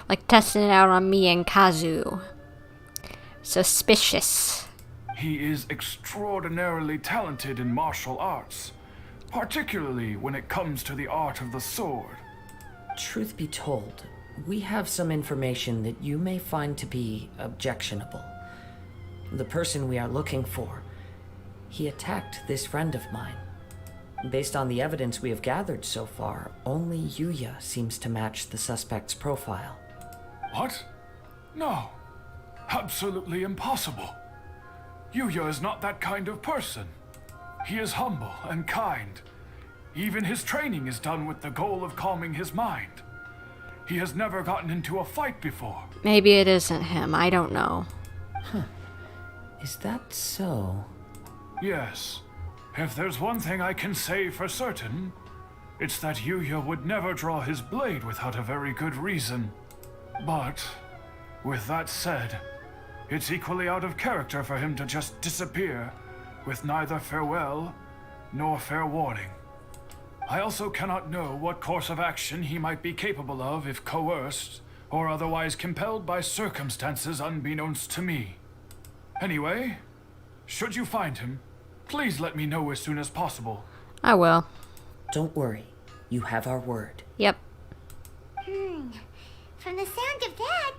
Like testing it out on me and Kazu. Suspicious. He is extraordinarily talented in martial arts, particularly when it comes to the art of the sword. Truth be told, we have some information that you may find to be objectionable. The person we are looking for, he attacked this friend of mine. Based on the evidence we have gathered so far, only Yuya seems to match the suspect's profile. What? No. Absolutely impossible. Yuya is not that kind of person. He is humble and kind. Even his training is done with the goal of calming his mind. He has never gotten into a fight before. Maybe it isn't him, I don't know. Is that so? Yes. If there's one thing I can say for certain, it's that Yuya would never draw his blade without a very good reason. But, with that said, it's equally out of character for him to just disappear, with neither farewell nor fair warning. I also cannot know what course of action he might be capable of if coerced, or otherwise compelled by circumstances unbeknownst to me. Anyway, should you find him, please let me know as soon as possible. I will. Don't worry. You have our word. Yep. From the sound of that,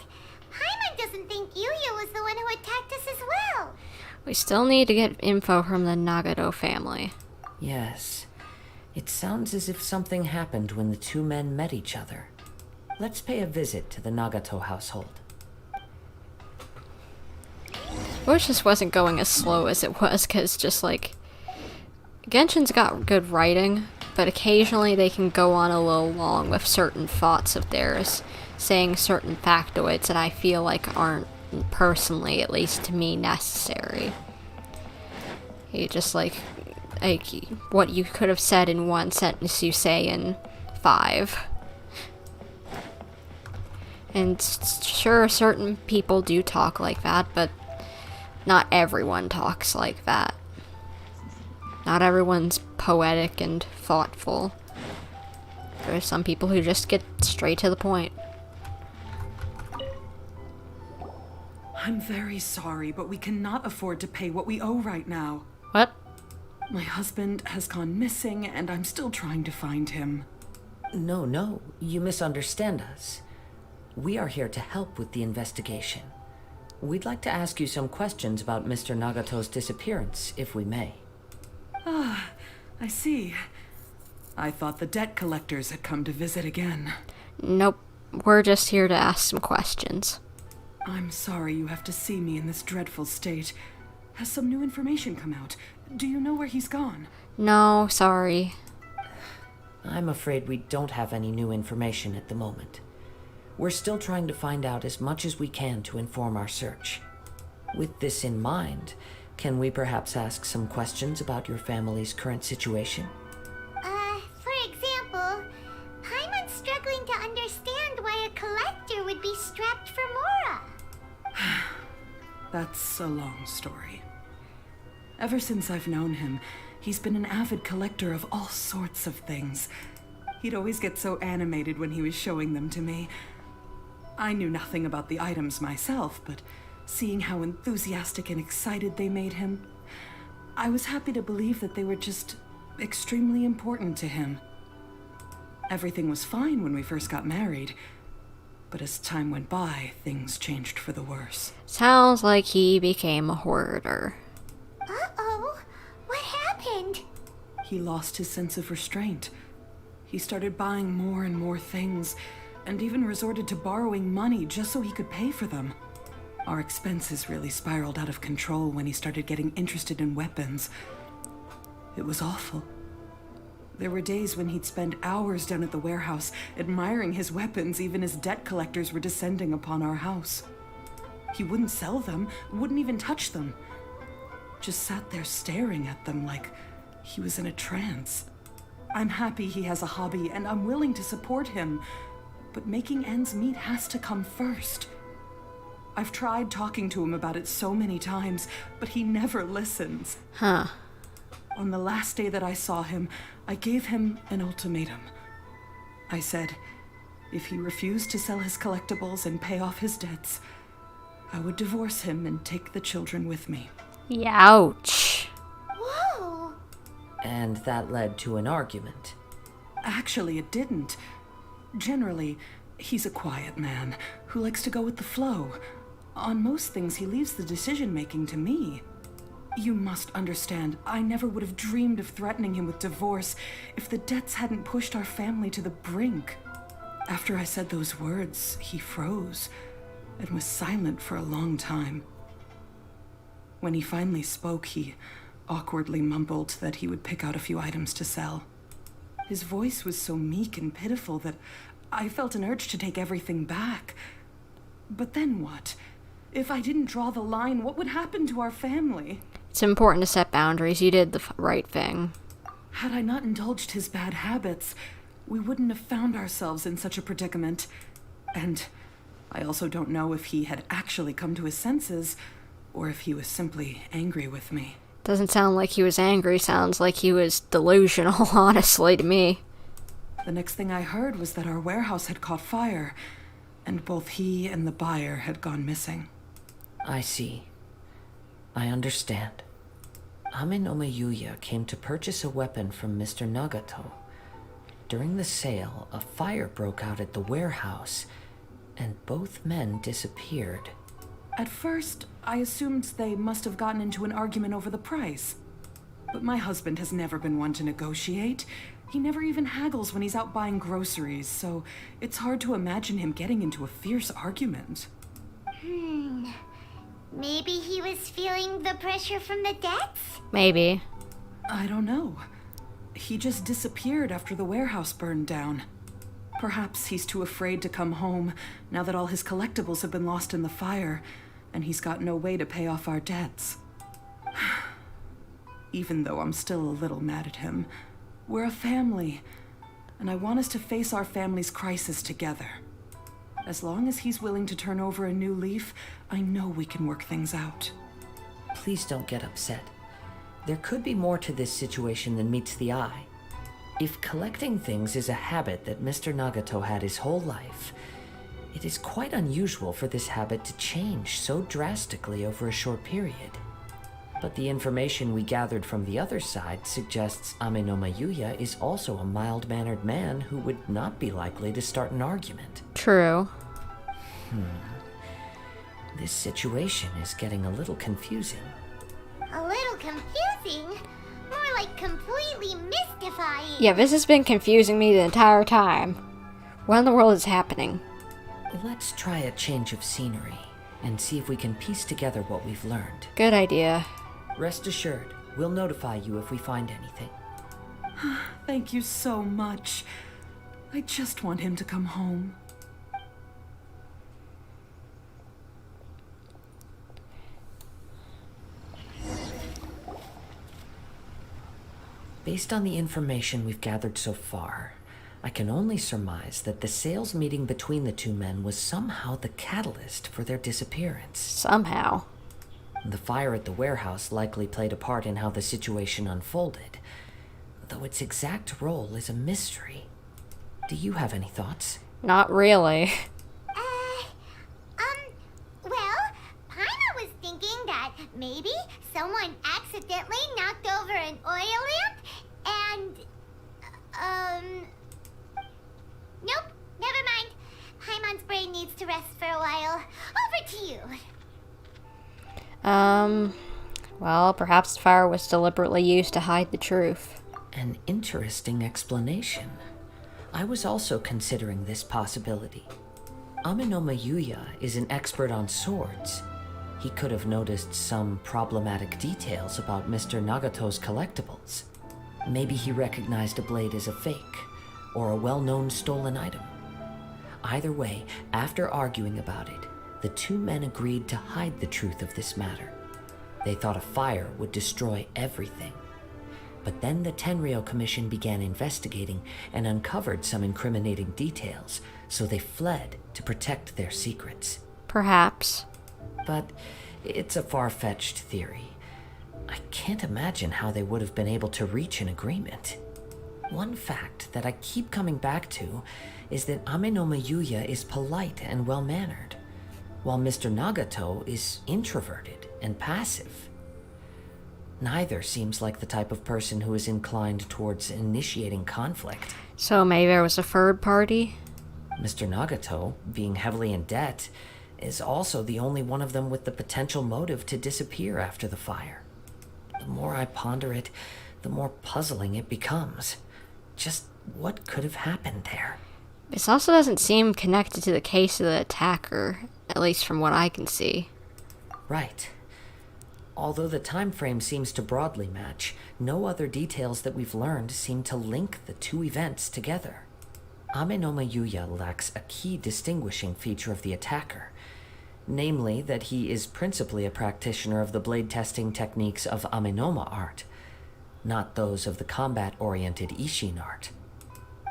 Paimon doesn't think Yuya was the one who attacked us as well. We still need to get info from the Nagato family. Yes. It sounds as if something happened when the two men met each other. Let's pay a visit to the Nagato household. I wish this wasn't going as slow as it was, because just like... Genshin's got good writing, but occasionally they can go on a little long with certain thoughts of theirs, saying certain factoids that I feel like aren't, personally, at least to me, necessary. You just like what you could have said in one sentence you say in 5. And sure, certain people do talk like that, but not everyone talks like that. Not everyone's poetic and thoughtful. There are some people who just get straight to the point. I'm very sorry, but we cannot afford to pay what we owe right now. What? My husband has gone missing, and I'm still trying to find him. No, you misunderstand us. We are here to help with the investigation. We'd like to ask you some questions about Mr. Nagato's disappearance, if we may. Ah, I see. I thought the debt collectors had come to visit again. Nope. We're just here to ask some questions. I'm sorry you have to see me in this dreadful state. Has some new information come out? Do you know where he's gone? No, sorry. I'm afraid we don't have any new information at the moment. We're still trying to find out as much as we can to inform our search. With this in mind, can we perhaps ask some questions about your family's current situation? For example, Paimon's struggling to understand why a collector would be strapped for Mora. That's a long story. Ever since I've known him, he's been an avid collector of all sorts of things. He'd always get so animated when he was showing them to me. I knew nothing about the items myself, but seeing how enthusiastic and excited they made him, I was happy to believe that they were just extremely important to him. Everything was fine when we first got married, but as time went by, things changed for the worse. Sounds like he became a hoarder. Uh-oh, what happened? He lost his sense of restraint. He started buying more and more things, and even resorted to borrowing money just so he could pay for them. Our expenses really spiraled out of control when he started getting interested in weapons. It was awful. There were days when he'd spend hours down at the warehouse admiring his weapons even as debt collectors were descending upon our house. He wouldn't sell them, wouldn't even touch them. Just sat there staring at them like he was in a trance. I'm happy he has a hobby and I'm willing to support him, but making ends meet has to come first. I've tried talking to him about it so many times, but he never listens. Huh. On the last day that I saw him, I gave him an ultimatum. I said, if he refused to sell his collectibles and pay off his debts, I would divorce him and take the children with me. Ouch. Whoa! And that led to an argument. Actually, it didn't. Generally, he's a quiet man who likes to go with the flow. On most things, he leaves the decision-making to me. You must understand, I never would have dreamed of threatening him with divorce if the debts hadn't pushed our family to the brink. After I said those words, he froze and was silent for a long time. When he finally spoke, he awkwardly mumbled that he would pick out a few items to sell. His voice was so meek and pitiful that I felt an urge to take everything back. But then what? If I didn't draw the line, what would happen to our family? It's important to set boundaries. You did the right thing. Had I not indulged his bad habits, we wouldn't have found ourselves in such a predicament. And I also don't know if he had actually come to his senses, or if he was simply angry with me. Doesn't sound like he was angry. Sounds like he was delusional, honestly, to me. The next thing I heard was that our warehouse had caught fire, and both he and the buyer had gone missing. I see. I understand. Ame no Yuya came to purchase a weapon from Mr. Nagato. During the sale, a fire broke out at the warehouse, and both men disappeared. At first, I assumed they must have gotten into an argument over the price. But my husband has never been one to negotiate. He never even haggles when he's out buying groceries, so it's hard to imagine him getting into a fierce argument. Maybe he was feeling the pressure from the debts? Maybe. I don't know. He just disappeared after the warehouse burned down. Perhaps he's too afraid to come home now that all his collectibles have been lost in the fire, and he's got no way to pay off our debts. Even though I'm still a little mad at him, we're a family, and I want us to face our family's crisis together. As long as he's willing to turn over a new leaf, I know we can work things out. Please don't get upset. There could be more to this situation than meets the eye. If collecting things is a habit that Mr. Nagato had his whole life, it is quite unusual for this habit to change so drastically over a short period. But the information we gathered from the other side suggests Ame no Yuya is also a mild-mannered man who would not be likely to start an argument. True. This situation is getting a little confusing. A little confusing? More like completely mystifying. Yeah, this has been confusing me the entire time. What in the world is happening? Let's try a change of scenery and see if we can piece together what we've learned. Good idea. Rest assured, we'll notify you if we find anything. Thank you so much. I just want him to come home. Based on the information we've gathered so far, I can only surmise that the sales meeting between the two men was somehow the catalyst for their disappearance. Somehow. The fire at the warehouse likely played a part in how the situation unfolded, though its exact role is a mystery. Do you have any thoughts? Not really. Well, Paimon was thinking that maybe someone accidentally knocked over an oil lamp and, nope, never mind. Paimon's brain needs to rest for a while. Over to you. Well, perhaps the fire was deliberately used to hide the truth. An interesting explanation. I was also considering this possibility. Ame no Yuya is an expert on swords, He could have noticed some problematic details about Mr. Nagato's collectibles. Maybe he recognized a blade as a fake, or a well-known stolen item. Either way, after arguing about it, the two men agreed to hide the truth of this matter. They thought a fire would destroy everything. But then the Tenryou Commission began investigating and uncovered some incriminating details, so they fled to protect their secrets. Perhaps. But it's a far-fetched theory. I can't imagine how they would have been able to reach an agreement. One fact that I keep coming back to is that Amenoma Yuya is polite and well-mannered, while Mr. Nagato is introverted and passive. Neither seems like the type of person who is inclined towards initiating conflict. So maybe there was a third party? Mr. Nagato, being heavily in debt, is also the only one of them with the potential motive to disappear after the fire. The more I ponder it, the more puzzling it becomes. Just what could have happened there? This also doesn't seem connected to the case of the attacker, at least from what I can see. Right. Although the time frame seems to broadly match, no other details that we've learned seem to link the two events together. Amenoma Yuya lacks a key distinguishing feature of the attacker, namely that he is principally a practitioner of the blade testing techniques of Amenoma art, not those of the combat-oriented Ishin art.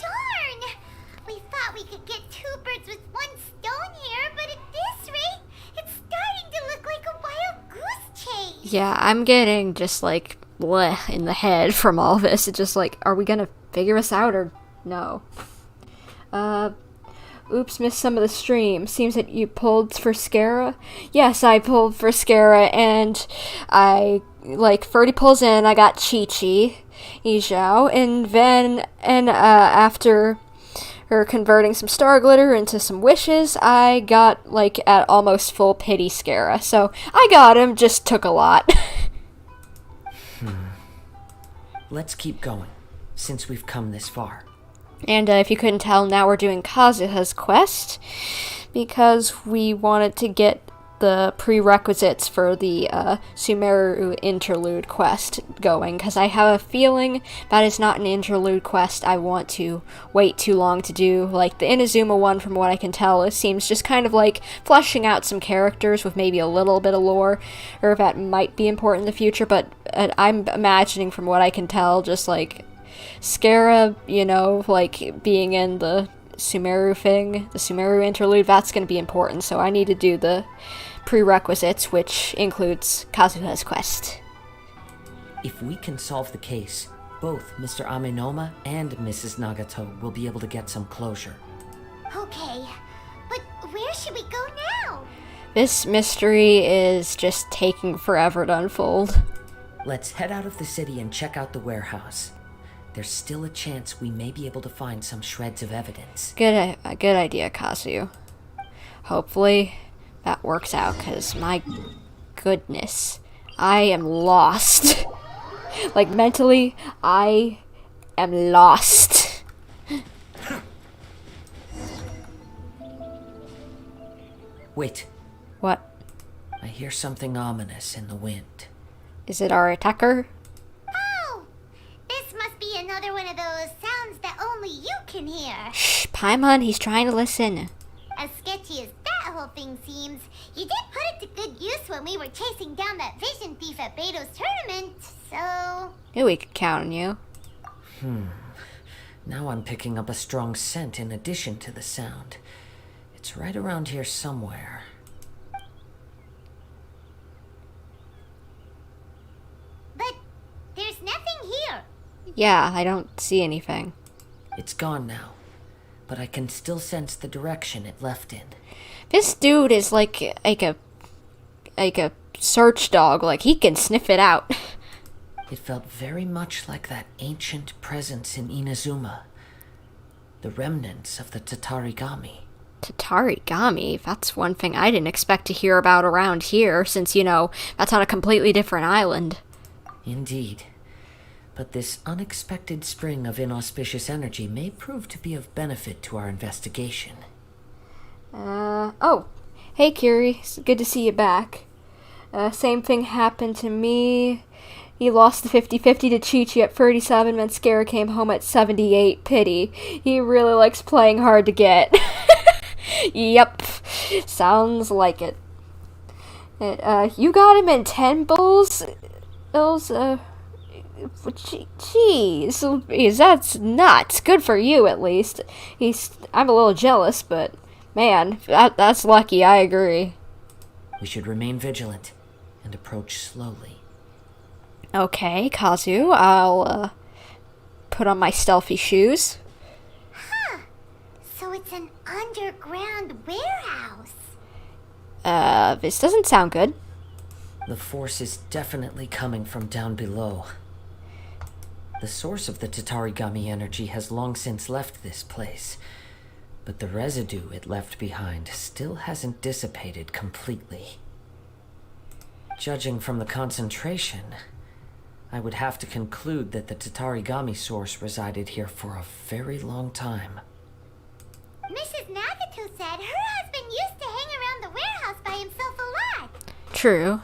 Darn! We thought we could get two birds with one stone here, but at this rate, it's starting to look like a wild goose chase. Yeah, I'm getting just like bleh in the head from all this. It's just like, are we gonna figure this out or no? Oops, missed some of the stream. Seems that you pulled for Scara. Yes, I pulled for Scara, and I, like, 30 pulls in, I got Chi-Chi, Yizhao, and then, after her converting some star glitter into some wishes, I got, like, at almost full pity Scara. So, I got him, just took a lot. Let's keep going, since we've come this far. And if you couldn't tell, now we're doing Kazuha's quest, because we wanted to get the prerequisites for the Sumeru interlude quest going, because I have a feeling that is not an interlude quest I want to wait too long to do. Like, the Inazuma one, from what I can tell, it seems just kind of like fleshing out some characters with maybe a little bit of lore, or that might be important in the future, but I'm imagining, from what I can tell, just like Scara, you know, like being in the Sumeru thing, the Sumeru interlude, that's going to be important, so I need to do the prerequisites, which includes Kazuha's quest. If we can solve the case, both Mr. Amenoma and Mrs. Nagato will be able to get some closure. Okay, but where should we go now? This mystery is just taking forever to unfold. Let's head out of the city and check out the warehouse. There's still a chance we may be able to find some shreds of evidence. Good idea, Kazu. Hopefully that works out, because my goodness, I am lost. Like, mentally, I am lost. Wait. What? I hear something ominous in the wind. Is it our attacker? This must be another one of those sounds that only you can hear. Shh, Paimon, he's trying to listen. As sketchy as that whole thing seems, you did put it to good use when we were chasing down that vision thief at Beto's tournament, so... Yeah, we could count on you. Now I'm picking up a strong scent in addition to the sound. It's right around here somewhere. But there's nothing here. Yeah, I don't see anything. It's gone now, but I can still sense the direction it left in. This dude is like a search dog. Like, he can sniff it out. It felt very much like that ancient presence in Inazuma. The remnants of the Tatarigami. Tatarigami? That's one thing I didn't expect to hear about around here, since, you know, that's on a completely different island. Indeed. But this unexpected spring of inauspicious energy may prove to be of benefit to our investigation. Oh. Hey, Kiri. It's good to see you back. Same thing happened to me. He lost the 50-50 to Chi-Chi at 37, Mascara came home at 78. Pity. He really likes playing hard to get. Yep. Sounds like it. You got him in 10 bulls? Jeez, that's nuts. Good for you, at least. I'm a little jealous, but man, that's lucky, I agree. We should remain vigilant and approach slowly. Okay, Kazu, I'll put on my stealthy shoes. Huh. So it's an underground warehouse. This doesn't sound good. The force is definitely coming from down below. The source of the Tatarigami energy has long since left this place, but the residue it left behind still hasn't dissipated completely. Judging from the concentration, I would have to conclude that the Tatarigami source resided here for a very long time. Mrs. Nagato said her husband used to hang around the warehouse by himself a lot. True.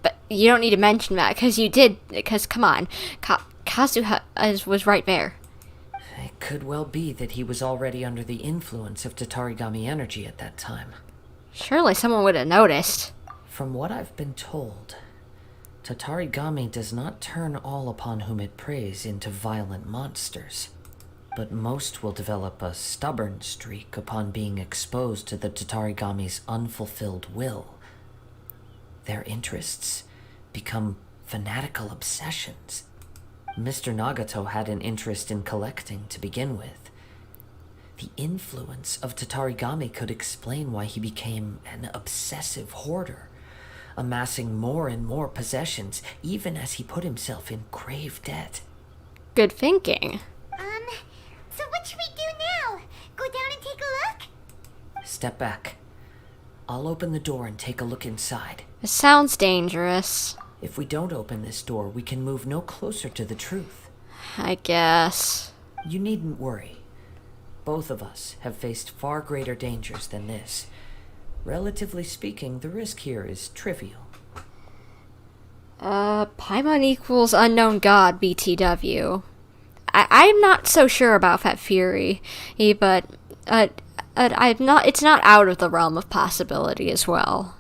But you don't need to mention that, because come on, Kazuha was right there. It could well be that he was already under the influence of Tatarigami energy at that time. Surely someone would have noticed. From what I've been told, Tatarigami does not turn all upon whom it preys into violent monsters, but most will develop a stubborn streak upon being exposed to the Tatarigami's unfulfilled will. Their interests become fanatical obsessions. Mr. Nagato had an interest in collecting to begin with. The influence of Tatarigami could explain why he became an obsessive hoarder, amassing more and more possessions, even as he put himself in grave debt. Good thinking. So what should we do now? Go down and take a look? Step back. I'll open the door and take a look inside. It sounds dangerous. If we don't open this door, we can move no closer to the truth. I guess. You needn't worry. Both of us have faced far greater dangers than this. Relatively speaking, the risk here is trivial. Paimon equals unknown god, BTW. I'm not so sure about Fat Fury, but it's not out of the realm of possibility as well.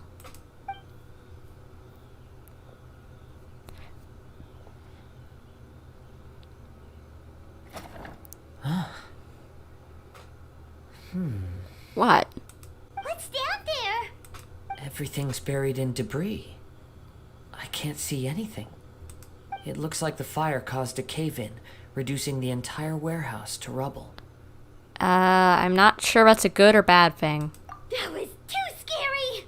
What? What's down there? Everything's buried in debris. I can't see anything. It looks like the fire caused a cave-in, reducing the entire warehouse to rubble. I'm not sure that's a good or bad thing. That was too scary!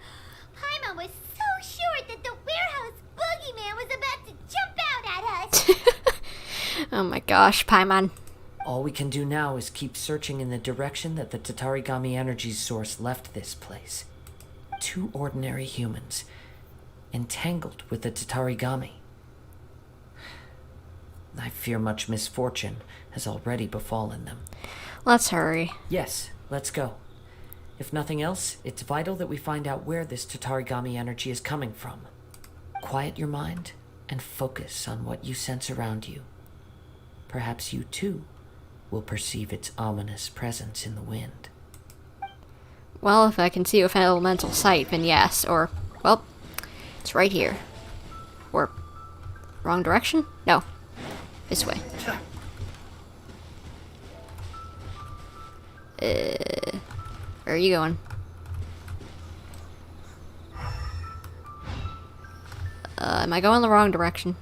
Paimon was so sure that the warehouse boogeyman was about to jump out at us! Oh my gosh, Paimon. All we can do now is keep searching in the direction that the Tatarigami energy source left this place. 2 ordinary humans, entangled with the Tatarigami. I fear much misfortune has already befallen them. Let's hurry. Yes, let's go. If nothing else, it's vital that we find out where this Tatarigami energy is coming from. Quiet your mind and focus on what you sense around you. Perhaps you too will perceive its ominous presence in the wind. Well, if I can see with elemental sight, then yes. Or, well, it's right here. Or, wrong direction? No. This way. Where are you going? Am I going the wrong direction?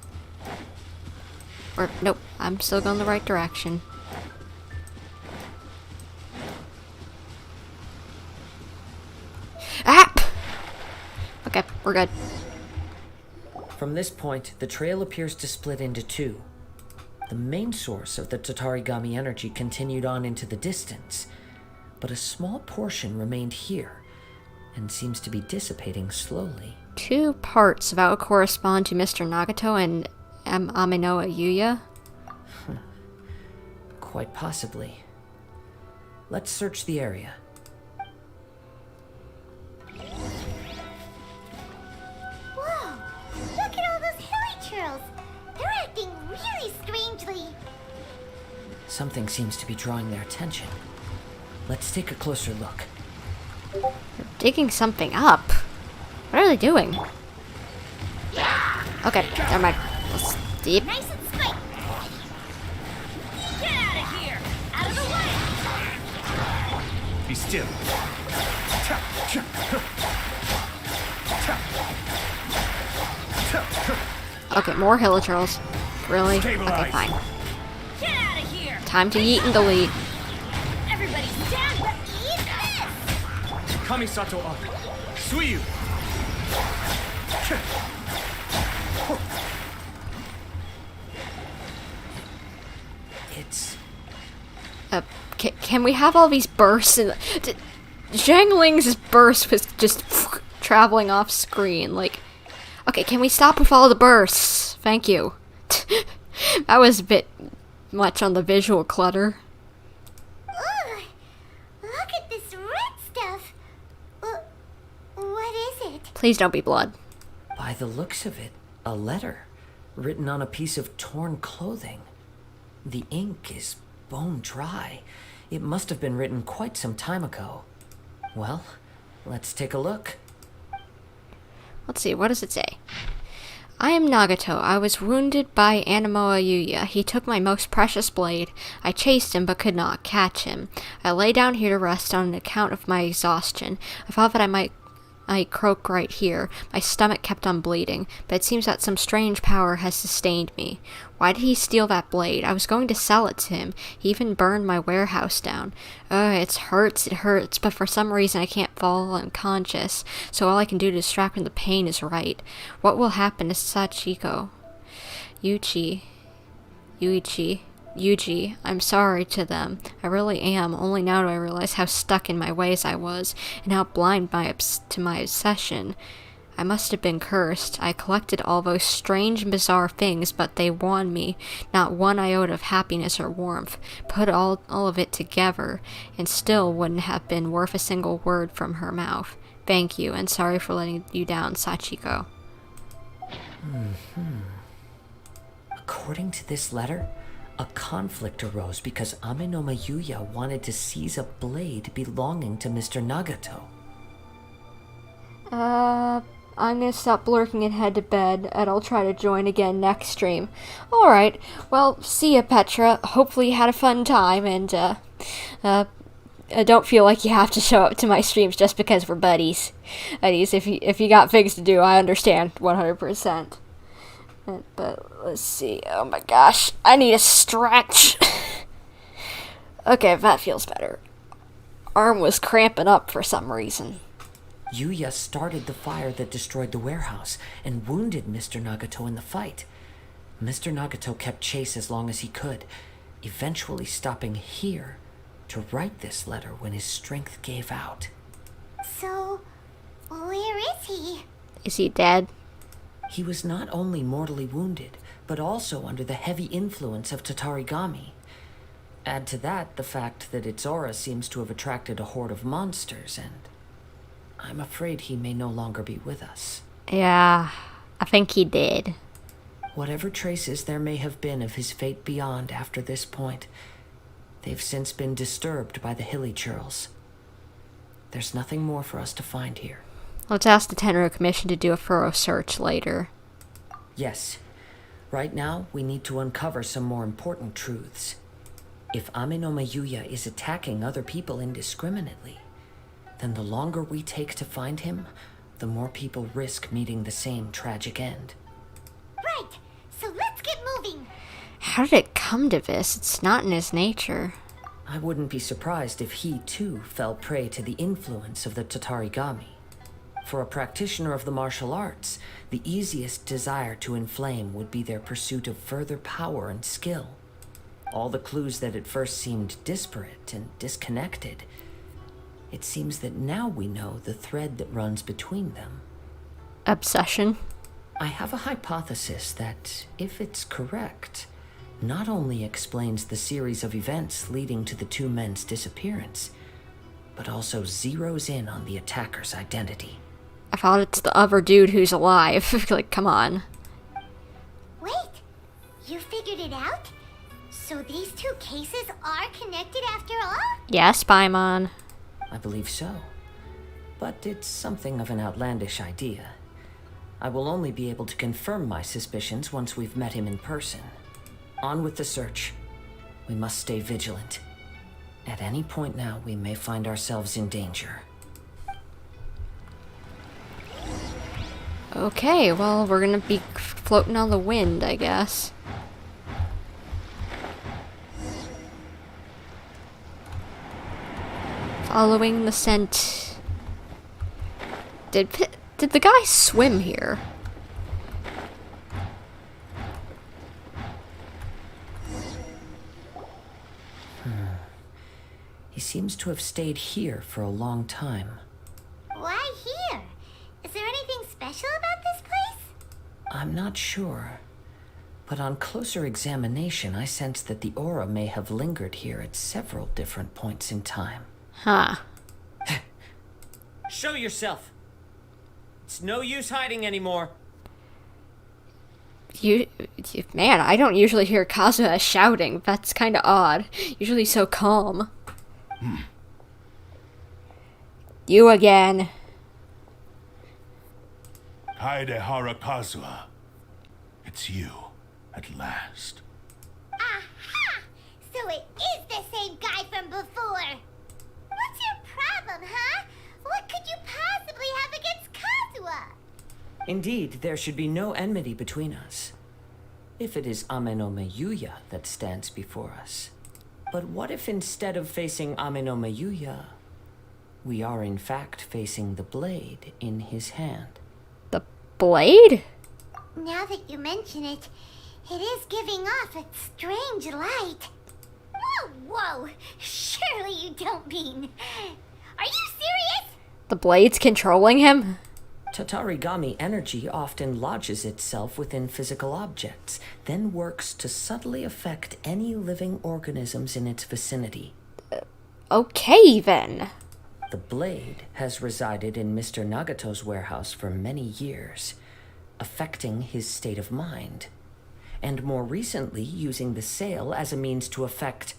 Or, nope, I'm still going the right direction. Ah! Okay, we're good. From this point, the trail appears to split into 2. The main source of the Tatarigami energy continued on into the distance, but a small portion remained here, and seems to be dissipating slowly. 2 parts that would correspond to Mr. Nagato and Aminoa Yuya? Quite possibly. Let's search the area. Whoa! Something seems to be drawing their attention. Let's take a closer look. They're digging something up. What are they doing? Okay, never mind. Let's deep. Nice and spiked. Get out of here! Out of the way! Be still. Okay, more hilichurls. Really? Okay, fine. Get out of here! Time to yeet and delete. Everybody stand up! Eat this! Kamisato up. Suiyu. It's... Can we have all these bursts? Zhang Ling's burst was just traveling off screen. Like, okay, can we stop with all the bursts? Thank you. That was a bit much on the visual clutter. Ooh, look at this red stuff. What is it? Please don't be blood. By the looks of it, a letter written on a piece of torn clothing. The ink is bone dry. It must have been written quite some time ago. Well, let's take a look. Let's see, what does it say? I am Nagato. I was wounded by Anamoa Yuya. He took my most precious blade. I chased him but could not catch him. I lay down here to rest on account of my exhaustion. I thought that I might croak right here. My stomach kept on bleeding, but it seems that some strange power has sustained me. Why did he steal that blade? I was going to sell it to him. He even burned my warehouse down. It hurts, but for some reason I can't fall unconscious, so all I can do to distract from the pain is write. What will happen to Sachiko? Yuji, I'm sorry to them. I really am. Only now do I realize how stuck in my ways I was, and how blind to my obsession. I must have been cursed. I collected all those strange and bizarre things, but they won me. Not one iota of happiness or warmth. Put all of it together, and still wouldn't have been worth a single word from her mouth. Thank you, and sorry for letting you down, Sachiko. According to this letter, a conflict arose because Amenoma Yuya wanted to seize a blade belonging to Mr. Nagato. I'm gonna stop lurking and head to bed, and I'll try to join again next stream. Alright, well, see ya, Petra. Hopefully you had a fun time, and, don't feel like you have to show up to my streams just because we're buddies. If you got things to do, I understand 100%. But let's see. Oh my gosh, I need a stretch. Okay, that feels better. Arm was cramping up for some reason. Yuya started the fire that destroyed the warehouse and wounded Mr. Nagato in the fight. Mr. Nagato kept chase as long as he could, eventually stopping here to write this letter when his strength gave out. So, where is he? Is he dead? He was not only mortally wounded, but also under the heavy influence of Tatarigami. Add to that the fact that its aura seems to have attracted a horde of monsters, and I'm afraid he may no longer be with us. Yeah, I think he did. Whatever traces there may have been of his fate beyond after this point, they've since been disturbed by the hilichurls. There's nothing more for us to find here. Let's ask the Tenro Commission to do a thorough search later. Yes. Right now, we need to uncover some more important truths. If Amenoma Yuya is attacking other people indiscriminately, then the longer we take to find him, the more people risk meeting the same tragic end. Right, so let's get moving. How did it come to this? It's not in his nature. I wouldn't be surprised if he, too, fell prey to the influence of the Tatarigami. For a practitioner of the martial arts, the easiest desire to inflame would be their pursuit of further power and skill. All the clues that at first seemed disparate and disconnected, it seems that now we know the thread that runs between them. Obsession? I have a hypothesis that, if it's correct, not only explains the series of events leading to the two men's disappearance, but also zeroes in on the attacker's identity. I thought it's the other dude who's alive. Like, come on. Wait, you figured it out? So these two cases are connected after all? Yes, Paimon. I believe so. But it's something of an outlandish idea. I will only be able to confirm my suspicions once we've met him in person. On with the search. We must stay vigilant. At any point now, we may find ourselves in danger. Okay, well, we're gonna be floating on the wind, I guess. Following the scent. Did the guy swim here? He seems to have stayed here for a long time. Why here? Is there anything special about this place? I'm not sure. But on closer examination, I sense that the aura may have lingered here at several different points in time. Huh. Show yourself. It's no use hiding anymore. Man, I don't usually hear Kazuha shouting. That's kind of odd. Usually so calm. You again. Kaedehara Kazuha. It's you, at last. Aha! So it is the same guy from before. What's your problem, huh? What could you possibly have against Kazuha? Indeed, there should be no enmity between us. If it is Amenome Yuya that stands before us. But what if instead of facing Amenome Yuya, we are in fact facing the blade in his hand? The blade? Now that you mention it, it is giving off a strange light. Whoa, whoa! Surely you don't mean... Are you serious? The blade's controlling him? Tatarigami energy often lodges itself within physical objects, then works to subtly affect any living organisms in its vicinity. Okay, then. The blade has resided in Mr. Nagato's warehouse for many years, affecting his state of mind, and more recently using the sale as a means to affect,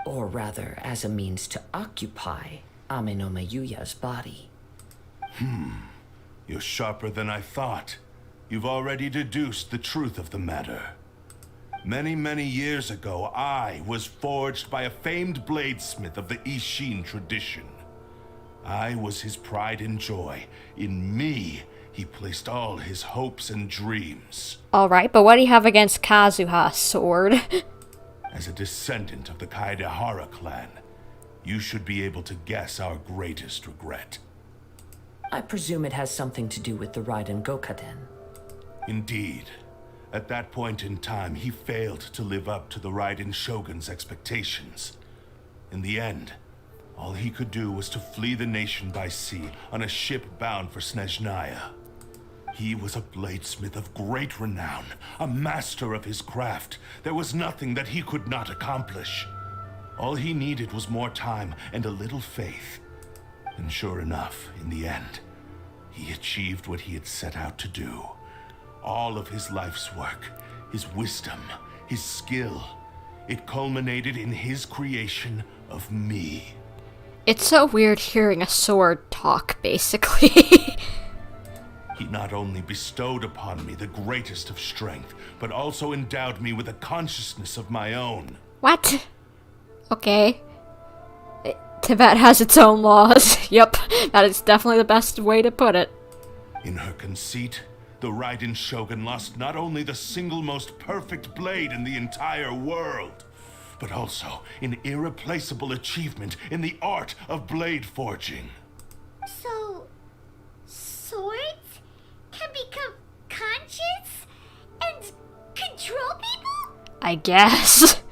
or rather as a means to occupy, Amenome Yuya's body. You're sharper than I thought. You've already deduced the truth of the matter. Many, many years ago, I was forged by a famed bladesmith of the Ishin tradition. I was his pride and joy. In me, he placed all his hopes and dreams. Alright, but what do you have against Kazuha, sword? As a descendant of the Kaedehara clan, you should be able to guess our greatest regret. I presume it has something to do with the Raiden Gokaden. Indeed. At that point in time, he failed to live up to the Raiden Shogun's expectations. In the end, all he could do was to flee the nation by sea on a ship bound for Snezhnaya. He was a bladesmith of great renown, a master of his craft. There was nothing that he could not accomplish. All he needed was more time and a little faith. And sure enough, in the end, he achieved what he had set out to do. All of his life's work, his wisdom, his skill, it culminated in his creation of me. It's so weird hearing a sword talk, basically. He not only bestowed upon me the greatest of strength, but also endowed me with a consciousness of my own. What? Okay. Tibet has its own laws. Yep, that is definitely the best way to put it. In her conceit, the Raiden Shogun lost not only the single most perfect blade in the entire world, but also an irreplaceable achievement in the art of blade forging. So, swords can become conscious and control people? I guess.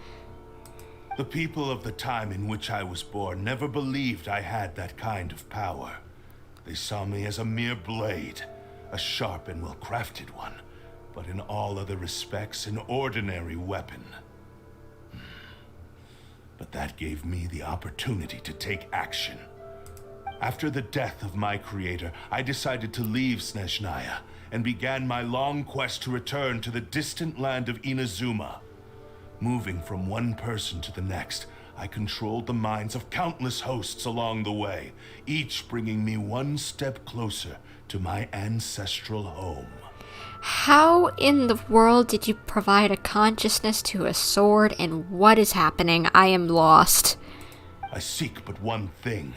The people of the time in which I was born never believed I had that kind of power. They saw me as a mere blade, a sharp and well-crafted one, but in all other respects an ordinary weapon. But that gave me the opportunity to take action. After the death of my creator, I decided to leave Snezhnaya and began my long quest to return to the distant land of Inazuma. Moving from one person to the next, I controlled the minds of countless hosts along the way, each bringing me one step closer to my ancestral home. How in the world did you provide a consciousness to a sword, and what is happening? I am lost. I seek but one thing.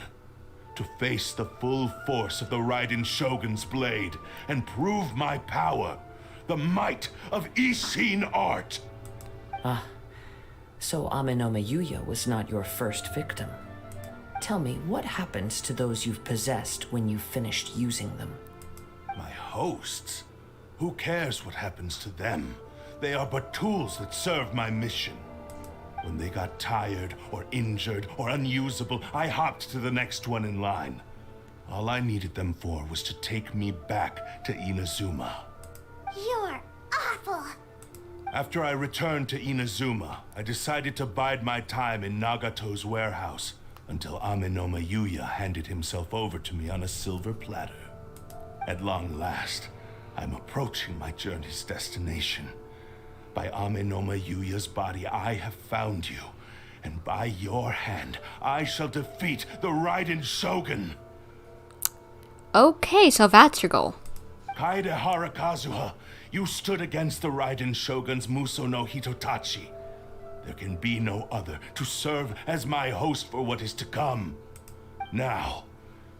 To face the full force of the Raiden Shogun's blade and prove my power. The might of Ishin art. So Amenoma Yuya was not your first victim. Tell me, what happens to those you've possessed when you've finished using them? My hosts? Who cares what happens to them? They are but tools that serve my mission. When they got tired, or injured, or unusable, I hopped to the next one in line. All I needed them for was to take me back to Inazuma. You're awful. After I returned to Inazuma, I decided to bide my time in Nagato's warehouse until Amenoma Yuya handed himself over to me on a silver platter. At long last, I'm approaching my journey's destination. By Amenoma Yuya's body, I have found you, and by your hand, I shall defeat the Raiden Shogun. Okay, so that's your goal. Kaedehara Kazuha, you stood against the Raiden Shogun's Muso no Hitotachi. There can be no other to serve as my host for what is to come. Now,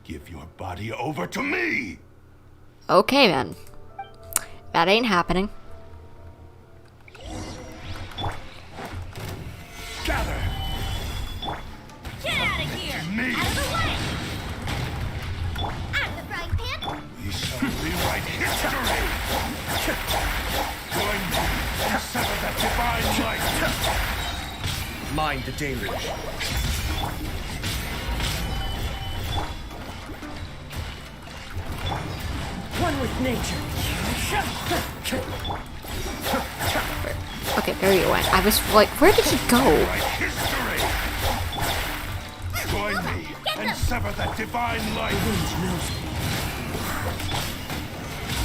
give your body over to me! Okay, then. That ain't happening. Gather! Get out of here! Me! Out of the way! I'm the frying pan! We shall rewrite history! Join me and sever that divine light! Mind the deluge. One with nature. Okay, there you went. I was like, where did he go? History! Join me and sever that divine light!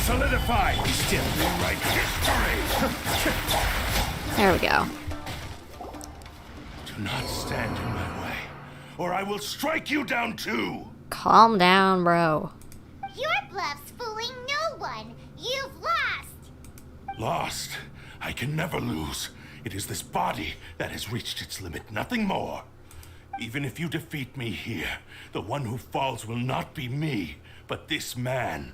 Solidify! Still rewrite history! There we go. Do not stand in my way, or I will strike you down too! Calm down, bro. Your bluff's fooling no one. You've lost. Lost? I can never lose. It is this body that has reached its limit, nothing more. Even if you defeat me here, the one who falls will not be me, but this man.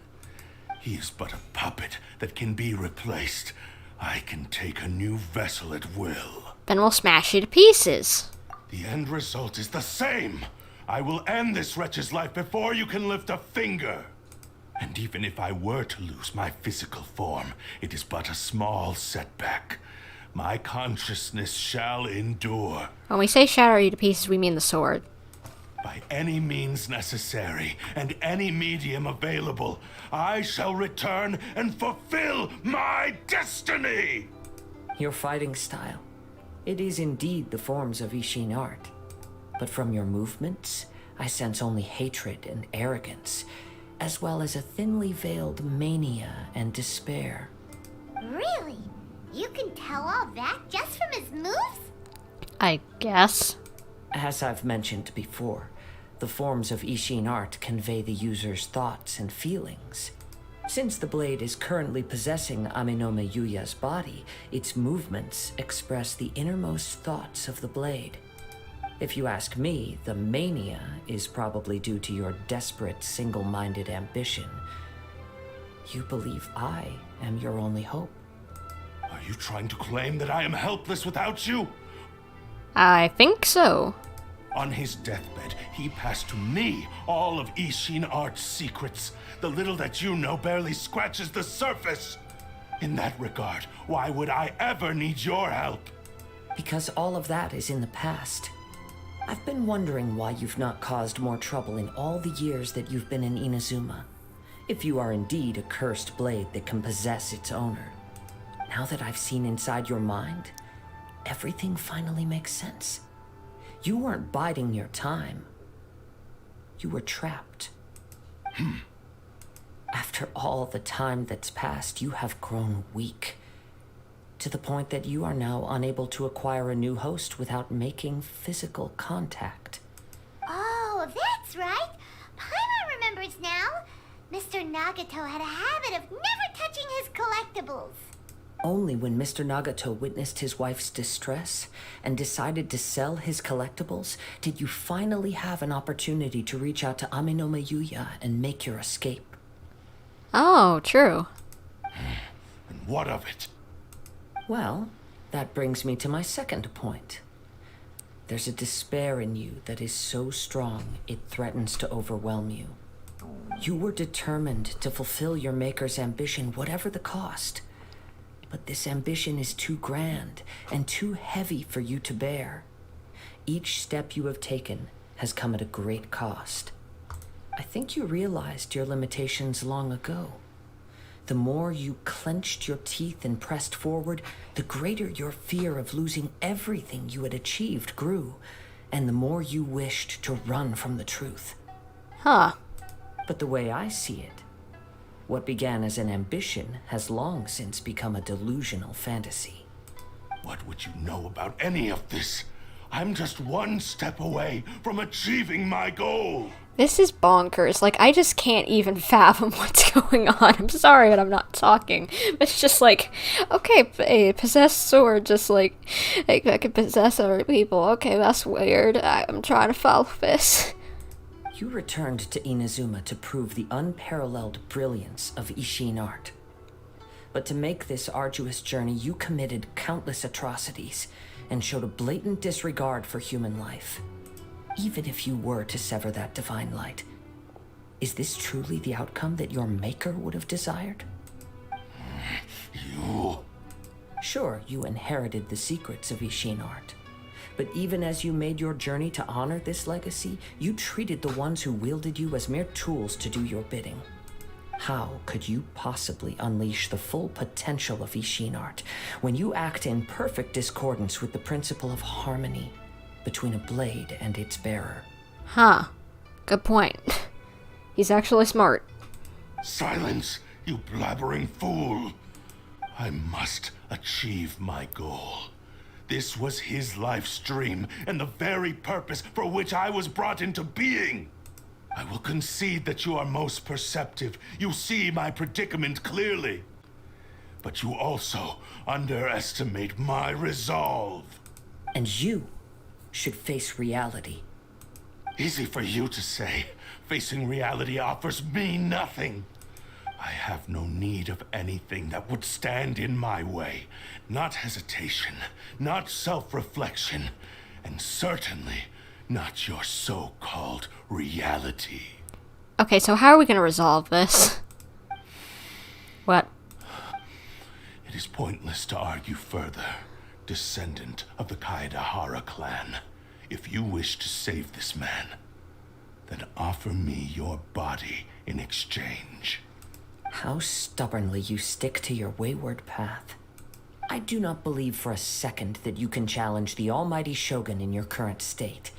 He is but a puppet that can be replaced. I can take a new vessel at will. Then we'll smash you to pieces. The end result is the same. I will end this wretch's life before you can lift a finger. And even if I were to lose my physical form, it is but a small setback. My consciousness shall endure. When we say shatter you to pieces, we mean the sword. By any means necessary, and any medium available, I shall return and fulfill my destiny! Your fighting style. It is indeed the forms of Ishin art. But from your movements, I sense only hatred and arrogance, as well as a thinly veiled mania and despair. Really? You can tell all that just from his moves? I guess. As I've mentioned before, the forms of Ishin art convey the user's thoughts and feelings. Since the blade is currently possessing Amenoma Yuya's body, its movements express the innermost thoughts of the blade. If you ask me, the mania is probably due to your desperate, single-minded ambition. You believe I am your only hope. Are you trying to claim that I am helpless without you? I think so. On his deathbed, he passed to me all of Ishin art's secrets. The little that you know barely scratches the surface. In that regard, why would I ever need your help? Because all of that is in the past. I've been wondering why you've not caused more trouble in all the years that you've been in Inazuma. If you are indeed a cursed blade that can possess its owner. Now that I've seen inside your mind, everything finally makes sense. You weren't biding your time. You were trapped. After all the time that's passed, you have grown weak. to the point that you are now unable to acquire a new host without making physical contact. Oh, that's right. Paimon remembers now. Mr. Nagato had a habit of never touching his collectibles. Only when Mr. Nagato witnessed his wife's distress and decided to sell his collectibles did you finally have an opportunity to reach out to Amenoma Yuya and make your escape. Oh, true. And what of it? Well, that brings me to my second point. There's a despair in you that is so strong it threatens to overwhelm you. You were determined to fulfill your maker's ambition, whatever the cost. But this ambition is too grand and too heavy for you to bear. Each step you have taken has come at a great cost. I think you realized your limitations long ago. The more you clenched your teeth and pressed forward, the greater your fear of losing everything you had achieved grew, and the more you wished to run from the truth. Huh. But the way I see it, what began as an ambition has long since become a delusional fantasy. What would you know about any of this? I'm just one step away from achieving my goal. This is bonkers. Like, I just can't even fathom what's going on. I'm sorry that I'm not talking. It's just like, okay, a possessed sword, just like I can possess other people. Okay, that's weird. I'm trying to follow this. You returned to Inazuma to prove the unparalleled brilliance of Ishin art. But to make this arduous journey, you committed countless atrocities and showed a blatant disregard for human life. Even if you were to sever that divine light, is this truly the outcome that your maker would have desired? You... Sure, you inherited the secrets of Ishin art. But even as you made your journey to honor this legacy, you treated the ones who wielded you as mere tools to do your bidding. How could you possibly unleash the full potential of Ishin art when you act in perfect discordance with the principle of harmony between a blade and its bearer? Huh. Good point. He's actually smart. Silence, you blabbering fool. I must achieve my goal. This was his life's dream, and the very purpose for which I was brought into being. I will concede that you are most perceptive. You see my predicament clearly. But you also underestimate my resolve. And you should face reality. Easy for you to say. Facing reality offers me nothing. I have no need of anything that would stand in my way. Not hesitation, not self-reflection, and certainly not your so-called reality. Okay, so how are we going to resolve this? What? It is pointless to argue further, descendant of the Kaedahara clan. If you wish to save this man, then offer me your body in exchange. How stubbornly you stick to your wayward path. I do not believe for a second that you can challenge the almighty Shogun in your current state.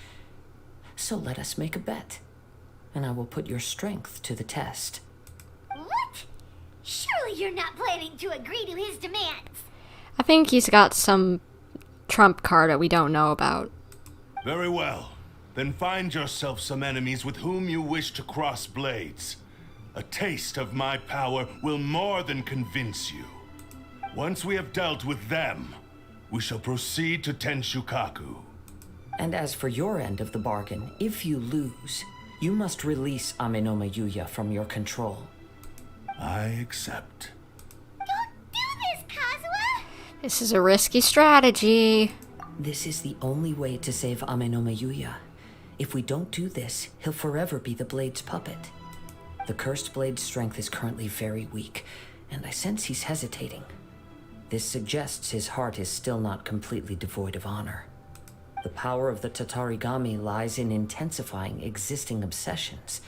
So let us make a bet, and I will put your strength to the test. What? Surely you're not planning to agree to his demands. I think he's got some trump card that we don't know about. Very well. Then find yourself some enemies with whom you wish to cross blades. A taste of my power will more than convince you. Once we have dealt with them, we shall proceed to Tenshukaku. And as for your end of the bargain, if you lose, you must release Amenoma Yuya from your control. I accept. Don't do this, Kazuha! This is a risky strategy. This is the only way to save Amenoma Yuya. If we don't do this, he'll forever be the Blade's puppet. The Cursed Blade's strength is currently very weak, and I sense he's hesitating. This suggests his heart is still not completely devoid of honor. The power of the Tatarigami lies in intensifying existing obsessions.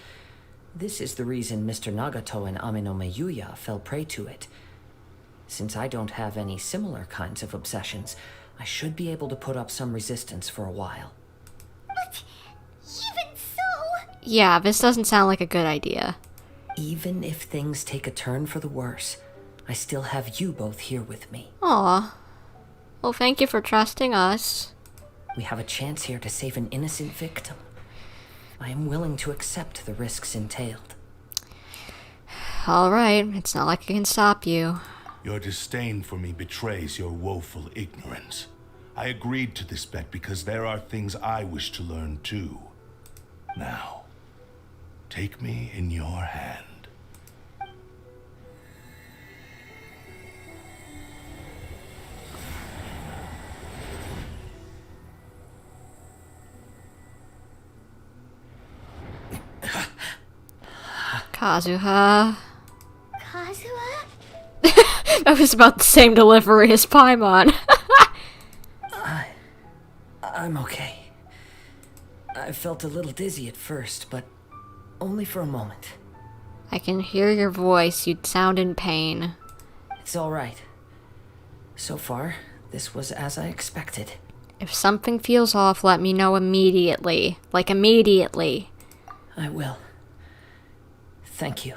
This is the reason Mr. Nagato and Amenoma Yuya fell prey to it. Since I don't have any similar kinds of obsessions, I should be able to put up some resistance for a while. But even so... Yeah, this doesn't sound like a good idea. Even if things take a turn for the worse, I still have you both here with me. Aw. Well, thank you for trusting us. We have a chance here to save an innocent victim. I am willing to accept the risks entailed. Alright, it's not like I can stop you. Your disdain for me betrays your woeful ignorance. I agreed to this bet because there are things I wish to learn too. Now, take me in your hand. Kazuha. Kazuha? That was about the same delivery as Paimon. I'm okay. I felt a little dizzy at first, but only for a moment. I can hear your voice. You'd sound in pain. It's all right. So far, this was as I expected. If something feels off, let me know immediately. Like, immediately. I will. Thank you.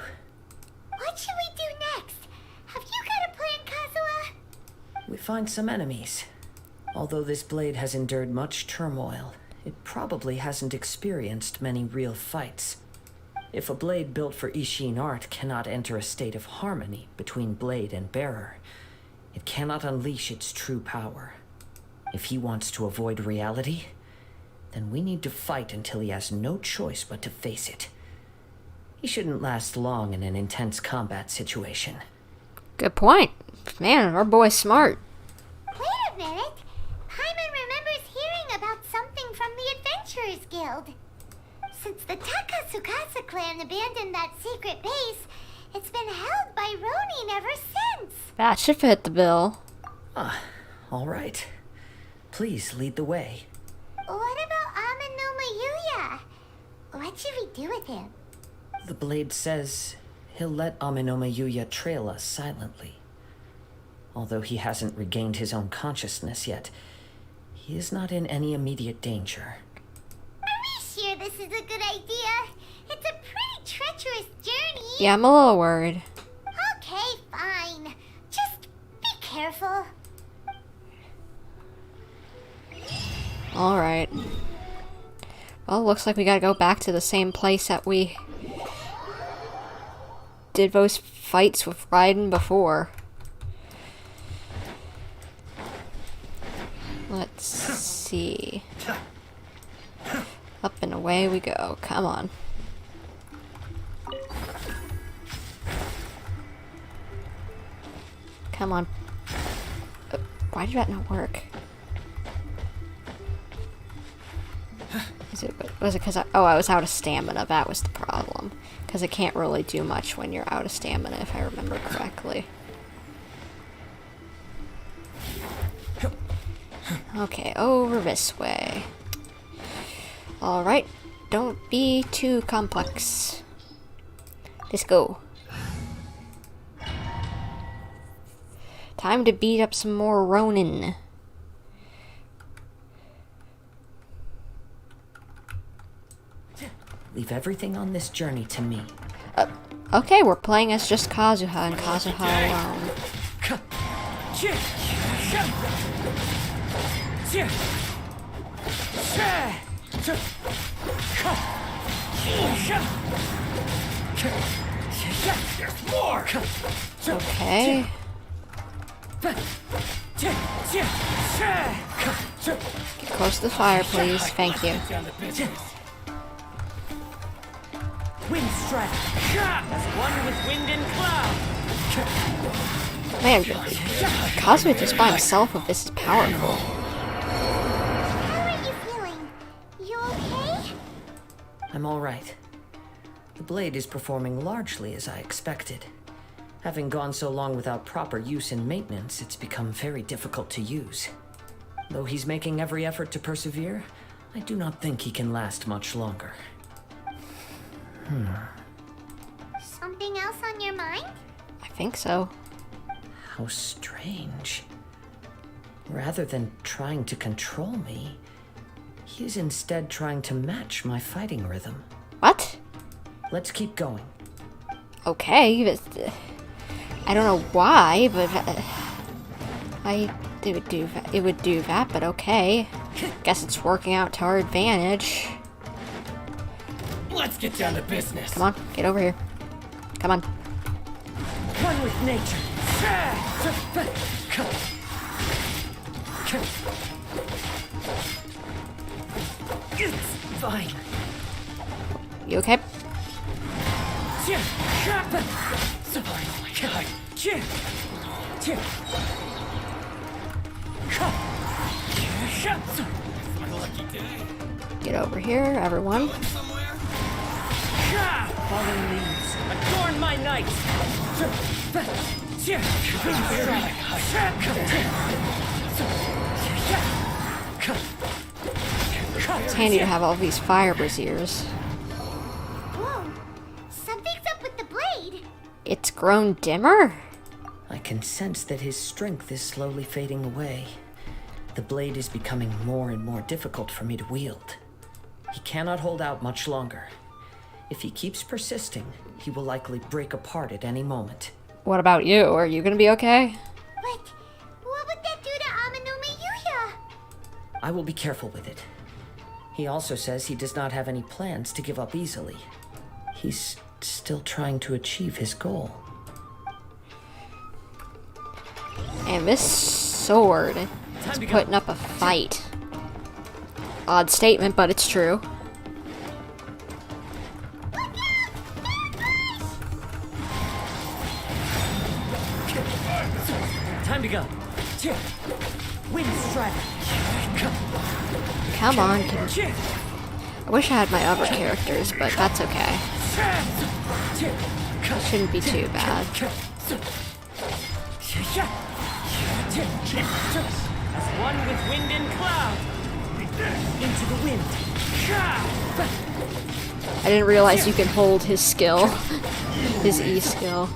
What should we do next? Have you got a plan, Kazuha? We find some enemies. Although this blade has endured much turmoil, it probably hasn't experienced many real fights. If a blade built for Ishin art cannot enter a state of harmony between blade and bearer, it cannot unleash its true power. If he wants to avoid reality, then we need to fight until he has no choice but to face it. He shouldn't last long in an intense combat situation. Good point. Man, our boy's smart. Wait a minute. Paimon remembers hearing about something from the Adventurers Guild. Since the Takasukasa clan abandoned that secret base, it's been held by Ronin ever since. That should fit the bill. All right. Please lead the way. What about Aminoma Yuya? What should we do with him? The blade says he'll let Aminoma Yuya trail us silently. Although he hasn't regained his own consciousness yet, he is not in any immediate danger. Are we sure this is a good idea? It's a pretty treacherous journey. Yeah, I'm a little worried. Okay, fine. Just be careful. Alright. Well, looks like we gotta go back to the same place that we did those fights with Raiden before. Let's see. Up and away we go. Come on. Come on. Why did that not work? Was it because I was out of stamina? That was the problem. Because I can't really do much when you're out of stamina, if I remember correctly. Okay, over this way. Alright, don't be too complex. Let's go. Time to beat up some more Ronin. Leave everything on this journey to me. Okay, we're playing as just Kazuha and Kazuha alone. Okay. Get close to the fire, please. Thank you. Wind strike. As one with wind and cloud. Man, Kazuha just by himself with this is powerful. How are you feeling? You okay? I'm all right. The blade is performing largely as I expected. Having gone so long without proper use and maintenance, it's become very difficult to use. Though he's making every effort to persevere, I do not think he can last much longer. Something else on your mind? I think so. How strange. Rather than trying to control me, he is instead trying to match my fighting rhythm. What? Let's keep going. Okay, but I don't know why, but it would do that, but okay. Guess it's working out to our advantage. Let's get down to business. Come on, get over here. Come on. One with nature. It's fine. You okay? Get over here, everyone. Fallen leaves, adorn my night. It's handy to have all these fire braziers. Whoa, something's up with the blade. It's grown dimmer? I can sense that his strength is slowly fading away. The blade is becoming more and more difficult for me to wield. He cannot hold out much longer. If he keeps persisting, he will likely break apart at any moment. What about you? Are you gonna be okay? But what would that do to Amanome Yuya? I will be careful with it. He also says he does not have any plans to give up easily. He's still trying to achieve his goal. And this sword is putting up a fight. Odd statement, but it's true. Time to go. Wind strike. Come on, kid. I wish I had my other characters, but that's okay. Shouldn't be too bad. As one with wind and cloud. Into the wind. I didn't realize you can hold his skill. His E skill.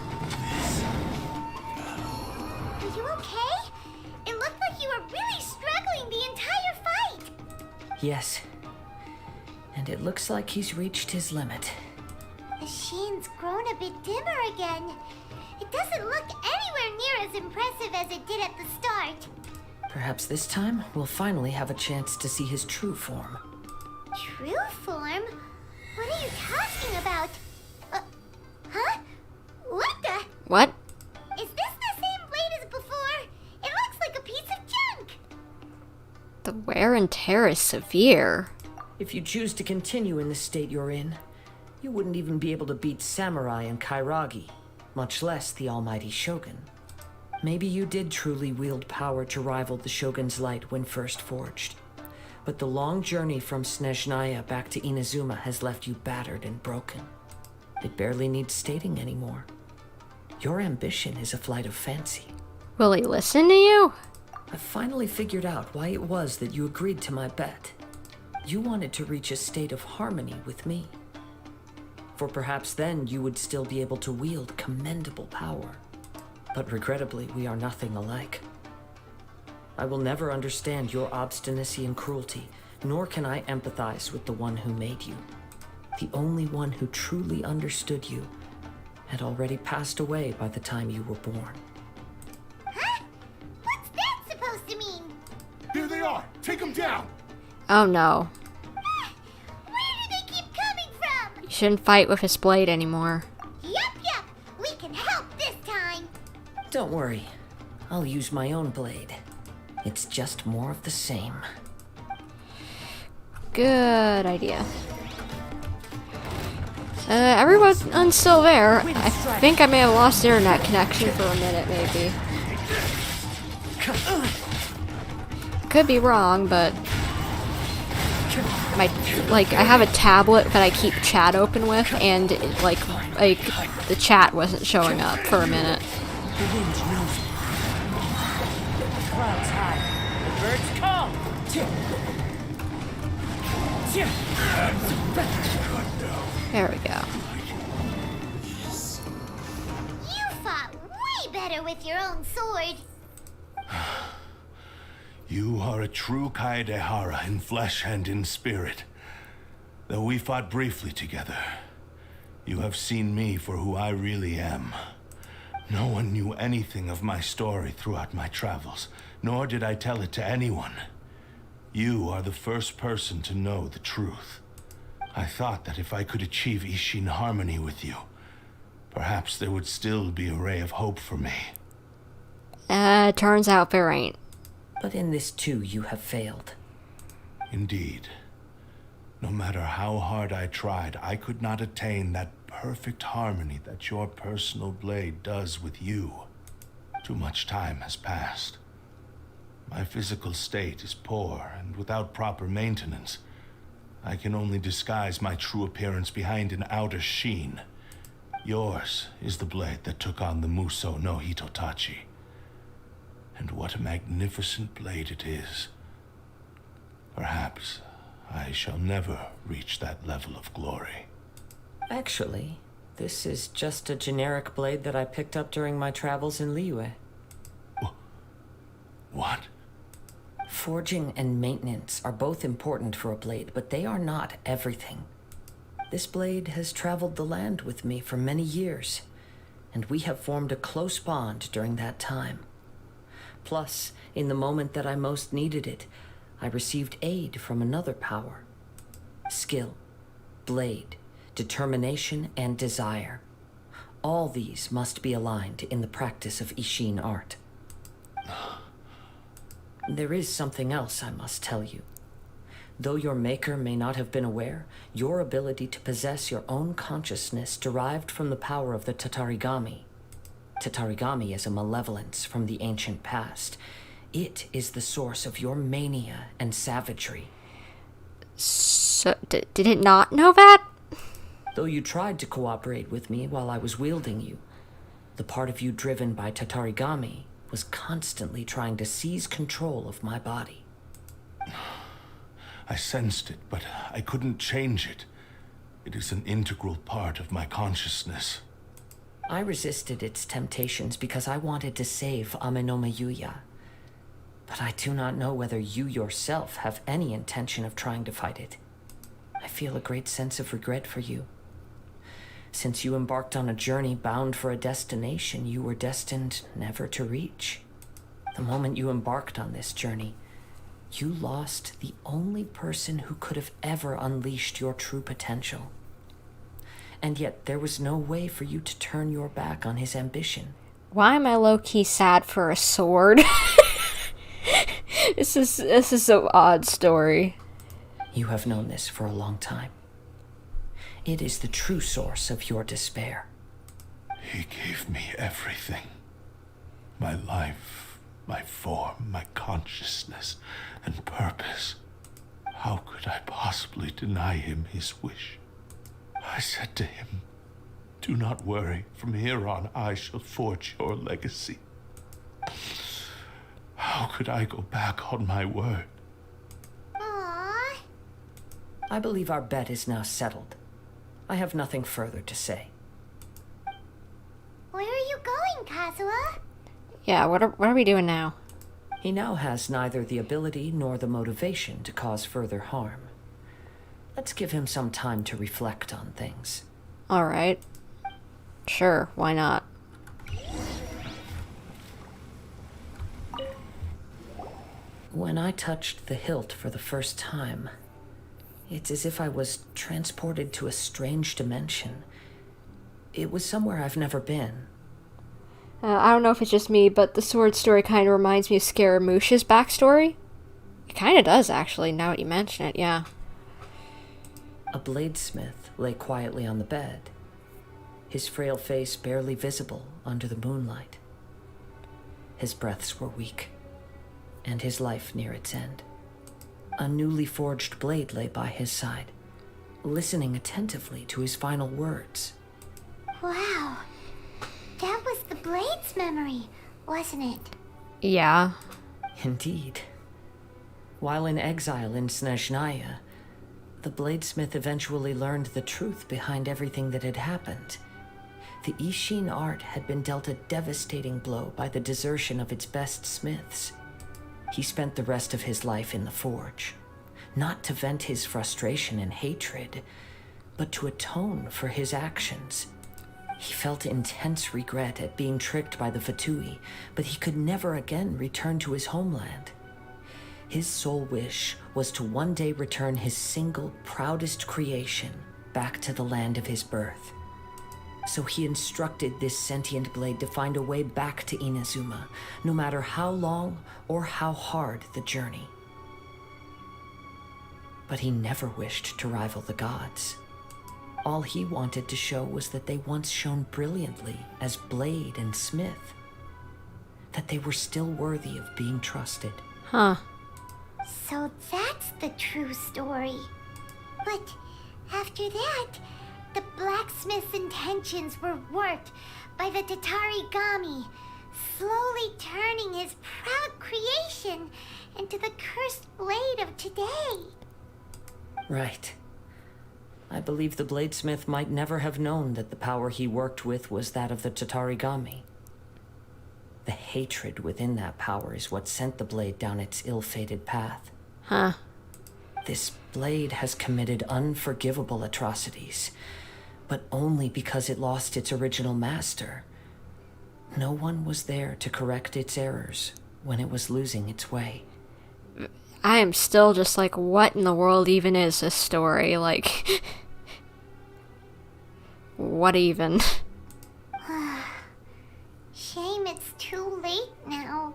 Are you okay? It looked like you were really struggling the entire fight. Yes. And it looks like he's reached his limit. The sheen's grown a bit dimmer again. It doesn't look anywhere near as impressive as it did at the start. Perhaps this time, we'll finally have a chance to see his true form. True form? What are you talking about? Huh? What the? What? Is this the same blade as before? It looks like a piece of junk. The wear and tear is severe. If you choose to continue in the state you're in, you wouldn't even be able to beat Samurai and Kairagi, much less the almighty Shogun. Maybe you did truly wield power to rival the Shogun's light when first forged. But the long journey from Snezhnaya back to Inazuma has left you battered and broken. It barely needs stating anymore. Your ambition is a flight of fancy. Will he listen to you? I finally figured out why it was that you agreed to my bet. You wanted to reach a state of harmony with me. For perhaps then you would still be able to wield commendable power. But regrettably, we are nothing alike. I will never understand your obstinacy and cruelty, nor can I empathize with the one who made you. The only one who truly understood you had already passed away by the time you were born. Huh? What's that supposed to mean? Here they are! Take them down! Oh no. Where do they keep coming from? You shouldn't fight with his blade anymore. Yup. We can help this time. Don't worry. I'll use my own blade. It's just more of the same. Good idea. Everyone's still there. I think I may have lost internet connection for a minute, maybe. Could be wrong, but I have a tablet that I keep chat open with, and like the chat wasn't showing up for a minute. The wind knows me. The clouds high. The birds call. There we go. You fought way better with your own sword. You are a true Kaedehara in flesh and in spirit. Though we fought briefly together, you have seen me for who I really am. No one knew anything of my story throughout my travels, nor did I tell it to anyone. You are the first person to know the truth. I thought that if I could achieve Ishin harmony with you, perhaps there would still be a ray of hope for me. Turns out there ain't. But in this too, you have failed. Indeed. No matter how hard I tried, I could not attain that perfect harmony that your personal blade does with you. Too much time has passed. My physical state is poor, and without proper maintenance, I can only disguise my true appearance behind an outer sheen. Yours is the blade that took on the Muso no Hitotachi. And what a magnificent blade it is. Perhaps I shall never reach that level of glory. Actually, this is just a generic blade that I picked up during my travels in Liyue. What? Forging and maintenance are both important for a blade, but they are not everything. This blade has traveled the land with me for many years, and we have formed a close bond during that time. Plus, in the moment that I most needed it, I received aid from another power. Skill, blade, determination, and desire. All these must be aligned in the practice of Ishin art. There is something else I must tell you. Though your maker may not have been aware, your ability to possess your own consciousness derived from the power of the Tatarigami. Tatarigami is a malevolence from the ancient past. It is the source of your mania and savagery. So, did it not know that? Though you tried to cooperate with me while I was wielding you, the part of you driven by Tatarigami was constantly trying to seize control of my body. I sensed it, but I couldn't change it. It is an integral part of my consciousness. I resisted its temptations because I wanted to save Amenoma Yuya. But I do not know whether you yourself have any intention of trying to fight it. I feel a great sense of regret for you. Since you embarked on a journey bound for a destination you were destined never to reach. The moment you embarked on this journey, you lost the only person who could have ever unleashed your true potential. And yet there was no way for you to turn your back on his ambition. Why am I low-key sad for a sword? This is an odd story. You have known this for a long time. It is the true source of your despair. He gave me everything. My life, my form, my consciousness, and purpose. How could I possibly deny him his wish? I said to him, "Do not worry. From here on, I shall forge your legacy." How could I go back on my word? Aww. I believe our bet is now settled. I have nothing further to say. Where are you going, Kazuha? Yeah, what are we doing now? He now has neither the ability nor the motivation to cause further harm. Let's give him some time to reflect on things. Alright. Sure, why not? When I touched the hilt for the first time, it's as if I was transported to a strange dimension. It was somewhere I've never been. I don't know if it's just me, but the sword story kind of reminds me of Scaramouche's backstory. It kind of does, actually, now that you mention it, yeah. A bladesmith lay quietly on the bed, his frail face barely visible under the moonlight. His breaths were weak, and his life near its end. A newly forged blade lay by his side, listening attentively to his final words. Wow. That was the Blade's memory, wasn't it? Yeah. Indeed. While in exile in Snezhnaya, the bladesmith eventually learned the truth behind everything that had happened. The Ishin art had been dealt a devastating blow by the desertion of its best smiths. He spent the rest of his life in the forge, not to vent his frustration and hatred, but to atone for his actions. He felt intense regret at being tricked by the Fatui, but he could never again return to his homeland. His sole wish was to one day return his single, proudest creation back to the land of his birth. So he instructed this sentient blade to find a way back to Inazuma, no matter how long or how hard the journey. But he never wished to rival the gods. All he wanted to show was that they once shone brilliantly as blade and smith, that they were still worthy of being trusted. Huh. So that's the true story. But after that, the blacksmith's intentions were worked by the Tatarigami, slowly turning his proud creation into the cursed blade of today. Right. I believe the bladesmith might never have known that the power he worked with was that of the Tatarigami. The hatred within that power is what sent the blade down its ill-fated path. Huh. This blade has committed unforgivable atrocities, but only because it lost its original master. No one was there to correct its errors when it was losing its way. I am still just like, what in the world even is this story? Like, what even? Shame it's too late now.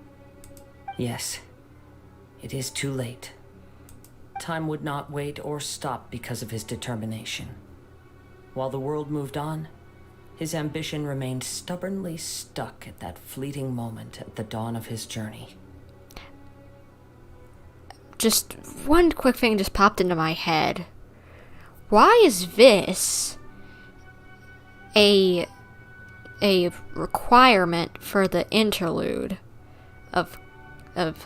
Yes, it is too late. Time would not wait or stop because of his determination. While the world moved on, his ambition remained stubbornly stuck at that fleeting moment at the dawn of his journey. Just one quick thing just popped into my head. Why is this a requirement for the interlude of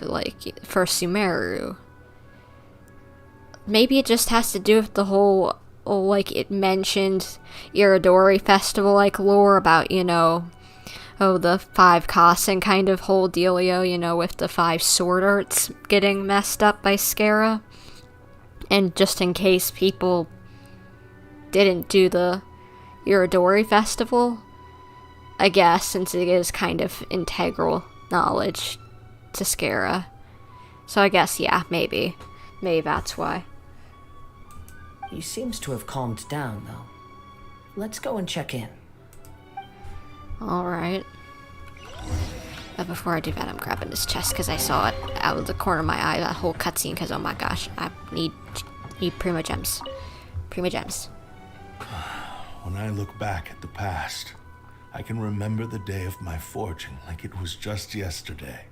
like for Sumeru? Maybe it just has to do with the whole, like, it mentioned Iridori Festival, like, lore about, you know, the 5 Kasen kind of whole dealio, you know, with the 5 sword arts getting messed up by Scara. And just in case people didn't do the Iridori Festival, I guess, since it is kind of integral knowledge to Scara. So I guess, yeah, maybe. Maybe that's why. He seems to have calmed down, though. Let's go and check in. Alright. But before I do that, I'm grabbing this chest because I saw it out of the corner of my eye, that whole cutscene, because oh my gosh, I need Prima Gems. Prima Gems. When I look back at the past, I can remember the day of my forging like it was just yesterday.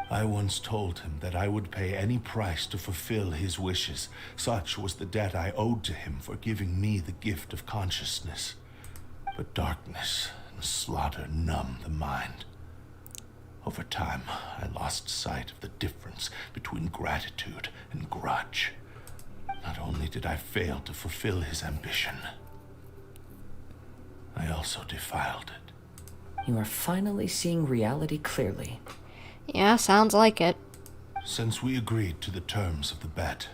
I once told him that I would pay any price to fulfill his wishes. Such was the debt I owed to him for giving me the gift of consciousness. But darkness and slaughter numb the mind. Over time, I lost sight of the difference between gratitude and grudge. Not only did I fail to fulfill his ambition, I also defiled it. You are finally seeing reality clearly. Yeah, sounds like it. Since we agreed to the terms of the bet,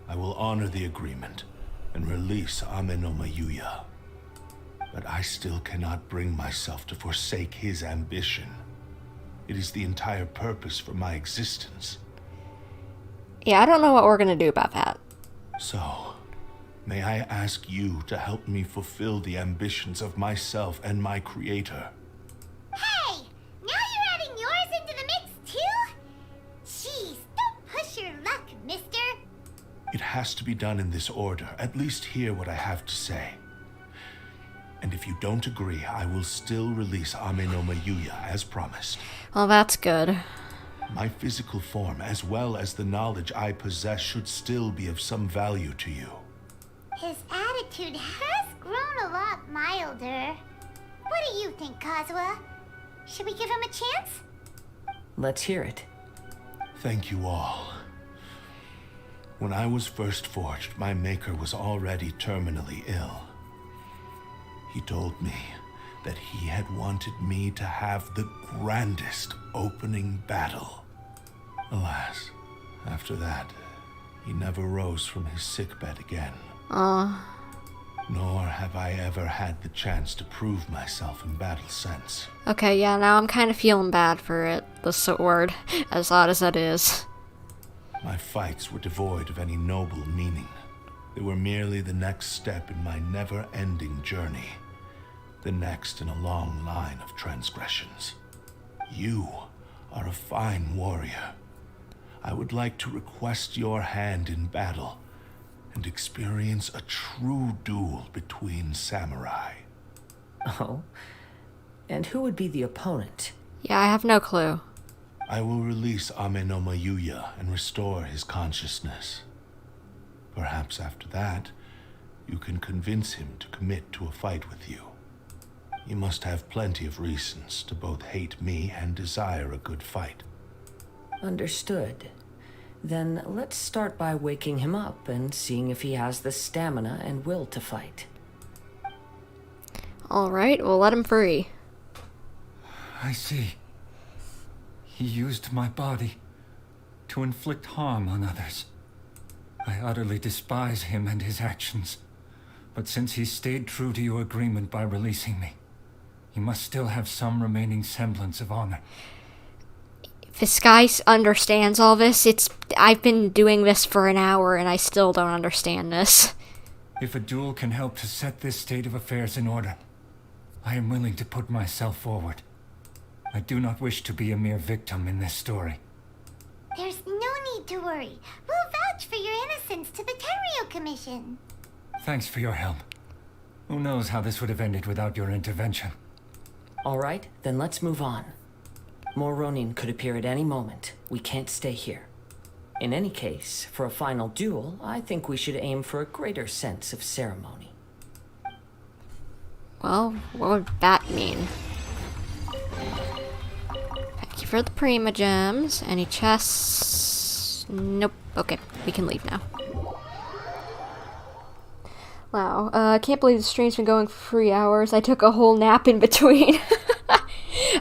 I will honor the agreement and release Ame no Mayuya. But I still cannot bring myself to forsake his ambition. It is the entire purpose for my existence. Yeah, I don't know what we're gonna do about that. So, may I ask you to help me fulfill the ambitions of myself and my creator? Hey! Now you're adding yours into the mix, too? Jeez, don't push your luck, mister. It has to be done in this order. At least hear what I have to say. And if you don't agree, I will still release Ame no Mayuya as promised. Well, that's good. My physical form, as well as the knowledge I possess, should still be of some value to you. His attitude has grown a lot milder. What do you think, Kazuha? Should we give him a chance? Let's hear it. Thank you all. When I was first forged, my maker was already terminally ill. He told me that he had wanted me to have the grandest opening battle. Alas, after that, he never rose from his sickbed again. Nor have I ever had the chance to prove myself in battle since. Okay, yeah, now I'm kind of feeling bad for it, the sword, as odd as that is. My fights were devoid of any noble meaning. They were merely the next step in my never-ending journey. The next in a long line of transgressions. You are a fine warrior. I would like to request your hand in battle and experience a true duel between samurai. Oh? And who would be the opponent? Yeah, I have no clue. I will release Amenoma Yuya and restore his consciousness. Perhaps after that, you can convince him to commit to a fight with you. You must have plenty of reasons to both hate me and desire a good fight. Understood. Then let's start by waking him up and seeing if he has the stamina and will to fight. Alright, we'll let him free. I see. He used my body to inflict harm on others. I utterly despise him and his actions. But since he stayed true to your agreement by releasing me, he must still have some remaining semblance of honor. If this guy understands all this, I've been doing this for an hour and I still don't understand this. If a duel can help to set this state of affairs in order, I am willing to put myself forward. I do not wish to be a mere victim in this story. There's no need to worry. We'll vouch for your innocence to the Tenryo Commission. Thanks for your help. Who knows how this would have ended without your intervention. All right, then let's move on. More Ronin could appear at any moment. We can't stay here. In any case, for a final duel, I think we should aim for a greater sense of ceremony. Well, what would that mean? Thank you for the Prima Gems. Any chests? Nope. Okay, we can leave now. Wow, I can't believe the stream's been going for 3 hours. I took a whole nap in between.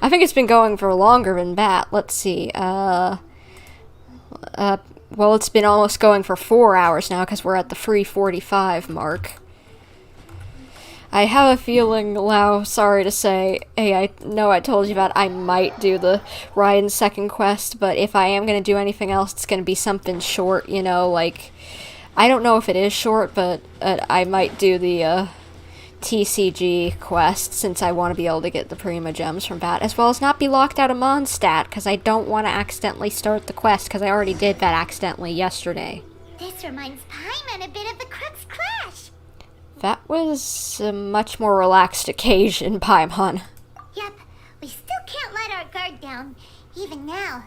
I think it's been going for longer than that. Let's see. Well, it's been almost going for 4 hours now because we're at the 3:45 mark. I have a feeling, Lau, sorry to say, hey, I know I told you about I might do the Raiden second quest, but if I am going to do anything else, it's going to be something short, you know, like, I don't know if it is short, but I might do the TCG quest, since I want to be able to get the Prima Gems from that, as well as not be locked out of Mondstadt, because I don't want to accidentally start the quest, because I already did that accidentally yesterday. This reminds Paimon a bit of the Crux Clash. That was a much more relaxed occasion, Paimon. Yep, we still can't let our guard down. Even now,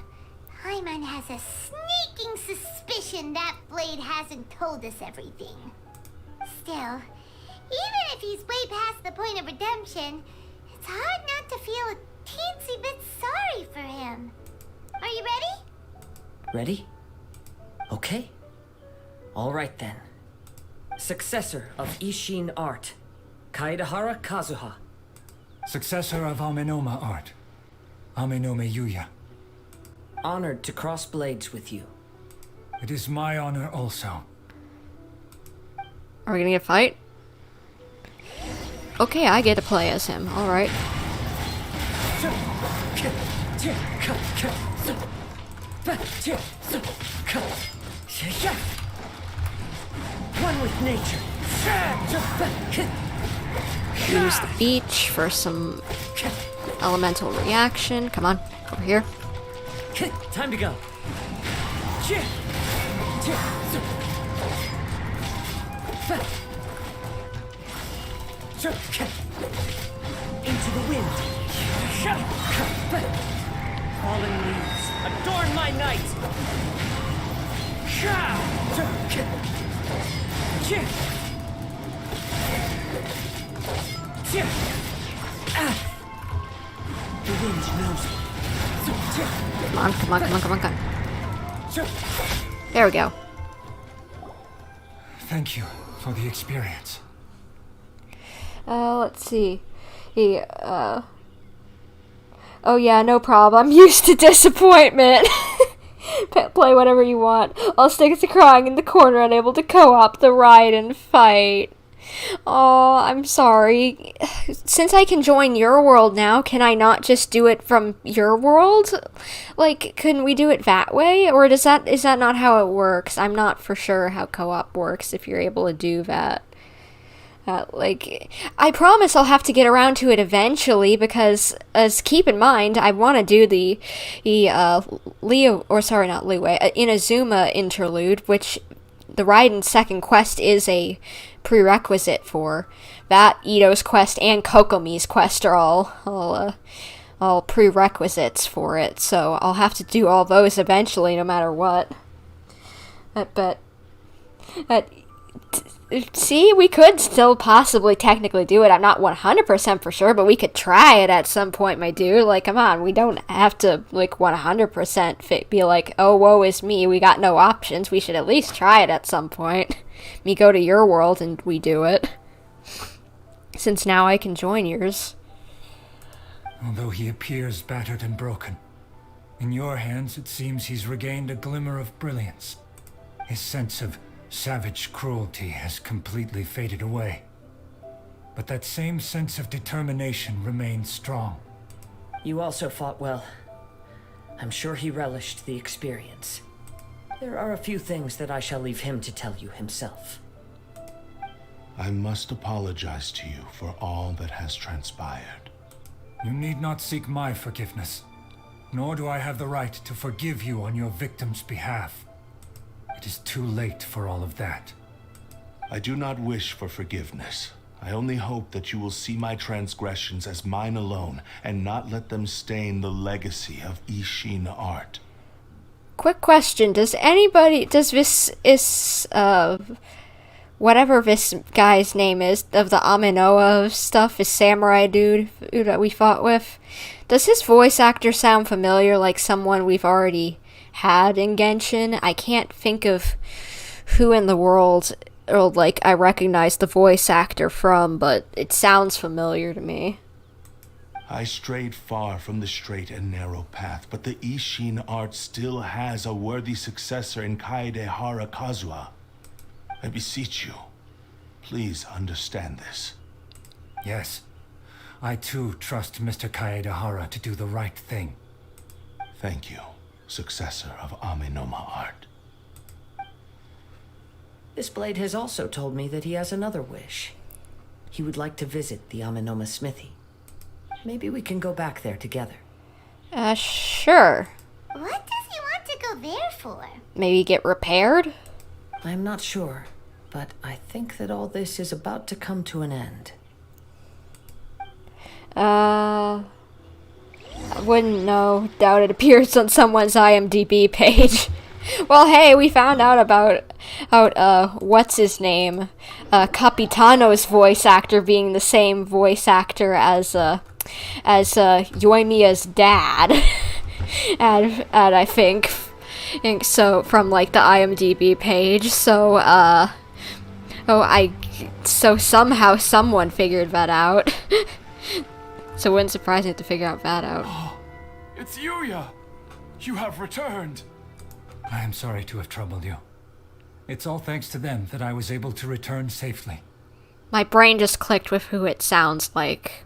Paimon has a sneaking suspicion that Blade hasn't told us everything. Still, even if he's way past the point of redemption, it's hard not to feel a teensy bit sorry for him. Are you ready? Ready? Okay. All right then. Successor of Ishin art, Kaedahara Kazuha. Successor of Amenoma art, Amenome Yuya. Honored to cross blades with you. It is my honor also. Are we gonna get a fight? Okay, I get to play as him. Alright. One with nature. Use the beach for some elemental reaction. Come on, over here. Time to go. Into the wind. Fallen leaves, adorn my night. The wind knows. Come on, come on, come on, come on, come on. There we go. Thank you for the experience. Let's see. Oh yeah, no problem. I'm used to disappointment. Play whatever you want. I'll stick to crying in the corner, unable to co-op the ride and fight. Oh, I'm sorry. Since I can join your world now, can I not just do it from your world? Like, couldn't we do it that way? Or is that not how it works? I'm not for sure how co-op works if you're able to do that. Like, I promise I'll have to get around to it eventually because, as keep in mind, I want to do the Inazuma interlude, which the Raiden's second quest is a prerequisite for. That Ito's quest and Kokomi's quest are all prerequisites for it, so I'll have to do all those eventually, no matter what. See, we could still possibly technically do it. I'm not 100% for sure, but we could try it at some point, my dude. Like, come on, we don't have to, like, 100% be like, oh, woe is me, we got no options. We should at least try it at some point. Me go to your world and we do it. Since now I can join yours. Although he appears battered and broken, in your hands it seems he's regained a glimmer of brilliance. His sense of savage cruelty has completely faded away. But that same sense of determination remains strong. You also fought well. I'm sure he relished the experience. There are a few things that I shall leave him to tell you himself. I must apologize to you for all that has transpired. You need not seek my forgiveness, nor do I have the right to forgive you on your victim's behalf. It is too late for all of that. I do not wish for forgiveness. I only hope that you will see my transgressions as mine alone and not let them stain the legacy of Ishin art. Quick question, does whatever this guy's name is, of the Aminoa stuff, this samurai dude that we fought with, does his voice actor sound familiar, like someone we've already had in Genshin? I can't think of who in the world, or like, I recognize the voice actor from, but it sounds familiar to me. I strayed far from the straight and narrow path, but the Ishin art still has a worthy successor in Kaedehara Kazuha. I beseech you, please understand this. Yes, I too trust Mr. Kaedehara to do the right thing. Thank you, successor of Aminoma art. This blade has also told me that he has another wish. He would like to visit the Aminoma smithy. Maybe we can go back there together. Sure. What does he want to go there for? Maybe get repaired? I'm not sure, but I think that all this is about to come to an end. I wouldn't know. Doubt it appears on someone's IMDb page. Well, hey, we found out about what's his name? Capitano's voice actor being the same voice actor as Yoimiya's dad. and I think so, from like the IMDb page. So somehow someone figured that out. So it wouldn't surprise me to figure out that out. Oh, it's Yuya! You have returned! I am sorry to have troubled you. It's all thanks to them that I was able to return safely. My brain just clicked with who it sounds like.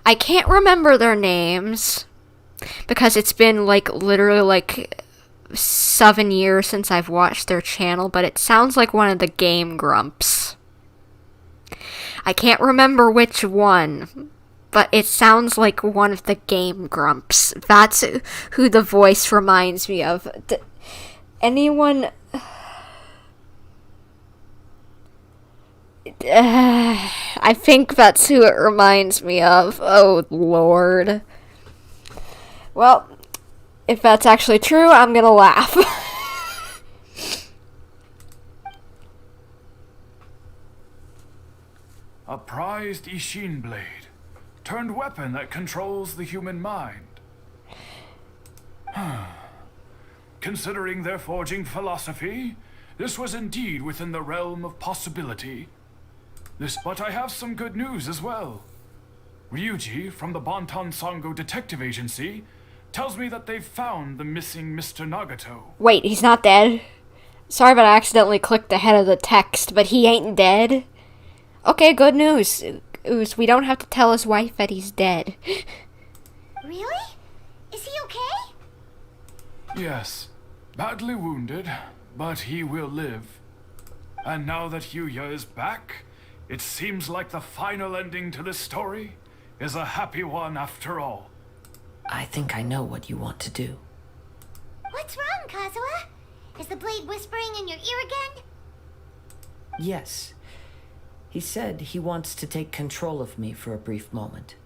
I can't remember their names, because it's been like literally like 7 years since I've watched their channel, but it sounds like one of the Game Grumps. I can't remember which one, but it sounds like one of the Game Grumps. That's who the voice reminds me of. Anyone... I think that's who it reminds me of. Oh, Lord. Well, if that's actually true, I'm gonna laugh. A prized Ishin blade, turned weapon that controls the human mind. Considering their forging philosophy, this was indeed within the realm of possibility. But I have some good news as well. Ryuji, from the Bantan Sango Detective Agency, tells me that they've found the missing Mr. Nagato. Wait, he's not dead? Sorry, but I accidentally clicked ahead of the text, but he ain't dead. Okay, good news. We don't have to tell his wife that he's dead. Really? Is he okay? Yes, badly wounded, but he will live. And now that Yuya is back, it seems like the final ending to this story is a happy one after all. I think I know what you want to do. What's wrong, Kazuha? Is the blade whispering in your ear again? Yes. He said he wants to take control of me for a brief moment.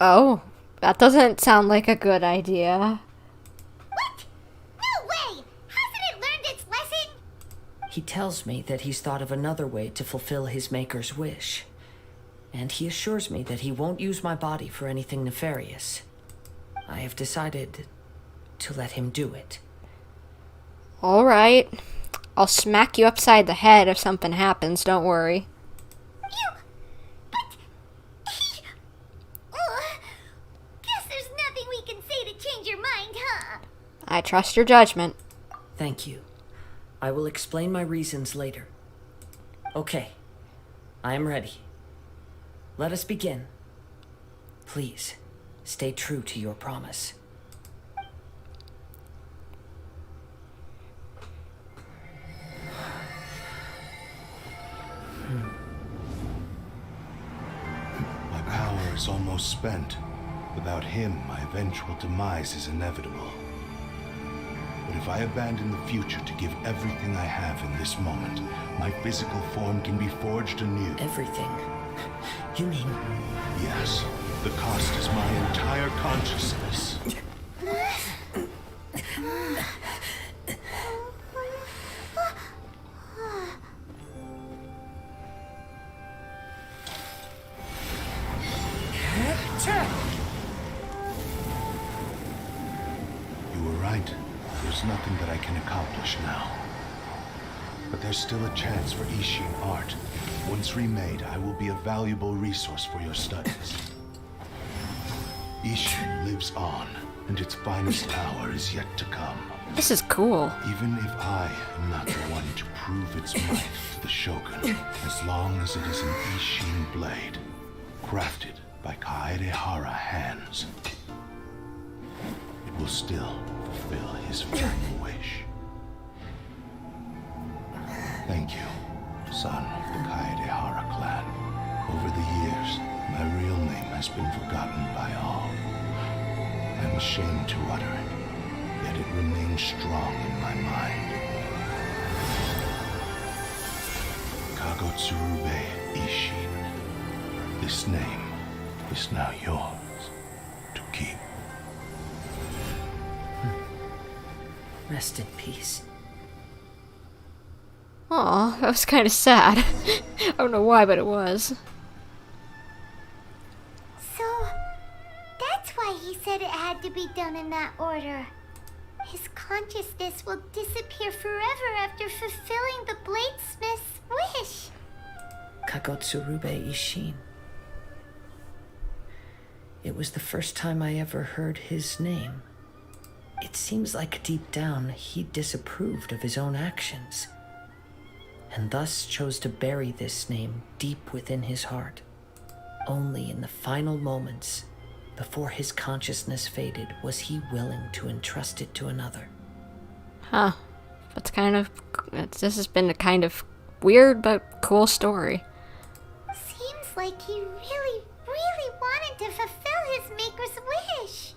Oh, that doesn't sound like a good idea. What? No way! Hasn't it learned its lesson? He tells me that he's thought of another way to fulfill his maker's wish. And he assures me that he won't use my body for anything nefarious. I have decided to let him do it. Alright. I'll smack you upside the head if something happens, don't worry. Guess there's nothing we can say to change your mind, huh? I trust your judgment. Thank you. I will explain my reasons later. Okay. I am ready. Let us begin. Please, stay true to your promise. My power is almost spent. Without him, my eventual demise is inevitable. But if I abandon the future to give everything I have in this moment, my physical form can be forged anew. Everything? You mean... Yes. The cost is my entire consciousness. You were right. There's nothing that I can accomplish now. But there's still a chance for Ishin art. Once remade, I will be a valuable resource for your studies. Ishin lives on, and its finest hour is yet to come. This is cool. Even if I am not the one to prove its might to the Shogun, as long as it is an Ishin blade, crafted by Kaedehara hands, it will still fulfill his final wish. Thank you, son of the Kaedehara clan. Over the years, my real name has been forgotten by all. I'm ashamed to utter it, yet it remains strong in my mind. Kagotsurube Ishin. This name is now yours to keep. Rest in peace. Aw, that was kind of sad. I don't know why, but it was. So, that's why he said it had to be done in that order. His consciousness will disappear forever after fulfilling the bladesmith's wish. Kagotsurube Ishin. It was the first time I ever heard his name. It seems like deep down he disapproved of his own actions, and thus chose to bury this name deep within his heart. Only in the final moments, before his consciousness faded, was he willing to entrust it to another. Huh. This has been a kind of weird but cool story. Seems like he really wanted to fulfill his maker's wish.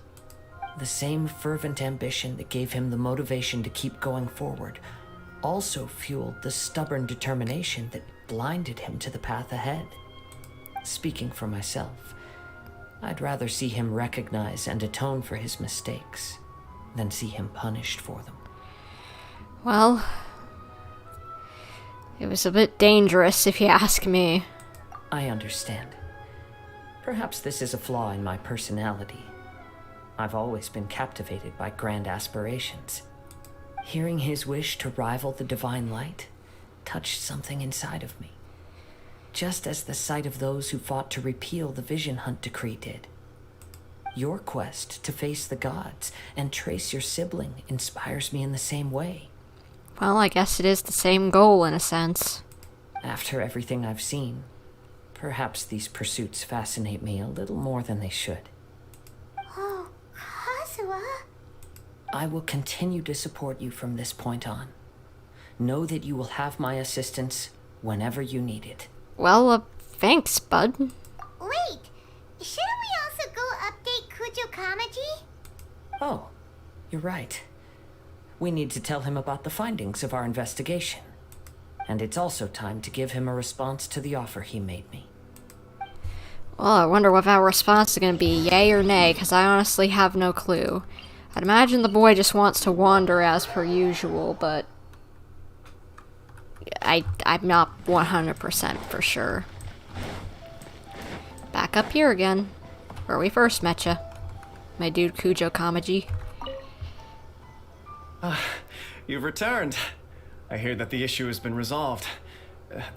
The same fervent ambition that gave him the motivation to keep going forward also fueled the stubborn determination that blinded him to the path ahead. Speaking for myself, I'd rather see him recognize and atone for his mistakes than see him punished for them. Well, it was a bit dangerous if you ask me. I understand. Perhaps this is a flaw in my personality. I've always been captivated by grand aspirations. Hearing his wish to rival the divine light touched something inside of me, just as the sight of those who fought to repeal the Vision Hunt decree did. Your quest to face the gods and trace your sibling inspires me in the same way. Well, I guess it is the same goal in a sense. After everything I've seen, perhaps these pursuits fascinate me a little more than they should. Oh, Kazuha. I will continue to support you from this point on. Know that you will have my assistance whenever you need it. Well, thanks, bud. Wait, shouldn't we also go update Kujo Kamaji? Oh, you're right. We need to tell him about the findings of our investigation. And it's also time to give him a response to the offer he made me. Well, I wonder what that response is going to be, yay or nay, because I honestly have no clue. I'd imagine the boy just wants to wander as per usual, but I'm not 100% for sure. Back up here again, where we first met ya, my dude Kujo Kamaji. You've returned. I hear that the issue has been resolved.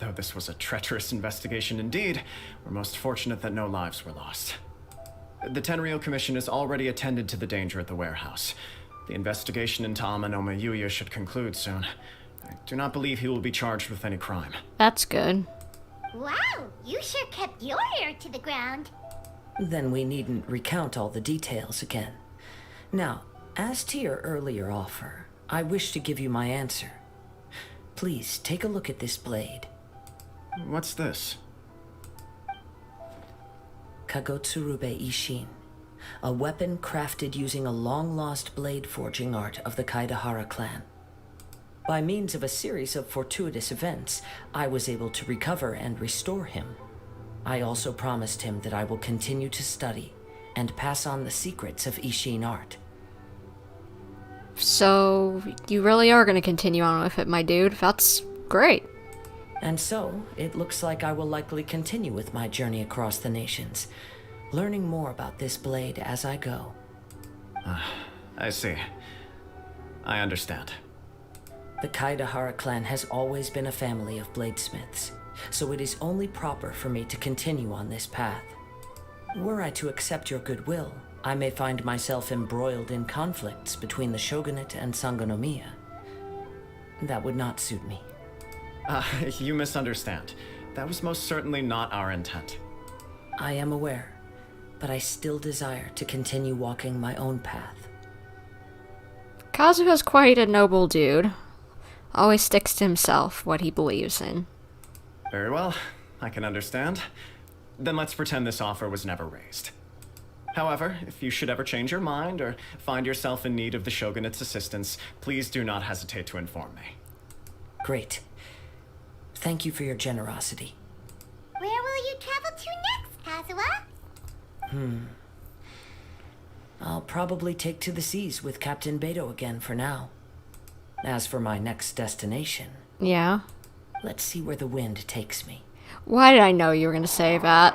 Though this was a treacherous investigation indeed, we're most fortunate that no lives were lost. The Tenryou Commission has already attended to the danger at the warehouse. The investigation into Amanoma Yuya should conclude soon. I do not believe he will be charged with any crime. That's good. Wow, you sure kept your ear to the ground. Then we needn't recount all the details again. Now, as to your earlier offer, I wish to give you my answer. Please, take a look at this blade. What's this? Kagotsurube Ishin, a weapon crafted using a long-lost blade forging art of the Kaidahara clan. By means of a series of fortuitous events, I was able to recover and restore him. I also promised him that I will continue to study and pass on the secrets of Ishin art. So, you really are going to continue on with it, my dude. That's great. And so, it looks like I will likely continue with my journey across the nations, learning more about this blade as I go. I see. I understand. The Kaidahara clan has always been a family of bladesmiths, so it is only proper for me to continue on this path. Were I to accept your goodwill, I may find myself embroiled in conflicts between the shogunate and Sangonomiya. That would not suit me. You misunderstand. That was most certainly not our intent. I am aware, but I still desire to continue walking my own path. Kazuha's quite a noble dude. Always sticks to himself, what he believes in. Very well, I can understand. Then let's pretend this offer was never raised. However, if you should ever change your mind or find yourself in need of the Shogunate's assistance, please do not hesitate to inform me. Great. Thank you for your generosity. Where will you travel to next, Kazuha? I'll probably take to the seas with Captain Beto again for now. As for my next destination... Yeah? Let's see where the wind takes me. Why did I know you were going to say that?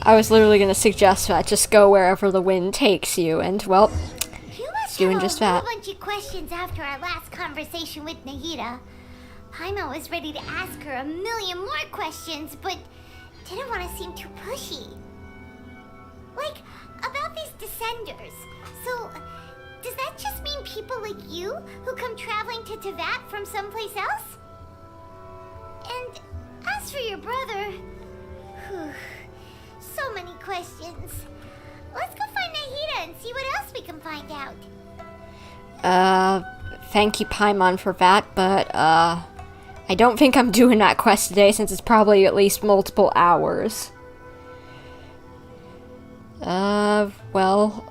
I was literally going to suggest that. Just go wherever the wind takes you, and, well, doing just that. A bunch of questions after our last conversation with Nahida. Paimon was ready to ask her a million more questions, but didn't want to seem too pushy. Like, about these descenders. So, does that just mean people like you who come traveling to Teyvat from someplace else? And as for your brother... so many questions. Let's go find Nahida and see what else we can find out. Thank you, Paimon, for that, but, I don't think I'm doing that quest today since it's probably at least multiple hours. Well,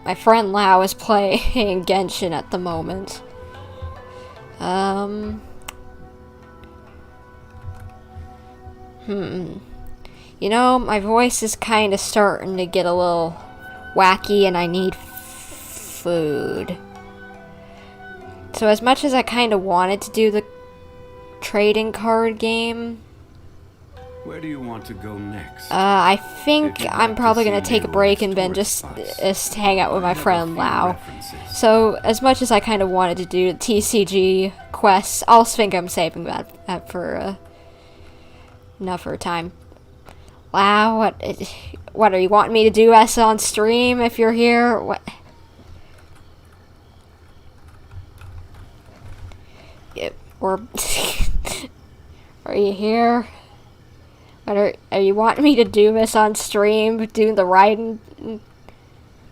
my friend Lau is playing Genshin at the moment. You know, my voice is kind of starting to get a little wacky and I need food. So as much as I kind of wanted to do the trading card game... Where do you want to go next? I think I'm probably going to take a break and then just hang out with my friend Lau. So, as much as I kind of wanted to do TCG quests, I'll think I'm saving that for another time. Lau, what are you wanting me to do on stream if you're here? What? Are you here? What are you wanting me to do this on stream? Do the Raiden?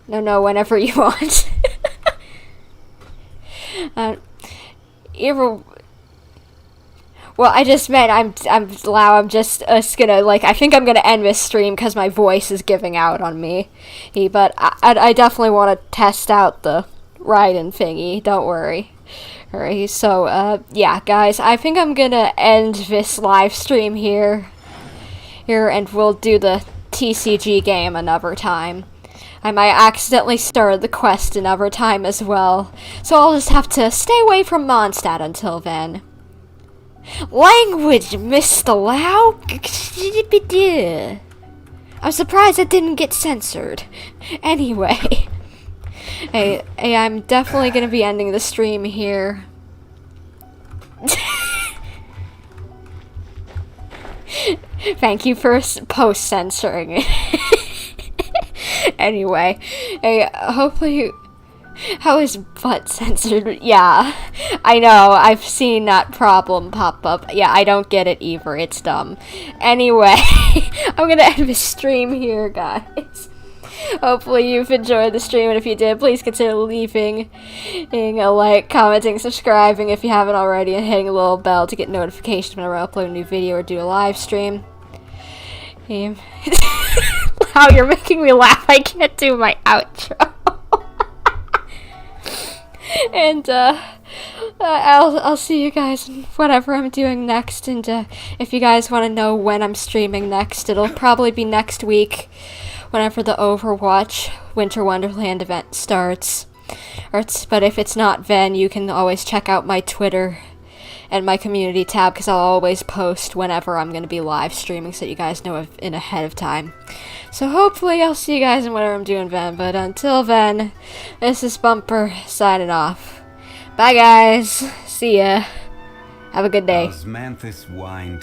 No, whenever you want. Well, I just meant I'm just gonna, like, I think I'm gonna end this stream because my voice is giving out on me. But I definitely want to test out the Raiden thingy, don't worry. Alright, so, yeah, guys, I think I'm gonna end this live stream here, and we'll do the TCG game another time. I might accidentally start the quest another time as well, so I'll just have to stay away from Mondstadt until then. Language, Mr. Lau? I'm surprised it didn't get censored. Anyway, hey, I'm definitely gonna be ending the stream here. Thank you for post-censoring it. Anyway, hey, hopefully how is butt censored? Yeah, I know, I've seen that problem pop up. Yeah, I don't get it either, it's dumb. Anyway, I'm gonna end the stream here, guys. Hopefully you've enjoyed the stream, and if you did, please consider leaving a like, commenting, subscribing if you haven't already, and hitting a little bell to get notifications whenever I upload a new video or do a live stream. Wow, you're making me laugh. I can't do my outro. And I'll see you guys in whatever I'm doing next. And if you guys want to know when I'm streaming next, it'll probably be next week, whenever the Overwatch Winter Wonderland event starts. But if it's not then, you can always check out my Twitter and my community tab, because I'll always post whenever I'm going to be live streaming, so you guys know in ahead of time. So hopefully I'll see you guys in whatever I'm doing then, but until then, this is Bumper signing off. Bye guys, see ya, have a good day. Osmanthus wine